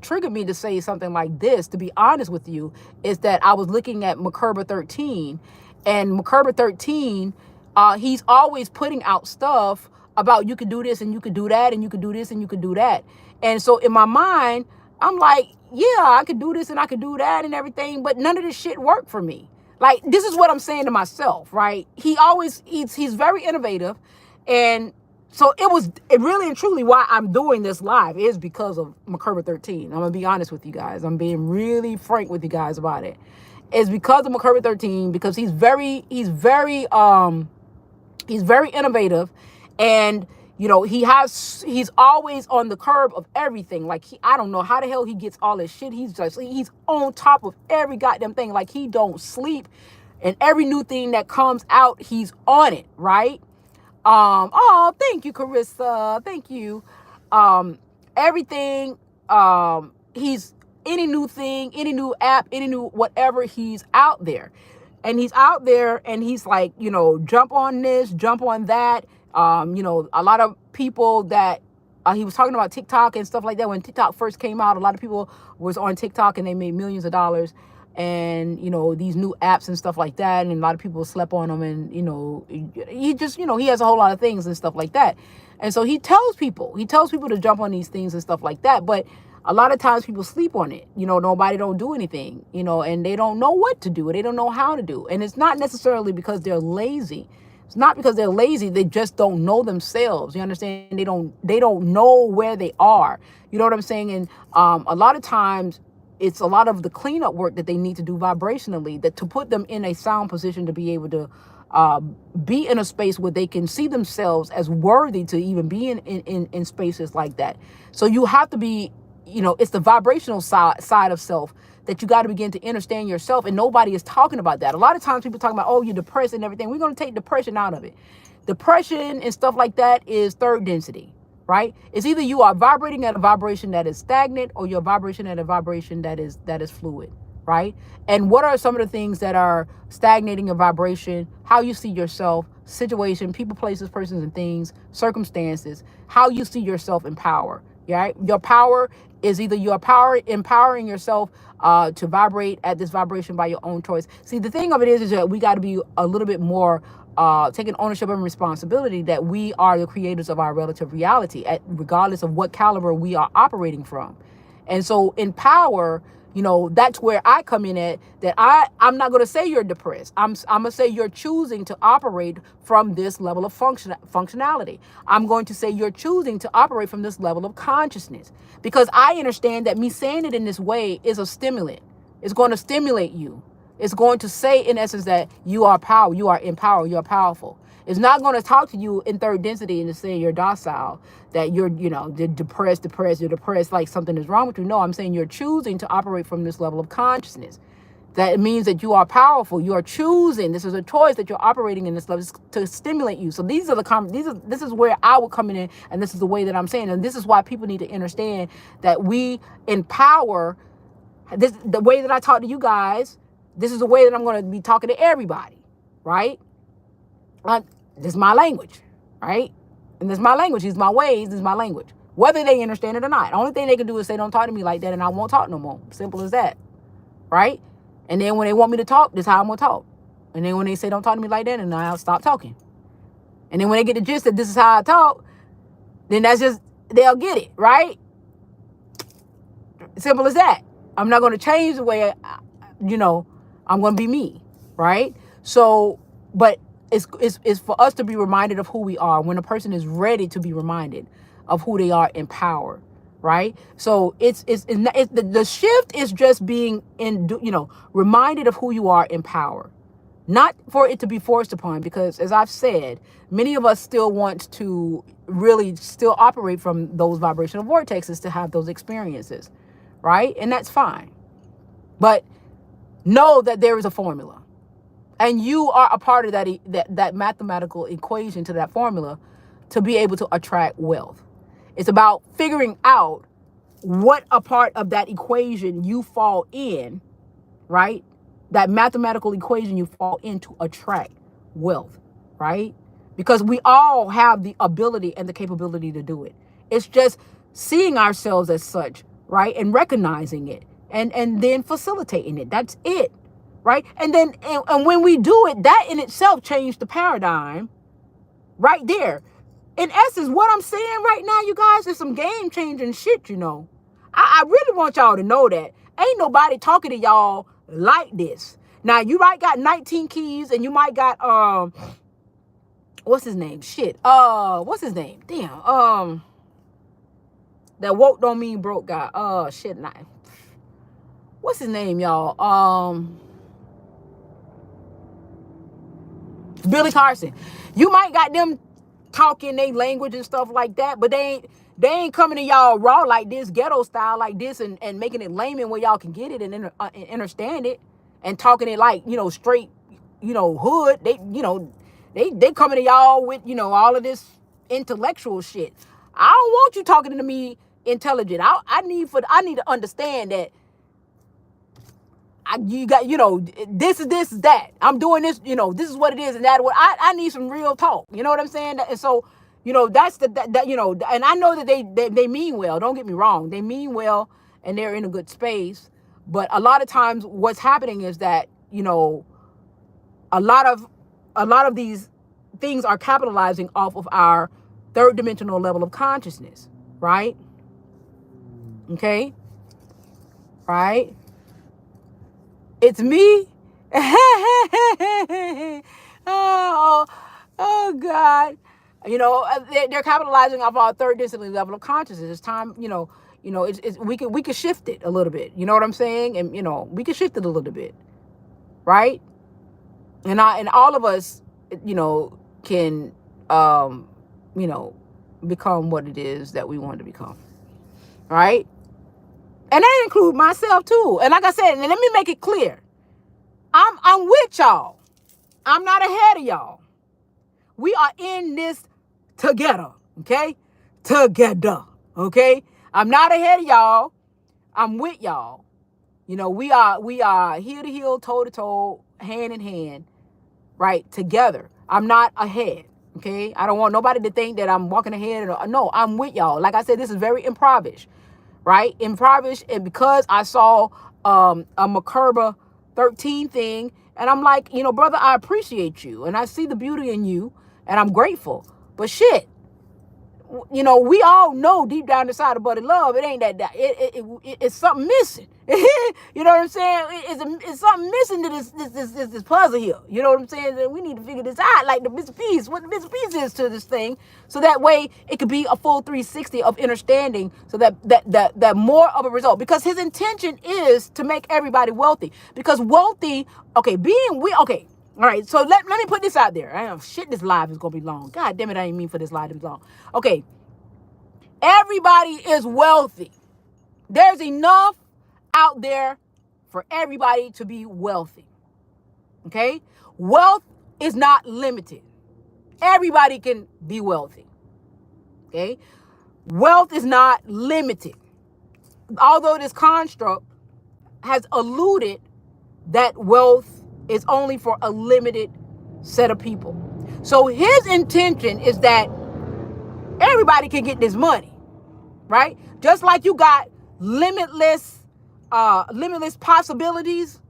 Speaker 1: triggered me to say something like this, to be honest with you, is that I was looking at Merkaba 13, and Merkaba 13 he's always putting out stuff about you could do this and you could do that and you could do this and you could do that. And so in my mind, I'm like, yeah, I could do this and I could do that and everything, but none of this shit worked for me. Like, this is what I'm saying to myself, right? He's very innovative. And so it really and truly why I'm doing this live is because of Mercury 13. I'm going to be honest with you guys. I'm being really frank with you guys about it. It's because of Mercury 13, because he's very innovative, and he's always on the curb of everything. Like, I don't know how the hell he gets all this shit. He's on top of every goddamn thing. Like, he don't sleep, and every new thing that comes out, he's on it, right? Oh, thank you, Carissa. Thank you. Everything, he's any new thing, any new app, any new whatever, he's out there. And he's out there and he's like, jump on this, jump on that. A lot of people that he was talking about TikTok and stuff like that. When TikTok first came out, a lot of people was on TikTok and they made millions of dollars. And, these new apps and stuff like that. And a lot of people slept on them. And, he just, he has a whole lot of things and stuff like that. And so he tells people to jump on these things and stuff like that. But a lot of times people sleep on it. Nobody don't do anything, and they don't know what to do. They don't know how to do. And it's not necessarily because they're lazy. It's not because they're lazy. They just don't know themselves. You understand? They don't know where they are. You know what I'm saying? And a lot of times it's a lot of the cleanup work that they need to do vibrationally, that to put them in a sound position to be able to be in a space where they can see themselves as worthy to even be in spaces like that. So you have to be, it's the vibrational side of self that you got to begin to understand yourself. And nobody is talking about that. A lot of times people talking about, oh, you're depressed and everything. We're going to take depression out of it. Depression and stuff like that is third density, right? It's either you are vibrating at a vibration that is stagnant, or you're vibration at a vibration that is fluid, right? And what are some of the things that are stagnating your vibration? How you see yourself, situation, people, places, persons, and things, circumstances, how you see yourself in power, right? Your power is either you are empowering yourself to vibrate at this vibration by your own choice. See, the thing of it is that we got to be a little bit more taking ownership and responsibility that we are the creators of our relative reality, regardless of what caliber we are operating from. And so in power, that's where I come in at, that I'm not going to say you're depressed. I'm going to say you're choosing to operate from this level of functionality. I'm going to say you're choosing to operate from this level of consciousness, because I understand that me saying it in this way is a stimulant. It's going to stimulate you. It's going to say, in essence, that you are power, you are empowered, you're powerful. It's not going to talk to you in third density and to say you're docile, that you're depressed, you're depressed, like something is wrong with you. No, I'm saying you're choosing to operate from this level of consciousness. That means that you are powerful. You are choosing. This is a choice that you're operating in this level to stimulate you. So this is where I would come in, and this is the way that I'm saying. And this is why people need to understand that we empower. The way that I talk to you guys, this is the way that I'm going to be talking to everybody, right? This is my language, right? And this is my language. These are my ways. This is my language. Whether they understand it or not. The only thing they can do is say, don't talk to me like that, and I won't talk no more. Simple as that, right? And then when they want me to talk, this is how I'm going to talk. And then when they say, don't talk to me like that, and I'll stop talking. And then when they get the gist that this is how I talk, then that's just, they'll get it, right? Simple as that. I'm not going to change the way, I'm going to be me, right? So, but it's for us to be reminded of who we are when a person is ready to be reminded of who they are in power, right? So the shift is just being reminded of who you are in power, not for it to be forced upon, because as I've said, many of us still want to really still operate from those vibrational vortexes to have those experiences, right? And that's fine. But know that there is a formula, and you are a part of that mathematical equation to that formula to be able to attract wealth. It's about figuring out what a part of that equation you fall in, right? That mathematical equation you fall in to attract wealth, right? Because we all have the ability and the capability to do it. It's just seeing ourselves as such, right? And recognizing it and then facilitating it. That's it. right? And then, and when we do it, that in itself changed the paradigm right there. In essence, what I'm saying right now, you guys, is some game changing shit, you know. I really want y'all to know that ain't nobody talking to y'all like this. Now, you might got 19 keys, and you might got what's his name? Shit. What's his name? Damn. That woke don't mean broke guy. Shit. Nah. What's his name, y'all? Billy Carson. You might got them talking their language and stuff like that, but they ain't coming to y'all raw like this, ghetto style like this, and making it layman where y'all can get it and understand it, and talking it like, you know, straight, you know, hood. They, you know, they coming to y'all with, you know, all of this intellectual shit. I don't want you talking to me intelligent. I need to understand that you got, you know, this is that. I'm doing this, you know, this is what it is, and that what I need some real talk. You know what I'm saying? And so, you know, that's that you know, and I know that they mean well. Don't get me wrong. They mean well, and they're in a good space. But a lot of times what's happening is that, you know, a lot of these things are capitalizing off of our third dimensional level of consciousness, right? Okay? Right? It's me. oh God. You know, they're capitalizing off our third dimensional level of consciousness. It's time, you know, it's we could shift it a little bit. You know what I'm saying? And, you know, we could shift it a little bit. Right? And all of us, you know, can you know, become what it is that we want to become. Right? And that includes myself too. And like I said, and let me make it clear. I'm with y'all. I'm not ahead of y'all. We are in this together. Okay? Together. Okay? I'm not ahead of y'all. I'm with y'all. You know, we are heel to heel, toe to toe, hand in hand, right? Together. I'm not ahead. Okay? I don't want nobody to think that I'm walking ahead. No, I'm with y'all. Like I said, this is very improvised. Right? Improvised, and because I saw a Makerba 13 thing, and I'm like, you know, brother, I appreciate you, and I see the beauty in you, and I'm grateful. But shit, you know, we all know deep down inside of Buddy Love, it ain't that it's something missing. You know what I'm saying? It's something missing to this puzzle here. You know what I'm saying? We need to figure this out, like the missing piece, what the missing piece is to this thing, so that way it could be a full 360 of understanding, so that more of a result. Because his intention is to make everybody wealthy. Because wealthy, okay, all right, so let me put this out there. I know, shit, this live is going to be long. God damn it, I didn't mean for this live to be long. Okay, everybody is wealthy. There's enough out there for everybody to be wealthy. Okay? Wealth is not limited. Everybody can be wealthy. Okay? Wealth is not limited. Although this construct has alluded that wealth is only for a limited set of people. So his intention is that everybody can get this money, right? Just like you got limitless possibilities,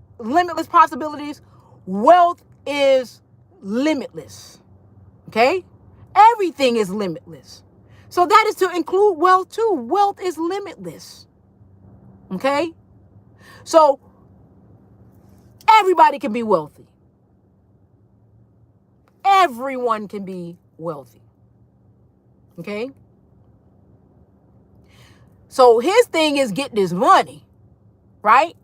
Speaker 1: wealth is limitless. Okay? Everything is limitless. So that is to include wealth too. Wealth is limitless. Okay? So everybody can be wealthy. Everyone can be wealthy. Okay? So his thing is get this money, right?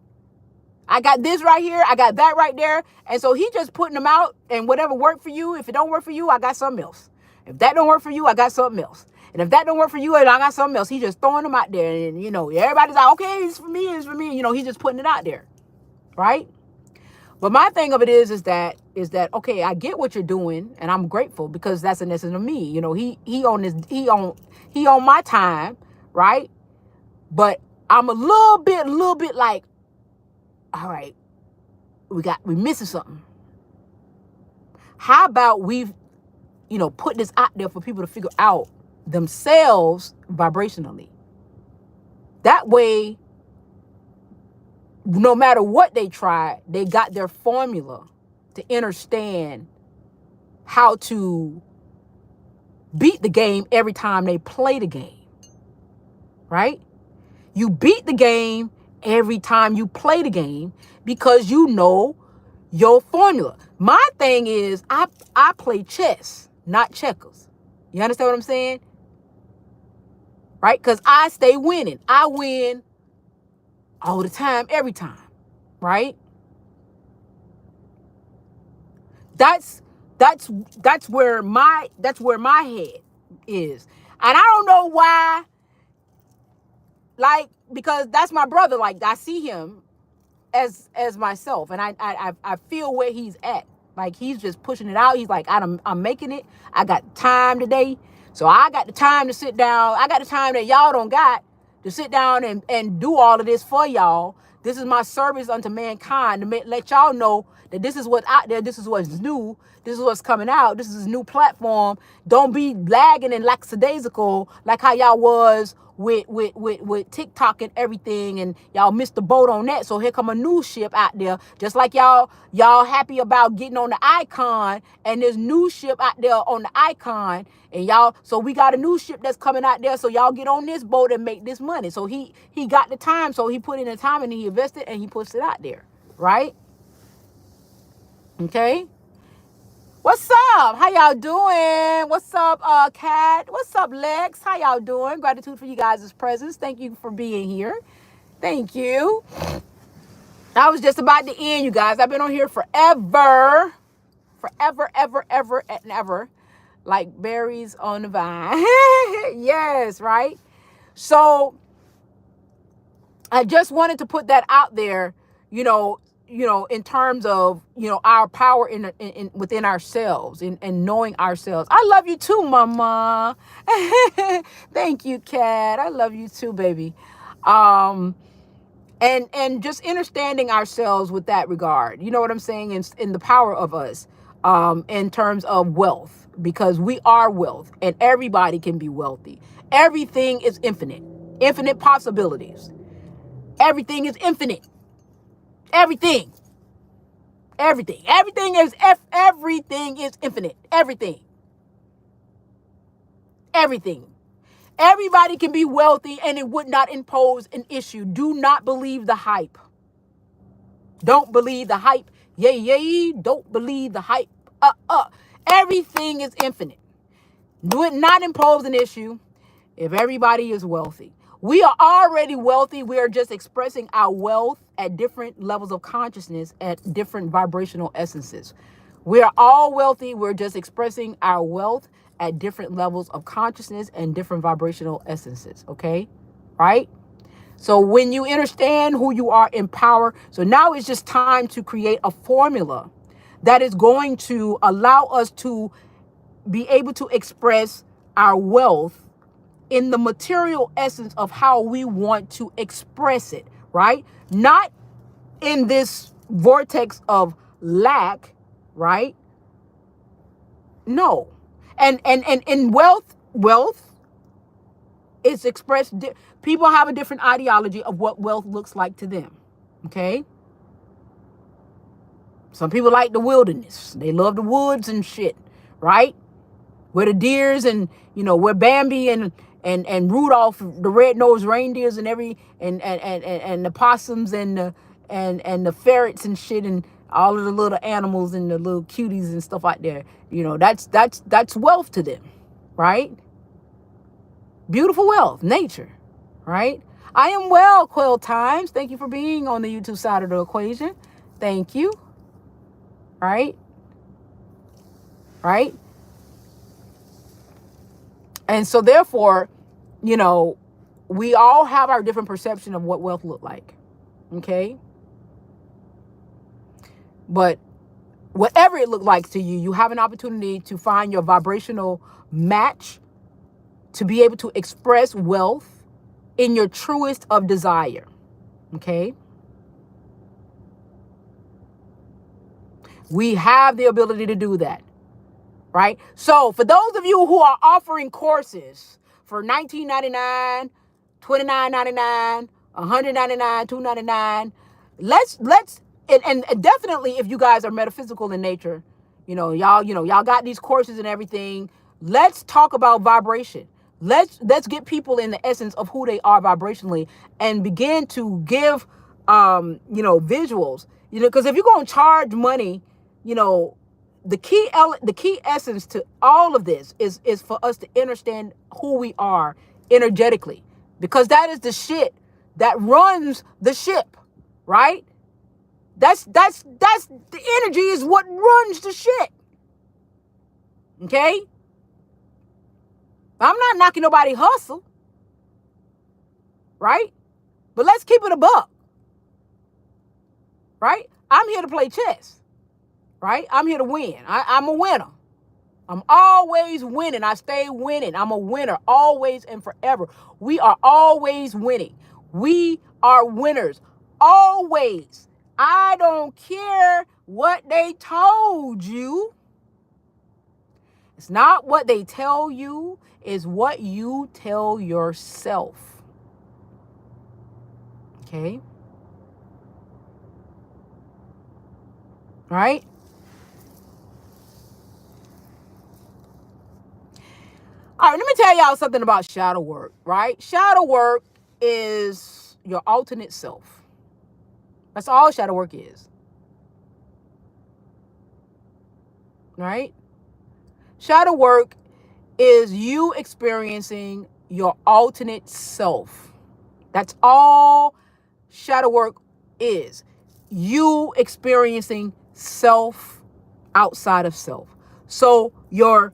Speaker 1: I got this right here. I got that right there. And so he just putting them out, and whatever worked for you, if it don't work for you, I got something else. If that don't work for you, I got something else. And if that don't work for you, I got something else. He's just throwing them out there. And, you know, everybody's like, okay, it's for me, it's for me. You know, he's just putting it out there, right? But my thing of it is that, okay, I get what you're doing, and I'm grateful, because that's an essence of me. You know, he on my time, right? But I'm a little bit like, all right, we missing something. How about we've, you know, put this out there for people to figure out themselves vibrationally. That way, no matter what they tried, they got their formula to understand how to beat the game every time they play the game, right? You beat the game every time you play the game because you know your formula. My thing is I play chess, not checkers. You understand what I'm saying? Right? Because I stay winning. I win all the time, every time. Right? That's where my head is. And I don't know why, like, because that's my brother. Like, I see him as myself, and I feel where he's at. Like, he's just pushing it out. He's like, I'm making it. I got time today. So I got the time to sit down. I got the time that y'all don't got to sit down and do all of this for y'all. This is my service unto mankind to let y'all know that this is what's out there. This is what's new. This is what's coming out. This is a new platform. Don't be lagging and lackadaisical like how y'all was with TikTok and everything, and y'all missed the boat on that. So here come a new ship out there. Just like y'all happy about getting on the icon, and there's new ship out there on the icon, and y'all, so we got a new ship that's coming out there. So y'all get on this boat and make this money. So he got the time, so he put in the time and he invested and he puts it out there, right? Okay. What's up? How y'all doing? What's up, Kat? What's up, Lex? How y'all doing? Gratitude for you guys' presence. Thank you for being here. Thank you. I was just about to end, you guys. I've been on here forever. Forever, ever, ever, and ever. Like berries on the vine. Yes, right? So I just wanted to put that out there, you know, in terms of, our power in within ourselves and knowing ourselves. I love you too, mama. Thank you, Kat. I love you too, baby. And just understanding ourselves with that regard. You know what I'm saying? In the power of us, in terms of wealth, because we are wealth and everybody can be wealthy. Everything is infinite possibilities. Everything is infinite. Everything is infinite. Everything. Everybody can be wealthy and it would not impose an issue. Do not believe the hype. Don't believe the hype. Yay. Don't believe the hype. Everything is infinite. Do it not impose an issue if everybody is wealthy. We are already wealthy. We are just expressing our wealth at different levels of consciousness, at different vibrational essences. We are all wealthy. We're just expressing our wealth at different levels of consciousness and different vibrational essences. Okay? Right? So when you understand who you are in power, so now it's just time to create a formula that is going to allow us to be able to express our wealth in the material essence of how we want to express it, right? Not in this vortex of lack, right? No. And in wealth is expressed. People have a different ideology of what wealth looks like to them, okay? Some people like the wilderness. They love the woods and shit, right? Where the deers and, where Bambi and Rudolph, the red-nosed reindeers and and the possums and the ferrets and shit and all of the little animals and the little cuties and stuff out there. That's wealth to them, right? Beautiful wealth, nature, right? I am well, Quail Times. Thank you for being on the YouTube side of the equation. Thank you. Right? Right? And so therefore, we all have our different perception of what wealth look like. Okay? But whatever it looked like to you, you have an opportunity to find your vibrational match to be able to express wealth in your truest of desire. Okay? We have the ability to do that. Right? So for those of you who are offering courses for $19.99, $29.99, $199, $299, let's and definitely if you guys are metaphysical in nature, y'all got these courses and everything. Let's talk about vibration. Let's get people in the essence of who they are vibrationally and begin to give visuals. Because if you're going to charge money, the key essence to all of this is for us to understand who we are energetically, because that is the shit that runs the ship, right? That's the energy is what runs the shit. Okay? I'm not knocking nobody hustle, right? But let's keep it a buck, right? I'm here to play chess, right? I'm here to win. I'm a winner. I'm always winning. I stay winning. I'm a winner always and forever. We are always winning. We are winners always. I don't care what they told you. It's not what they tell you, it's what you tell yourself. Okay? Right? All right, let me tell y'all something about shadow work, right? Shadow work is your alternate self. That's all shadow work is. Right? Shadow work is you experiencing your alternate self. That's all shadow work is. You experiencing self outside of self. So your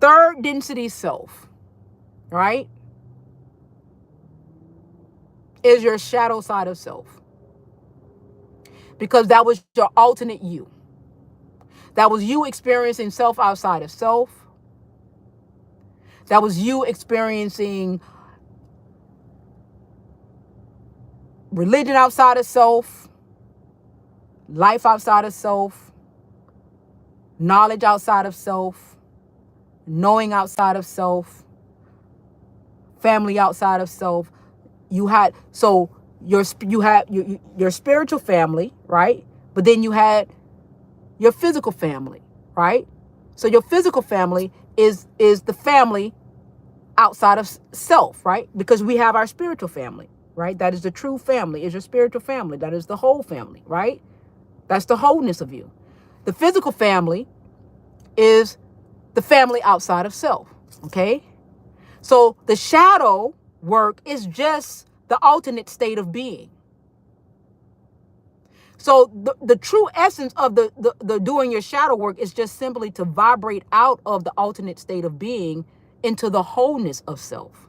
Speaker 1: third density self, right, is your shadow side of self. Because that was your alternate you. That was you experiencing self outside of self. That was you experiencing religion outside of self, life outside of self, knowledge outside of self, knowing outside of self, family outside of self. You had your spiritual family, right? But then you had your physical family, right? So your physical family is the family outside of self, right? Because we have our spiritual family, right? That is the true family, is your spiritual family. That is the whole family, right? That's the wholeness of you. The physical family is the family outside of self, okay? So the shadow work is just the alternate state of being. So the true essence of the doing your shadow work is just simply to vibrate out of the alternate state of being into the wholeness of self.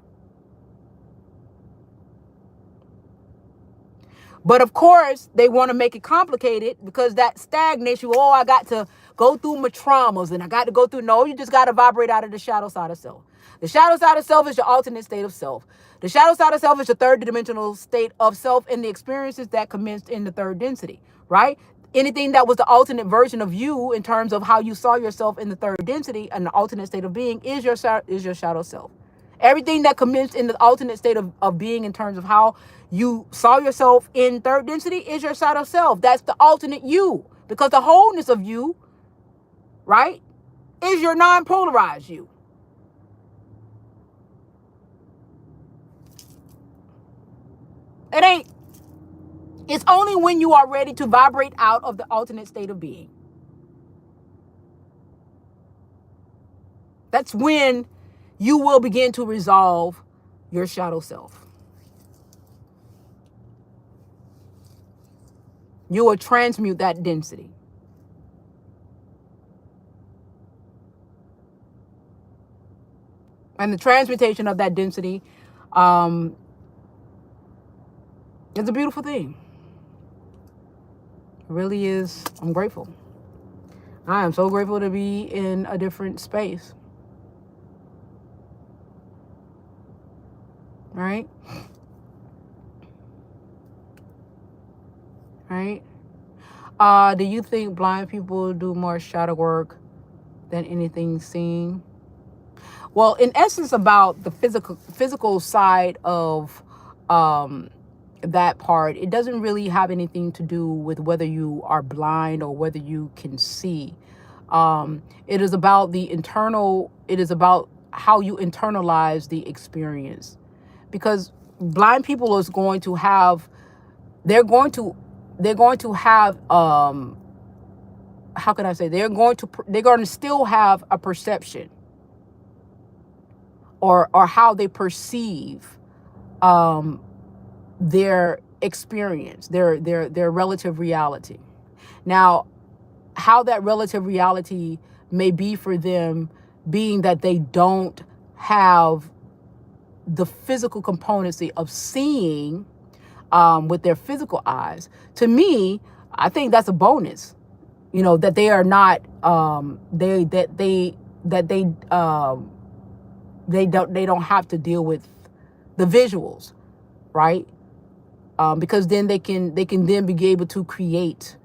Speaker 1: But of course, they want to make it complicated because that stagnates you. Oh, I got to go through my traumas and I got to go through. No, you just got to vibrate out of the shadow side of self. The shadow side of self is your alternate state of self. The shadow side of self is your third dimensional state of self and the experiences that commenced in the third density, right? Anything that was the alternate version of you in terms of how you saw yourself in the third density and the alternate state of being is your shadow self. Everything that commenced in the alternate state of being in terms of how you saw yourself in third density is your shadow self. That's the alternate you. Because the wholeness of you, right, is your non-polarized you. It's only when you are ready to vibrate out of the alternate state of being. That's when you will begin to resolve your shadow self. You will transmute that density. And the transmutation of that density is a beautiful thing. It really is. I'm grateful. I am so grateful to be in a different space. Right? Right? Do you think blind people do more shadow work than anything seen? Well, in essence, about the physical side of that part, it doesn't really have anything to do with whether you are blind or whether you can see. It is about the internal, it is about how you internalize the experience. Because blind people is going to have, they're going to have, how can I say, they're going to still have a perception, or how they perceive their experience, their relative reality. Now, how that relative reality may be for them, being that they don't have the physical componency of seeing with their physical eyes. To me, I think that's a bonus. That they are not they don't have to deal with the visuals, right? Because then they can then be able to create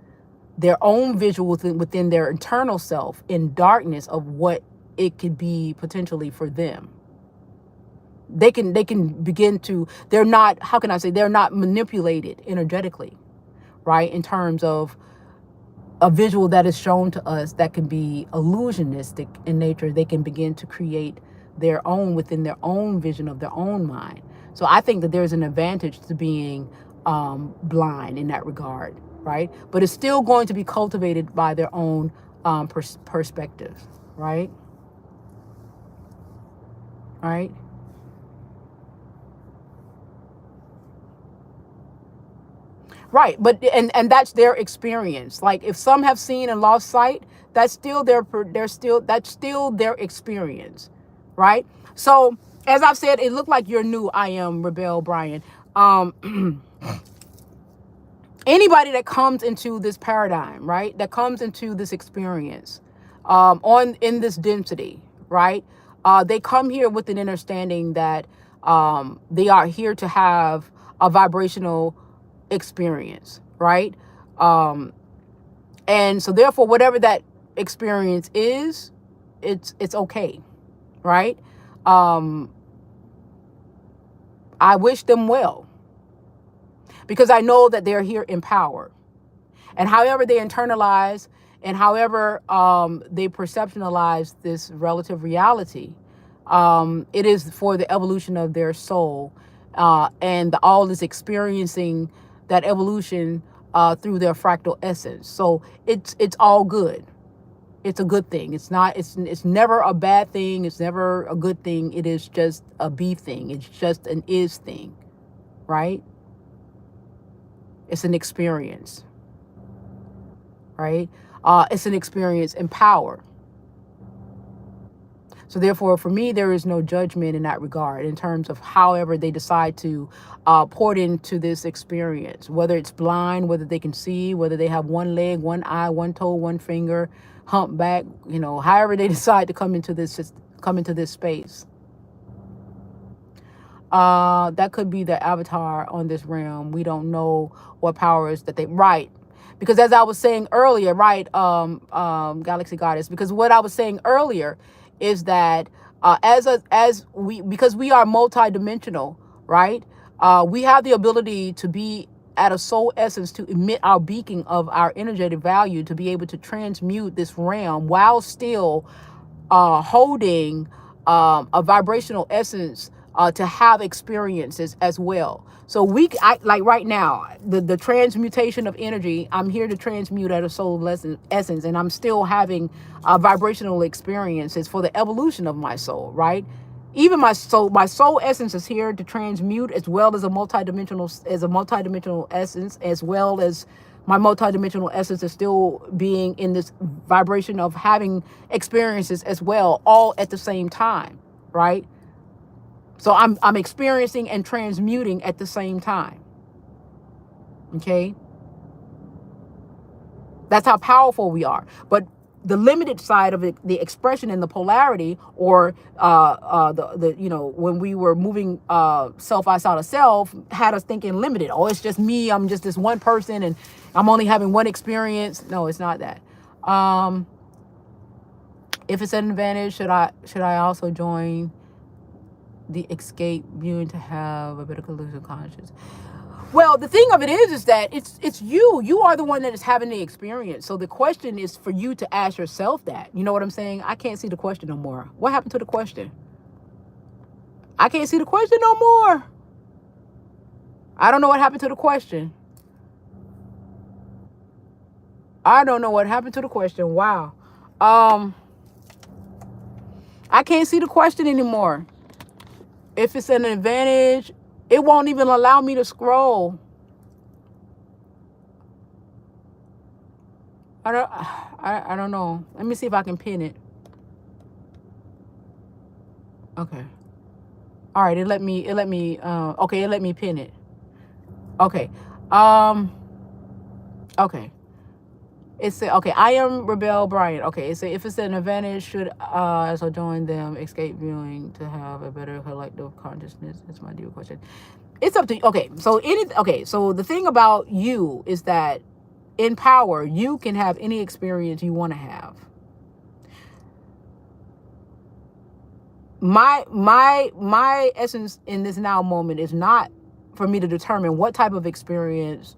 Speaker 1: their own visual within their internal self in darkness of what it could be potentially for them. They can begin to, they're not, how can I say, they're not manipulated energetically, right? In terms of a visual that is shown to us that can be illusionistic in nature, they can begin to create their own within their own vision of their own mind. So I think that there's an advantage to being blind in that regard, right? But it's still going to be cultivated by their own perspective, right? Right? Right, but and that's their experience. Like if some have seen and lost sight, that's still that's still their experience, right? So as I've said, it looked like you're new. I am Rebel Brian. Anybody that comes into this paradigm, right? That comes into this experience, in this density, right? They come here with an understanding that they are here to have a vibrational experience, right? And so therefore, whatever that experience is, it's okay, right? I wish them well, because I know that they're here in power. And however they internalize and however they perceptionalize this relative reality, it is for the evolution of their soul, and all is experiencing that evolution through their fractal essence. So it's all good. It's a good thing. It's never a bad thing. It's never a good thing. It is just a be thing. It's just an is thing, right? It's an experience, right? It's an experience in power. So therefore, for me, there is no judgment in that regard in terms of however they decide to pour into this experience, whether it's blind, whether they can see, whether they have one leg, one eye, one toe, one finger, humpback, however they decide to come into this space. That could be the avatar on this realm. We don't know what powers that they, right. Because as I was saying earlier, right, Galaxy Goddess, because what I was saying earlier is that because we are multidimensional, right? We have the ability to be at a soul essence, to emit our beacon of our energetic value, to be able to transmute this realm while still holding a vibrational essence, to have experiences as well. So like right now, the transmutation of energy, I'm here to transmute at a soul essence, and I'm still having vibrational experiences for the evolution of my soul, right? Even my soul essence is here to transmute, as well as a multidimensional essence, as well as my multidimensional essence is still being in this vibration of having experiences as well, all at the same time, right? So I'm experiencing and transmuting at the same time. Okay? That's how powerful we are. But the limited side of it, the expression and the polarity, or when we were moving self outside of self, had us thinking limited. Oh, it's just me. I'm just this one person, and I'm only having one experience. No, it's not that. If it's an advantage, should I also join the escape viewing to have a bit of collusion conscious? Well, the thing of it is that it's you. You are the one that is having the experience. So the question is for you to ask yourself that. You know what I'm saying? I can't see the question no more. What happened to the question? I can't see the question no more. I don't know what happened to the question. I don't know what happened to the question. Wow. I can't see the question anymore. If it's an advantage, it won't even allow me to scroll. I don't know. Let me see if I can pin it. Okay. All right, it let me okay, it let me pin it. Okay. Okay. It said, okay, I am Rebel Bryant. Okay, it said if it's an advantage, should so join them, escape viewing to have a better collective consciousness. That's my deal question. It's up to you. Okay, so the thing about you is that in power, you can have any experience you want to have. My essence in this now moment is not for me to determine what type of experience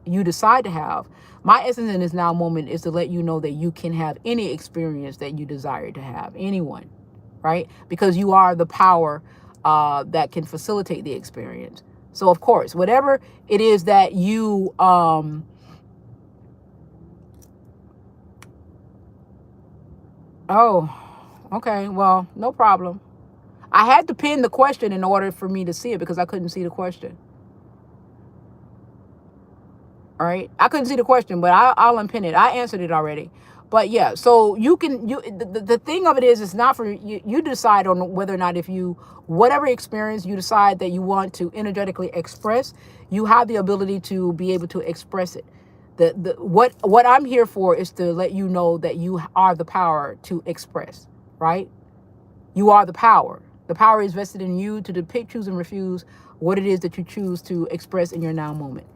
Speaker 1: you decide to have. My essence in this now moment is to let you know that you can have any experience that you desire to have, anyone, right? Because you are the power that can facilitate the experience. So of course, whatever it is that you okay, well, no problem. I had to pin the question in order for me to see it because I couldn't see the question. All right, I couldn't see the question, but I'll unpin it. I answered it already. But yeah, so the thing of it is, it's not for you. You decide on whether or not, if you, whatever experience you decide that you want to energetically express, you have the ability to be able to express it. What I'm here for is to let you know that you are the power to express, right? You are the power. The power is vested in you to depict, choose, and refuse what it is that you choose to express in your now moment.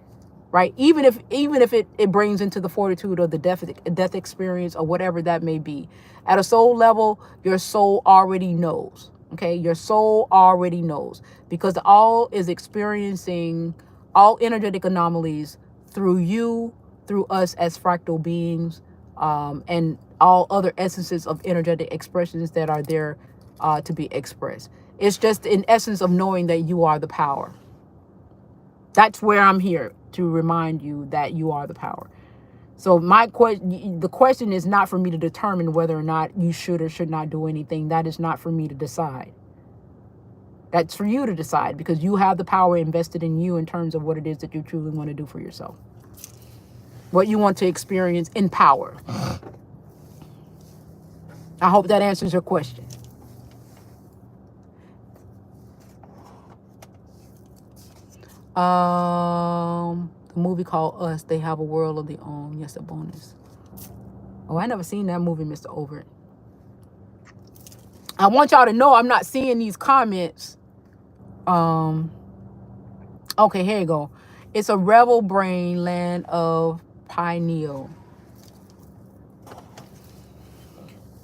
Speaker 1: Right? Even if it brings into the fortitude of the death experience or whatever that may be. At a soul level, your soul already knows. Okay? Your soul already knows. Because all is experiencing all energetic anomalies through you, through us as fractal beings, and all other essences of energetic expressions that are there to be expressed. It's just in essence of knowing that you are the power. That's where I'm here, to remind you that you are the power. So the question is not for me to determine whether or not you should or should not do anything. That is not for me to decide. That's for you to decide, because you have the power invested in you in terms of what it is that you truly want to do for yourself. What you want to experience in power. I hope that answers your question. The movie called Us, They Have a World of Their Own. Yes, a bonus. Oh, I never seen that movie, Mr. Overt. I want y'all to know I'm not seeing these comments. Okay, here you go. It's a rebel brain, land of pineal.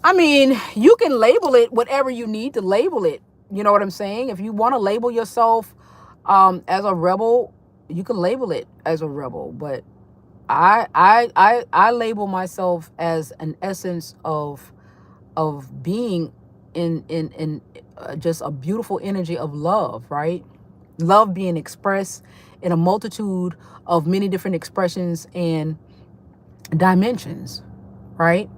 Speaker 1: I mean, you can label it whatever you need to label it. You know what I'm saying? If you want to label yourself as a rebel, you can label it as a rebel. But I label myself as an essence of being in just a beautiful energy of love, right? Love being expressed in a multitude of many different expressions and dimensions, right?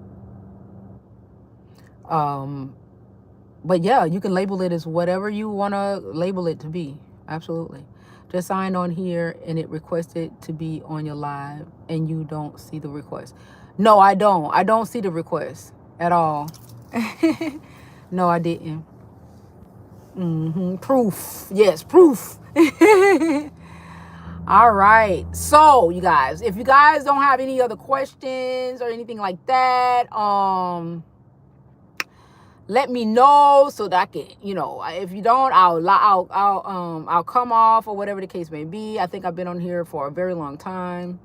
Speaker 1: But yeah, you can label it as whatever you want to label it to be. Absolutely. Just signed on here and it requested to be on your live and you don't see the request. No, I don't. I don't see the request at all. No, I didn't. Proof. Yes, proof. All right. So, you guys, if you guys don't have any other questions or anything like that, let me know so that I can, if you don't, I'll come off or whatever the case may be. I think I've been on here for a very long time.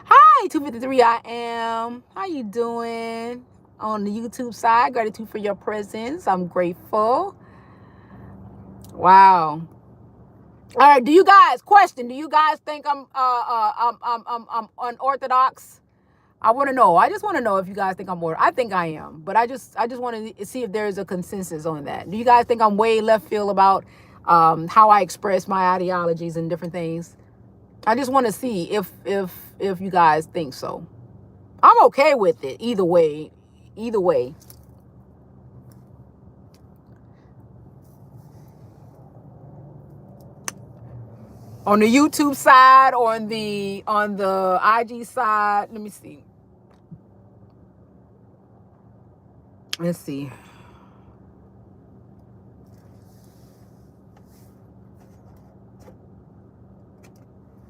Speaker 1: Hi, 253 I am. How you doing? On the YouTube side, gratitude for your presence. I'm grateful. Wow. All right. Do you guys think I'm unorthodox? I want to know. I just want to know if you guys think I'm more. I think I am, but I just want to see if there's a consensus on that. Do you guys think I'm way left field about how I express my ideologies and different things? I just want to see if you guys think so. I'm okay with it either way. Either way. On the YouTube side or on the IG side, let me see. Let's see.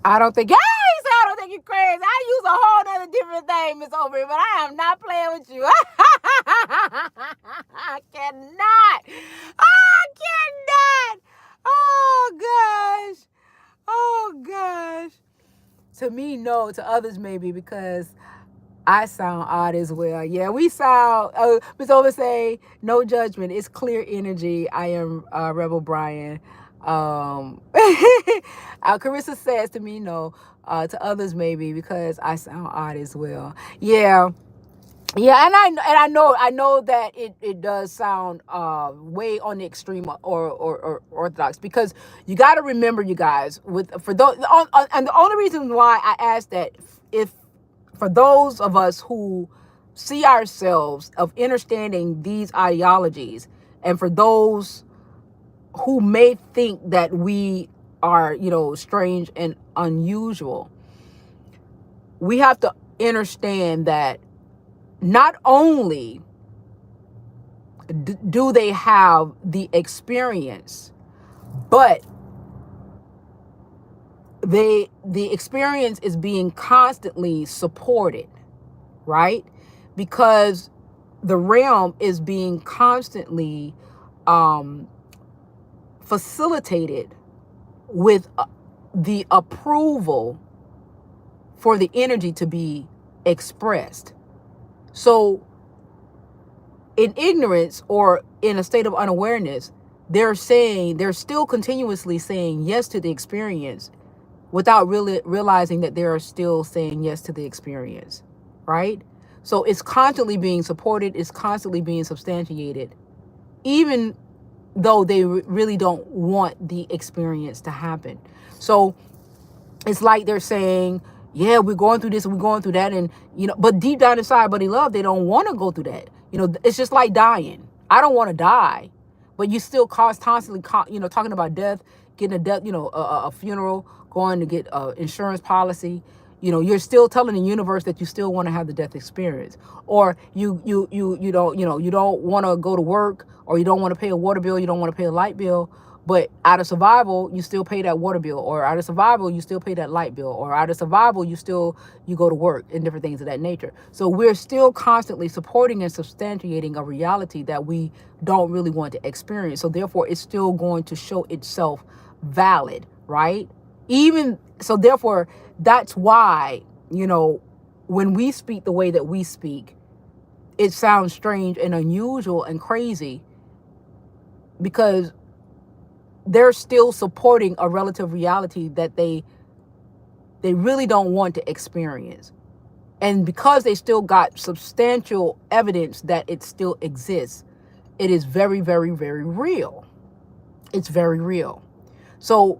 Speaker 1: I don't think, hey, so I don't think you're crazy. I use a whole nother different thing, Miss Aubrey, but I am not playing with you. I cannot. I cannot. Oh, gosh. Oh, gosh. To me, no. To others, maybe, because I sound odd as well. Yeah, we sound, Ms. Over say, no judgment. It's clear energy. I am Rebel Brian. Carissa says to me, no. To others, maybe, because I sound odd as well. Yeah. Yeah, and I know that it does sound way on the extreme or orthodox, because you got to remember, you guys, for those and the only reason why I asked that, if for those of us who see ourselves of understanding these ideologies, and for those who may think that we are, strange and unusual, we have to understand that not only do they have the experience, but the experience is being constantly supported, right? Because the realm is being constantly facilitated with the approval for the energy to be expressed. So in ignorance or in a state of unawareness, they're still continuously saying yes to the experience without really realizing that they are still saying yes to the experience, right? So it's constantly being supported, it's constantly being substantiated, even though they really don't want the experience to happen. So it's like they're saying, yeah, we're going through this and we're going through that, and but deep down inside, buddy love, they don't want to go through that. It's just like dying. I don't want to die, but you still constantly talking about death, getting a death, a funeral, going to get insurance policy. You're still telling the universe that you still want to have the death experience, or you don't want to go to work, or you don't want to pay a water bill, you don't want to pay a light bill, but out of survival you still pay that water bill, or out of survival you still pay that light bill, or out of survival you go to work, and different things of that nature. So we're still constantly supporting and substantiating a reality that we don't really want to experience. So therefore it's still going to show itself valid, right? Even so, therefore, that's why, when we speak the way that we speak, it sounds strange and unusual and crazy, because they're still supporting a relative reality that they really don't want to experience. And because they still got substantial evidence that it still exists, it is very, very, very real. It's very real. So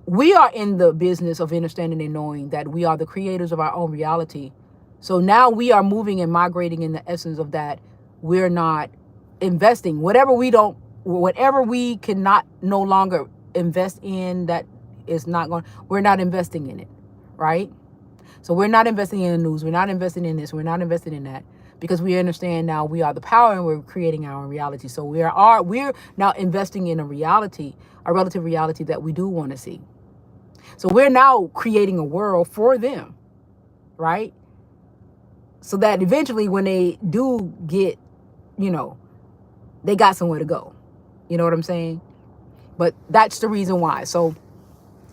Speaker 1: we are in the business of understanding and knowing that we are the creators of our own reality. So now we are moving and migrating in the essence of that. We're not investing whatever we cannot no longer invest in, that is not going, we're not investing in it, right? So we're not investing in the news, we're not investing in this, we're not investing in that, because we understand now we are the power and we're creating our own reality. So we're now investing in a relative reality that we do want to see. So we're now creating a world for them, right? So that eventually when they do get, they got somewhere to go. You know what I'm saying? But that's the reason why. So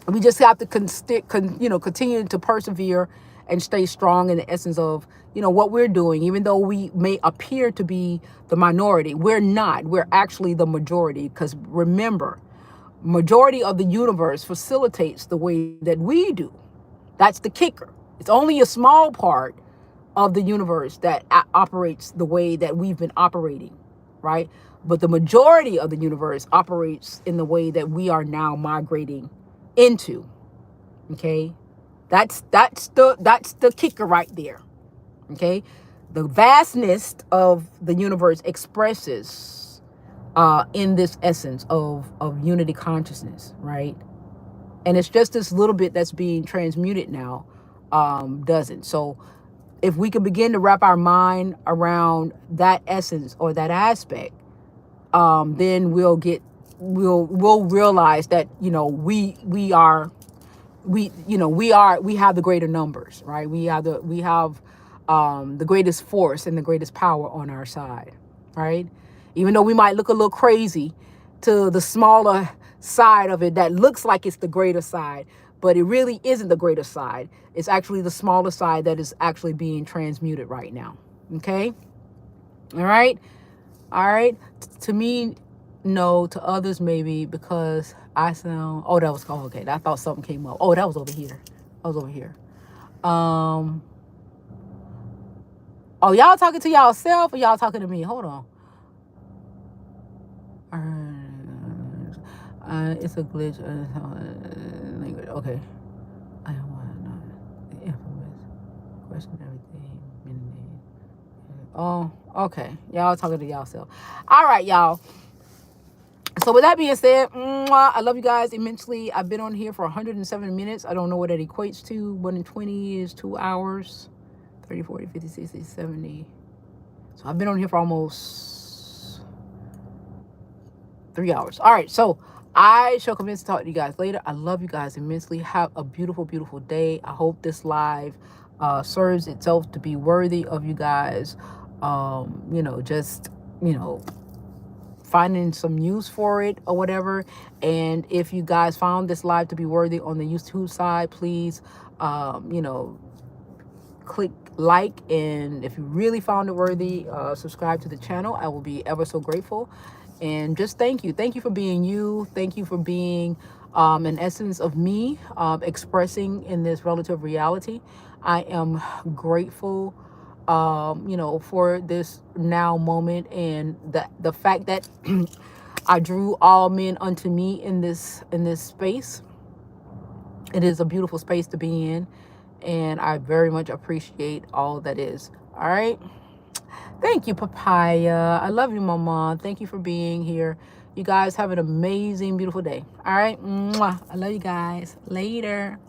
Speaker 1: we just have to continue to persevere and stay strong in the essence of, what we're doing. Even though we may appear to be the minority, we're not. We're actually the majority. Because remember, majority of the universe facilitates the way that we do. That's the kicker. It's only a small part of the universe that operates the way that we've been operating, right? But the majority of the universe operates in the way that we are now migrating into. Okay, that's the kicker right there. Okay, the vastness of the universe expresses in this essence of unity consciousness, right? And it's just this little bit that's being transmuted now, doesn't. So if we could begin to wrap our mind around that essence or that aspect, then we'll realize that, you know, we have the greater numbers, right? We have the greatest force and the greatest power on our side, right? Even though we might look a little crazy to the smaller side of it that looks like it's the greater side, but it really isn't the greater side. It's actually the smaller side that is actually being transmuted right now. Okay? All right? All right? To me, no. To others, maybe, because I sound... Oh, that was... Oh, okay. I thought something came up. Oh, that was over here. Oh, y'all talking to y'all self or y'all talking to me? Hold on. It's a glitch. Language. Okay. I don't want to the infamous question everything. Oh, okay. Y'all talking to y'all self. All right, y'all. So with that being said, I love you guys immensely. I've been on here for 107 minutes. I don't know what that equates to. 1 in 20 is 2 hours. 30, 40, 50, 60, 70. So I've been on here for almost 3 hours. All right, so I shall commence to talk to you guys later. I love you guys immensely. Have a beautiful, beautiful day. I hope this live serves itself to be worthy of you guys. Just, finding some use for it or whatever. And if you guys found this live to be worthy on the YouTube side, please, click like, and if you really found it worthy, subscribe to the channel. I will be ever so grateful. And just thank you for being you. Thank you for being an essence of me, expressing in this relative reality. I am grateful for this now moment, and the fact that I drew all men unto me in this space. It is a beautiful space to be in, and I very much appreciate all that is. All right. Thank you, Papaya. I love you, Mama. Thank you for being here. You guys have an amazing, beautiful day. All right. Mwah. I love you guys. Later.